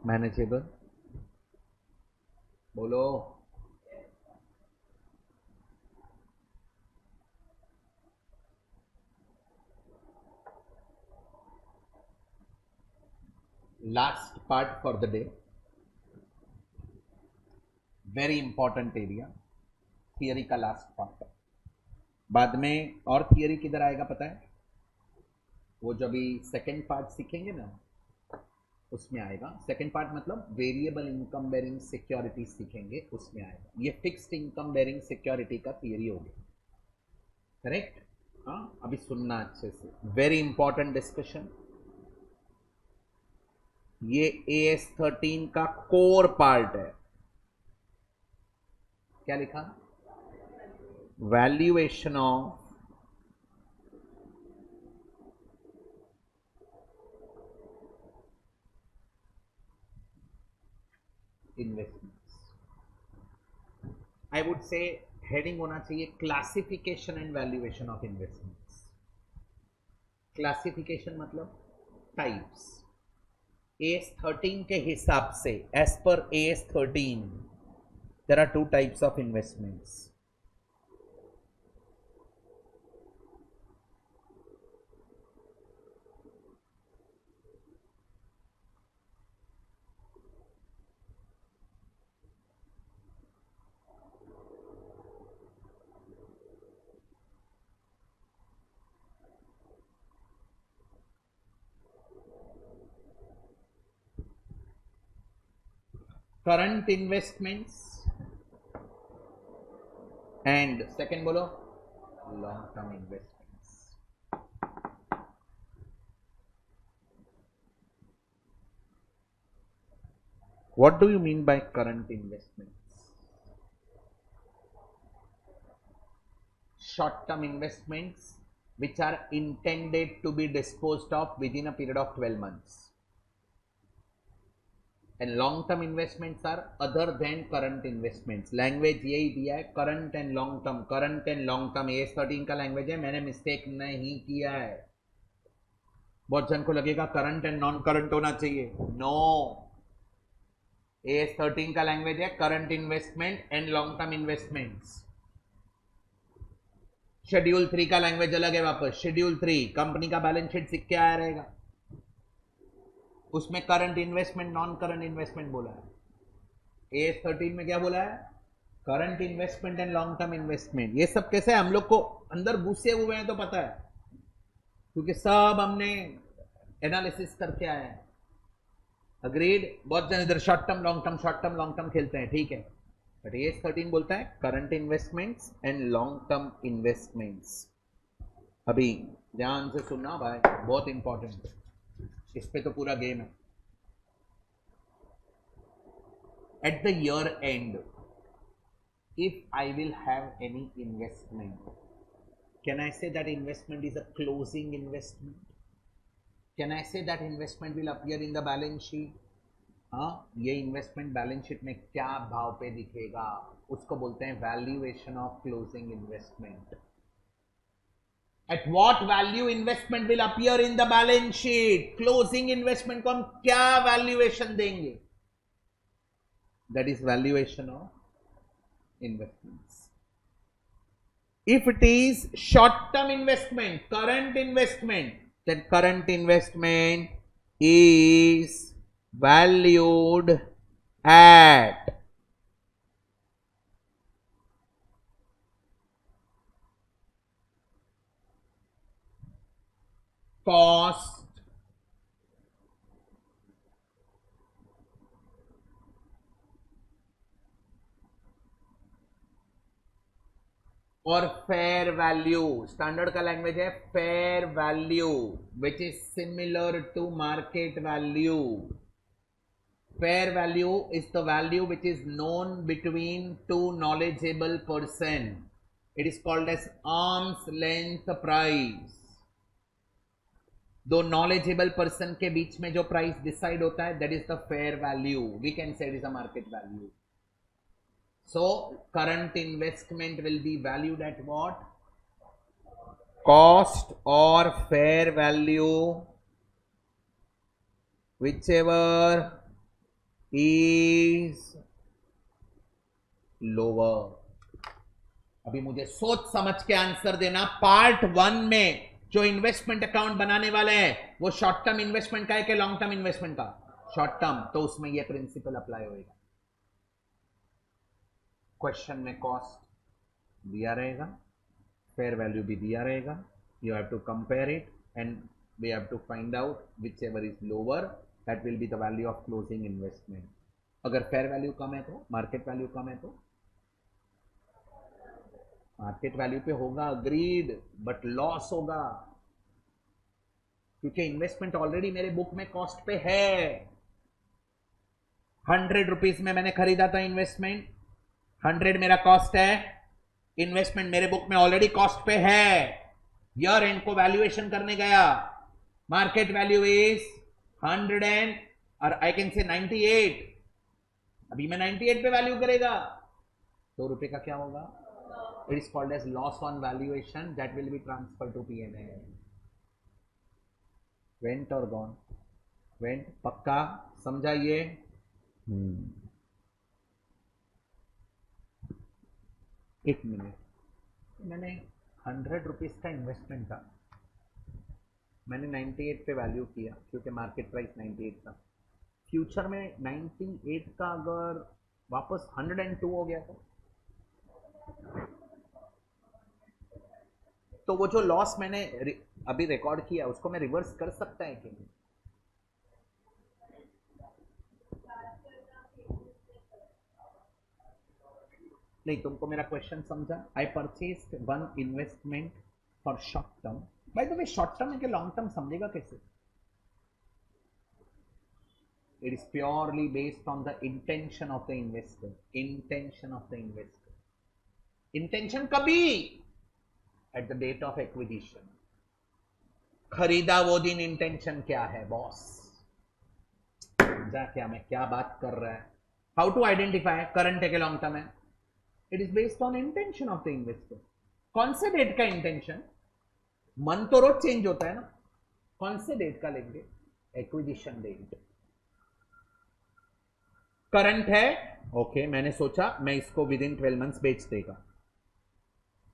मैनेजेबल बोलो. Last part for the day, very important area, theory का लास्ट पार्ट. बाद में और थियरी किधर आएगा पता है? वो जब भी सेकेंड पार्ट सीखेंगे ना उसमें आएगा. सेकेंड पार्ट मतलब वेरिएबल इनकम बेरिंग सिक्योरिटी सीखेंगे, उसमें आएगा. ये फिक्स्ड इनकम बेरिंग सिक्योरिटी का थियरी हो गया. करेक्ट? हाँ, अभी सुनना अच्छे से, वेरी इंपॉर्टेंट डिस्कशन. ये AS13 का कोर पार्ट है. क्या लिखा? Valuation of investments. I would say heading होना चाहिए classification and valuation of investments. Classification मतलब टाइप्स. AS13 के हिसाब से, as per AS13 there are two types of investments. Current investments and second बोलो long term investments. What do you mean by current investments? Short term investments which are intended to be disposed of within a period of 12 months. And long term investments are other than current investments. Language यही दिया है, current and long term. Current and long term AS 13 का language है, मैंने mistake नहीं किया है. बहुत जन को लगेगा करंट एंड नॉन करंट होना चाहिए. नो, एएस 13 का लैंग्वेज है current investment and long term investments. Schedule 3 का लैंग्वेज अलग है. वापस शेड्यूल 3 कंपनी का बैलेंस शीट सीख के आया रहेगा, उसमें current investment non current investment बोला है. एएस 13 में क्या बोला है? Current investment and long term investment. ये सब कैसे हम लोग को अंदर घुसे हुए हैं तो पता है, क्योंकि सब हमने एनालिसिस करके आए हैं. अग्रीड. बहुत जन इधर short term long term, short term long term खेलते हैं, ठीक है. बट एएस 13 बोलता है current investments and long term investments. अभी ध्यान से सुनना भाई, बहुत इंपॉर्टेंट है, इस पे तो पूरा गेम है. At the year and, if I will have any investment, can I say that investment is a closing investment? Can I say that investment will appear in the balance sheet? हाँ, ये investment balance sheet में क्या भाव पे दिखेगा, उसको बोलते हैं valuation of closing investment. At what value investment will appear in the balance sheet? Closing investment को हम क्या valuation देंगे? That is valuation of investments. If it is short-term investment, current investment, then current investment is valued at cost और fair value. Standard का language है fair value, which is similar to market value. Fair value is the value which is known between two knowledgeable person. It is called as arm's length price. दो knowledgeable person के बीच में जो price decide होता है, that is the fair value. We can say it is a market value. So current investment will be valued at what? Cost or fair value, whichever is lower. अभी मुझे सोच समझ के आंसर देना. Part 1 में जो इन्वेस्टमेंट अकाउंट बनाने वाले हैं वो शॉर्ट टर्म इन्वेस्टमेंट का है कि लॉन्ग टर्म इन्वेस्टमेंट का? Short term. तो उसमें ये प्रिंसिपल अप्लाई होएगा. क्वेश्चन में कॉस्ट दिया रहेगा, फेयर वैल्यू भी दिया रहेगा. You have to compare it and we have to find out whichever is lower, that will be the value of closing investment. अगर फेयर वैल्यू कम है तो, मार्केट वैल्यू कम है तो मार्केट वैल्यू पे होगा, अग्रीड, बट लॉस होगा, क्योंकि इन्वेस्टमेंट ऑलरेडी मेरे बुक में कॉस्ट पे है. 100 रुपीज में मैंने खरीदा था इन्वेस्टमेंट, 100 मेरा कॉस्ट है. इन्वेस्टमेंट मेरे बुक में ऑलरेडी कॉस्ट पे है. ईयर एंड को वैल्यूएशन करने गया, मार्केट वैल्यू इज 100 एंड और आई कैन से 98. अभी मैं 98 पे वैल्यू करेगा, 2 रुपए का क्या होगा? It is called as loss on valuation, that will be transfer to P&L. Went और गॉन? वेंट. पक्का समझाइए. एक मिनट. मैंने 100 रुपीज का इन्वेस्टमेंट था, मैंने 98 पे वैल्यू किया क्योंकि मार्केट प्राइस 98 था. फ्यूचर में 98 का अगर वापस 102 हो गया तो वो जो लॉस मैंने अभी रिकॉर्ड किया उसको मैं रिवर्स कर सकता है कि नहीं? नहीं, तुमको मेरा क्वेश्चन समझा? I purchase one investment for short term. By the way short term है कि लॉन्ग टर्म समझेगा कैसे? It is purely based on the intention of the investor. Intention of the investor. Intention कभी? At the date of acquisition. खरीदा वो दिन intention क्या है बॉस? समझा क्या मैं क्या बात कर रहा है? हाउ टू आइडेंटिफाई करंट है कि लॉन्ग टर्म है? It is based on intention of the investor. कौन से डेट का इंटेंशन? मन तो रोज चेंज होता है ना, कौन से डेट का लेंगे? Acquisition date. करंट है, ओके, मैंने सोचा मैं इसको विद इन 12 मंथ्स बेच देगा,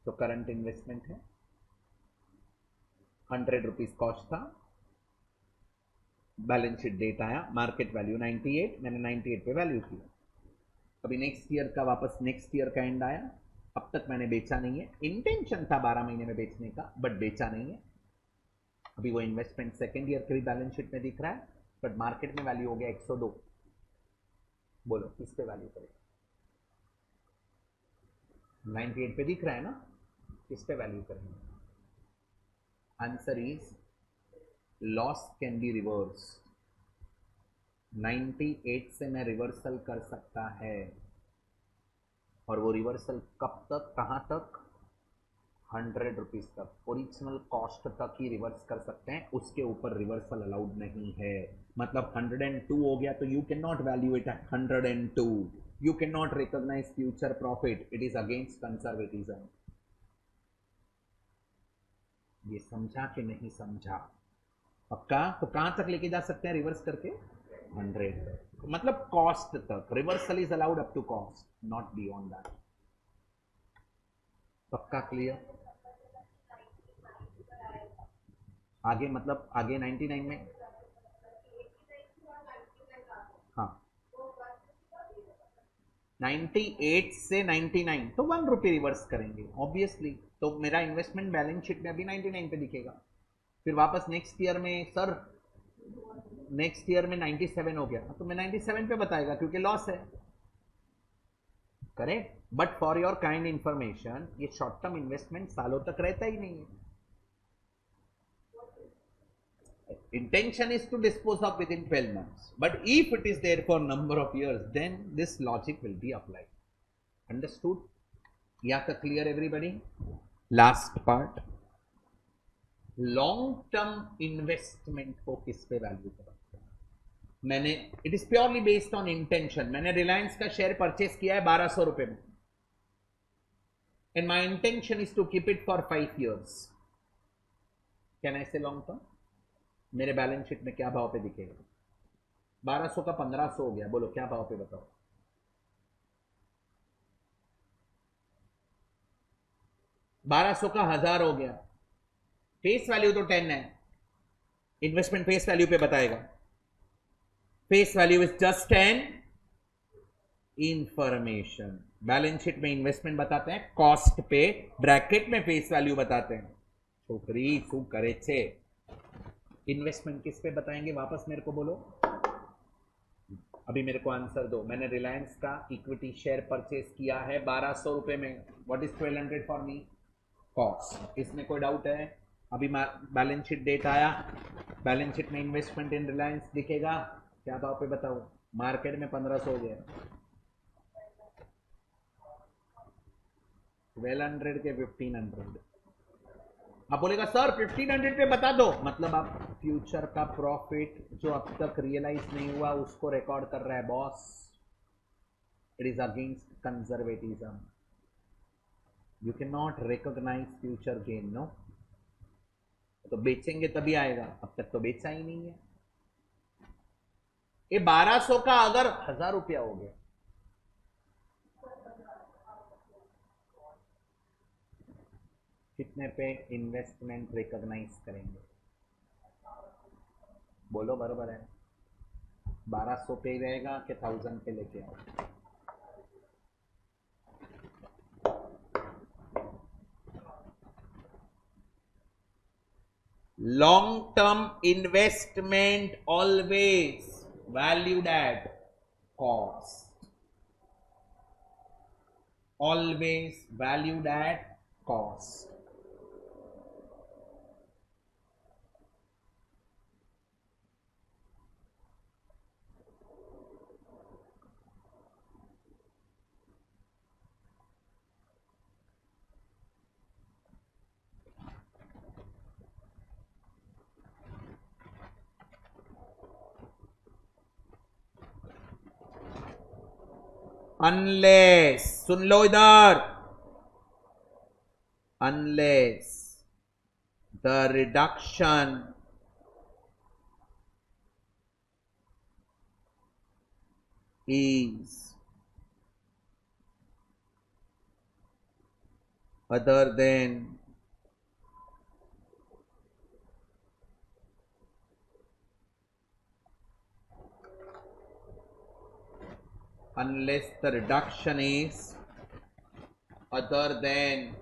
तो करंट इन्वेस्टमेंट है, 100 रुपीज कॉस्ट था, बैलेंस शीट डेट आया, मार्केट वैल्यू 98, मैंने 98 पे वैल्यू किया। अभी नेक्स्ट ईयर का वापस नेक्स्ट ईयर का एंड आया, अब तक मैंने बेचा नहीं है, इंटेंशन था 12 महीने में बेचने का बट बेचा नहीं है। अभी वो इन्वेस्टमेंट सेकेंड ईयर के भी बैलेंस शीट में दिख रहा है, बट मार्केट में वैल्यू हो गया 102। बोलो किस पे वैल्यू करें? 98 पे दिख रहा है ना, किस पे वैल्यू करेंगे? Answer is loss can be reverse. 98 से मैं रिवर्सल कर सकता है, और वो रिवर्सल कब तक, कहां तक? 100 रुपीज तक, ओरिजिनल कॉस्ट तक ही रिवर्स कर सकते हैं, उसके ऊपर रिवर्सल अलाउड नहीं है। मतलब 102 हो गया तो you can not value it at 102, you can not recognise future profit, it is against conservatism. ये समझा कि नहीं समझा? पक्का? तो कहां तक लेके जा सकते हैं रिवर्स करके? 100, मतलब कॉस्ट तक। Reversal is allowed up to cost, not beyond that. पक्का? क्लियर? आगे मतलब आगे 99 में, हाँ 98 से 99 तो 1 रुपये रिवर्स करेंगे ऑब्वियसली, तो मेरा इन्वेस्टमेंट बैलेंस शीट में अभी 99 पे दिखेगा। फिर वापस नेक्स्ट ईयर में, सर नेक्स्ट ईयर में 97 हो गया, तो मैं 97 पे बताएगा क्योंकि लॉस है, correct. But for your kind information, ये शॉर्ट टर्म इन्वेस्टमेंट सालों तक रहता ही नहीं है। Intention is to dispose of within 12 months, but if it is there for number of years, then this logic will be applied. Understood? Yeah, clear everybody? Last part, long term investment को किस पे value करा? मैंने, it is purely based on intention. मैंने रिलायंस का share purchase किया है 1200 रुपए में, and my intention is to keep it for 5 years। Can I say long term? मेरे बैलेंस शीट में क्या भाव पे दिखेगा? 1200 का 1500 हो गया, बोलो क्या भाव पे बताओ? 1200 का 1000 हो गया, फेस वैल्यू तो 10 है, इन्वेस्टमेंट फेस वैल्यू पे बताएगा, face value is just 10 information. Balance sheet में इन्वेस्टमेंट बताते हैं कॉस्ट पे, ब्रैकेट में फेस वैल्यू बताते हैं। छोकरी शू करे छे, इन्वेस्टमेंट किस पे बताएंगे वापस मेरे को बोलो? अभी मेरे को आंसर दो। मैंने रिलायंस का इक्विटी शेयर परचेस किया है 1200 रुपए में, what is 1200 for me? Cost. इसमें कोई डाउट है? अभी बैलेंस शीट डेट आया, बैलेंस शीट में इन्वेस्टमेंट इन रिलायंस दिखेगा, क्या भाव पे बताओ? मार्केट में 1500 हो गया, 1200 के 1500। आप बोलेगा सर 1500 पे बता दो, मतलब आप फ्यूचर का प्रॉफिट जो अब तक रियलाइज नहीं हुआ उसको रिकॉर्ड कर रहा है boss. It is against conservatism, you can not recognise future gain, no. तो बेचेंगे तभी आएगा, अब तक तो बेचा ही नहीं है। ये 1200 का अगर 1000 रुपया हो गया, कितने पे इन्वेस्टमेंट रिकॉग्नाइज करेंगे? बोलो बराबर है? 1200 पे ही रहेगा कि 1000 पे लेके आओ? Long term investment always valued at cost, always valued at cost। Unless, सुन लो इधर, unless the reduction is other than unless the reduction is other than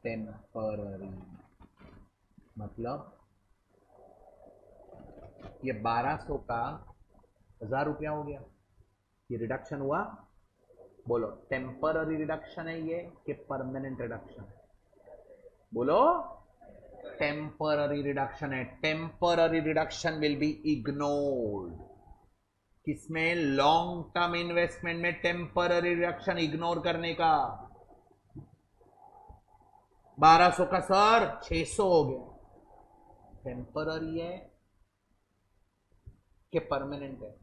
temporary। मतलब ये 1200 का 1000 रुपया हो गया, ये रिडक्शन हुआ। बोलो टेम्पररी रिडक्शन है ये कि परमानेंट रिडक्शन है? बोलो टेम्पररी रिडक्शन है। Temporary reduction will be ignored. किसमें? लॉन्ग टर्म इन्वेस्टमेंट में टेम्पररी रिडक्शन इग्नोर करने का। 1200 का सर 600 हो गया, टेम्पररी है कि परमानेंट है?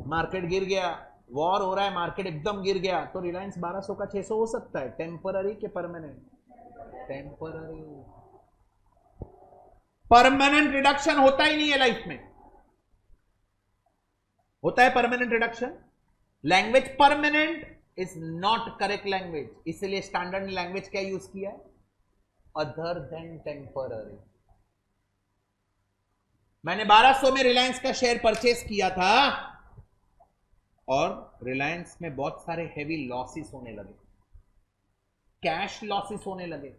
मार्केट गिर गया, वॉर हो रहा है, मार्केट एकदम गिर गया, तो रिलायंस 1200 का 600 हो सकता है? टेम्पररी के परमानेंट? टेम्पररी। परमानेंट रिडक्शन होता ही नहीं है लाइफ में। होता है permanent reduction? Language permanent is not correct language, इसलिए स्टैंडर्ड लैंग्वेज क्या यूज किया है? Other than temporary. मैंने 1200 में रिलायंस का शेयर परचेस किया था और रिलायंस में बहुत सारे हेवी लॉसेस होने लगे, कैश लॉसेस होने लगे,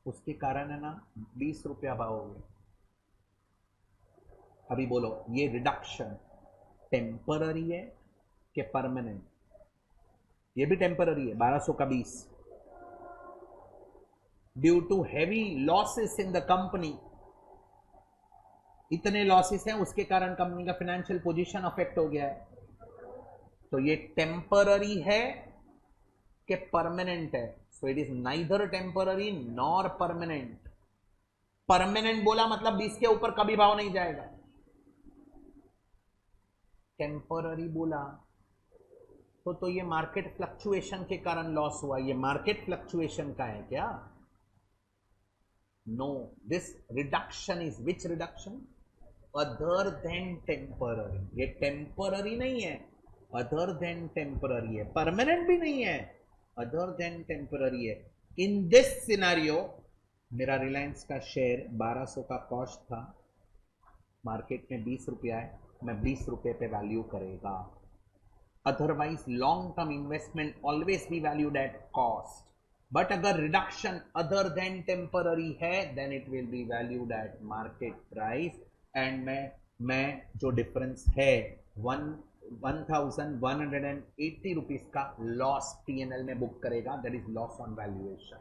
उसके कारण है ना 20 रुपया भाव हो गया। अभी बोलो ये रिडक्शन टेम्पररी है कि परमानेंट? ये भी टेम्पररी है, 1200 का 20। Due to heavy losses in the company, इतने लॉसेस हैं उसके कारण कंपनी का फाइनेंशियल पोजीशन अफेक्ट हो गया है। तो ये टेम्पररी है कि परमानेंट है? So it is neither temporary nor permanent. Permanent बोला मतलब 20 के ऊपर कभी भाव नहीं जाएगा। टेम्पररी बोला तो ये मार्केट फ्लक्चुएशन के कारण लॉस हुआ। ये मार्केट फ्लक्चुएशन का है क्या? No, this reduction is which reduction? Other than temporary. ये टेम्पररी नहीं है, अदर देन टेम्पररी है। परमानेंट भी नहीं है, अदर देन टेम्पररी है। इन दिस सिनेरियो मेरा रिलायंस का शेयर 1200 का कॉस्ट था, मार्केट में 20 रुपया है, मैं 20 रुपये पे वैल्यू करेगा। Otherwise long term investment always be valued at cost, but अगर रिडक्शन अदर देन टेम्पररी है then it will be valued at market price. And मैं जो डिफरेंस है 1180 रुपीज का लॉस पीएनएल में बुक करेगा, that is loss on valuation.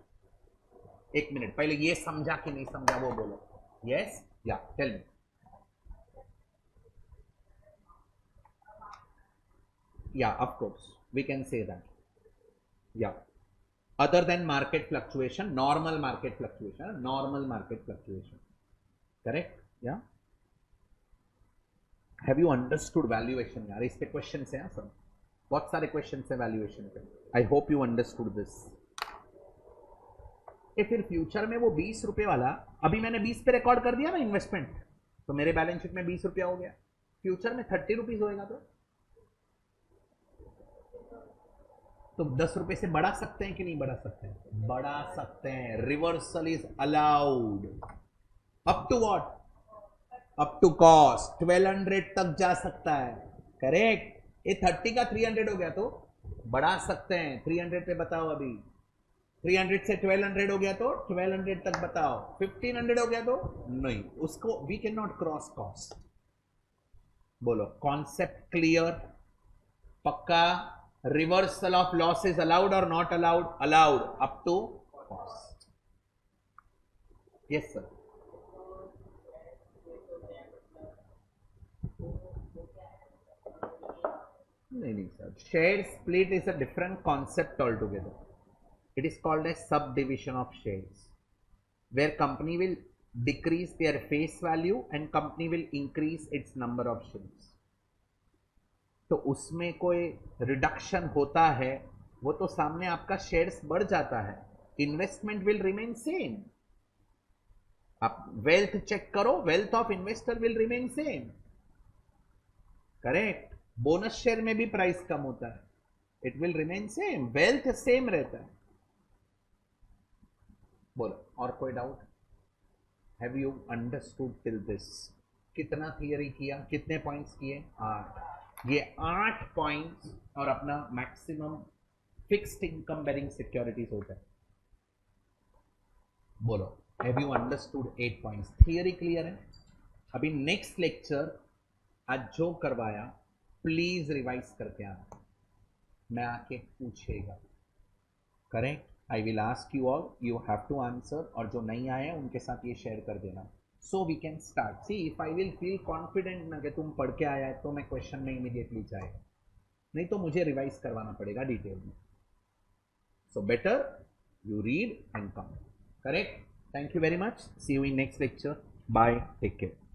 एक minute, पहले ये समझा कि नहीं समझा वो बोलो। यस या tell me. Yeah, of course, we can say that. Yeah. Other than market fluctuation, normal market fluctuation. Correct? Yeah. Have you understood valuation? यार इस पे क्वेश्चन है सब, बहुत सारे क्वेश्चन है वैल्यूएशन पे। आई होप यू अंडरस्टूड दिस। फिर फ्यूचर में वो 20 रुपए वाला, अभी मैंने 20 पे रिकॉर्ड कर दिया ना इन्वेस्टमेंट, तो मेरे बैलेंस शीट में 20 रुपया हो गया। फ्यूचर में 30 रुपीज होएगा तो 10 रुपए से बढ़ा सकते हैं कि नहीं बढ़ा सकते हैं? बढ़ा सकते हैं। Reversal is allowed up to what? Up to cost 1200 तक जा सकता है। करेक्ट। ये 30 का 300 हो गया तो बढ़ा सकते हैं 300 पे। बताओ अभी 300 से 1200 हो गया तो 1200 तक बताओ। 1500 हो गया तो नहीं, उसको we can not cross cost. बोलो कॉन्सेप्ट क्लियर? पक्का? Reversal of loss is allowed और not allowed? Allowed up to cost. Yes sir. नहीं sir, share split is a different concept all together. It is called as subdivision of shares, where company will decrease their face value and company will increase its number of shares. तो उसमें कोई reduction होता है, वो तो सामने आपका shares बढ़ जाता है, इन्वेस्टमेंट विल रिमेन सेम. आप वेल्थ चेक करो, wealth of investor will remain same. Correct. Bonus share में भी प्राइस कम होता है, it will remain same, wealth same रहता है. बोलो और कोई doubt? Have you understood till this? कितना थियरी किया, कितने पॉइंट्स किए? 8. ये 8 पॉइंट्स और अपना maximum fixed income bearing securities होता है. बोलो have you understood 8 points? Theory clear है? अभी नेक्स्ट लेक्चर आज जो करवाया प्लीज रिवाइज करके आना, मैं आके पूछेगा. Correct. I will ask you all, you have to answer, और जो नहीं आए उनके साथ ये शेयर कर देना, so we can start. See if I will feel confident ना कि तुम पढ़ के आया है तो मैं क्वेश्चन में इमीडिएटली जाएगा, नहीं तो मुझे रिवाइज करवाना पड़ेगा डिटेल में. So better you read and come. Correct? Thank you very much. See you in next lecture. Bye. Take care.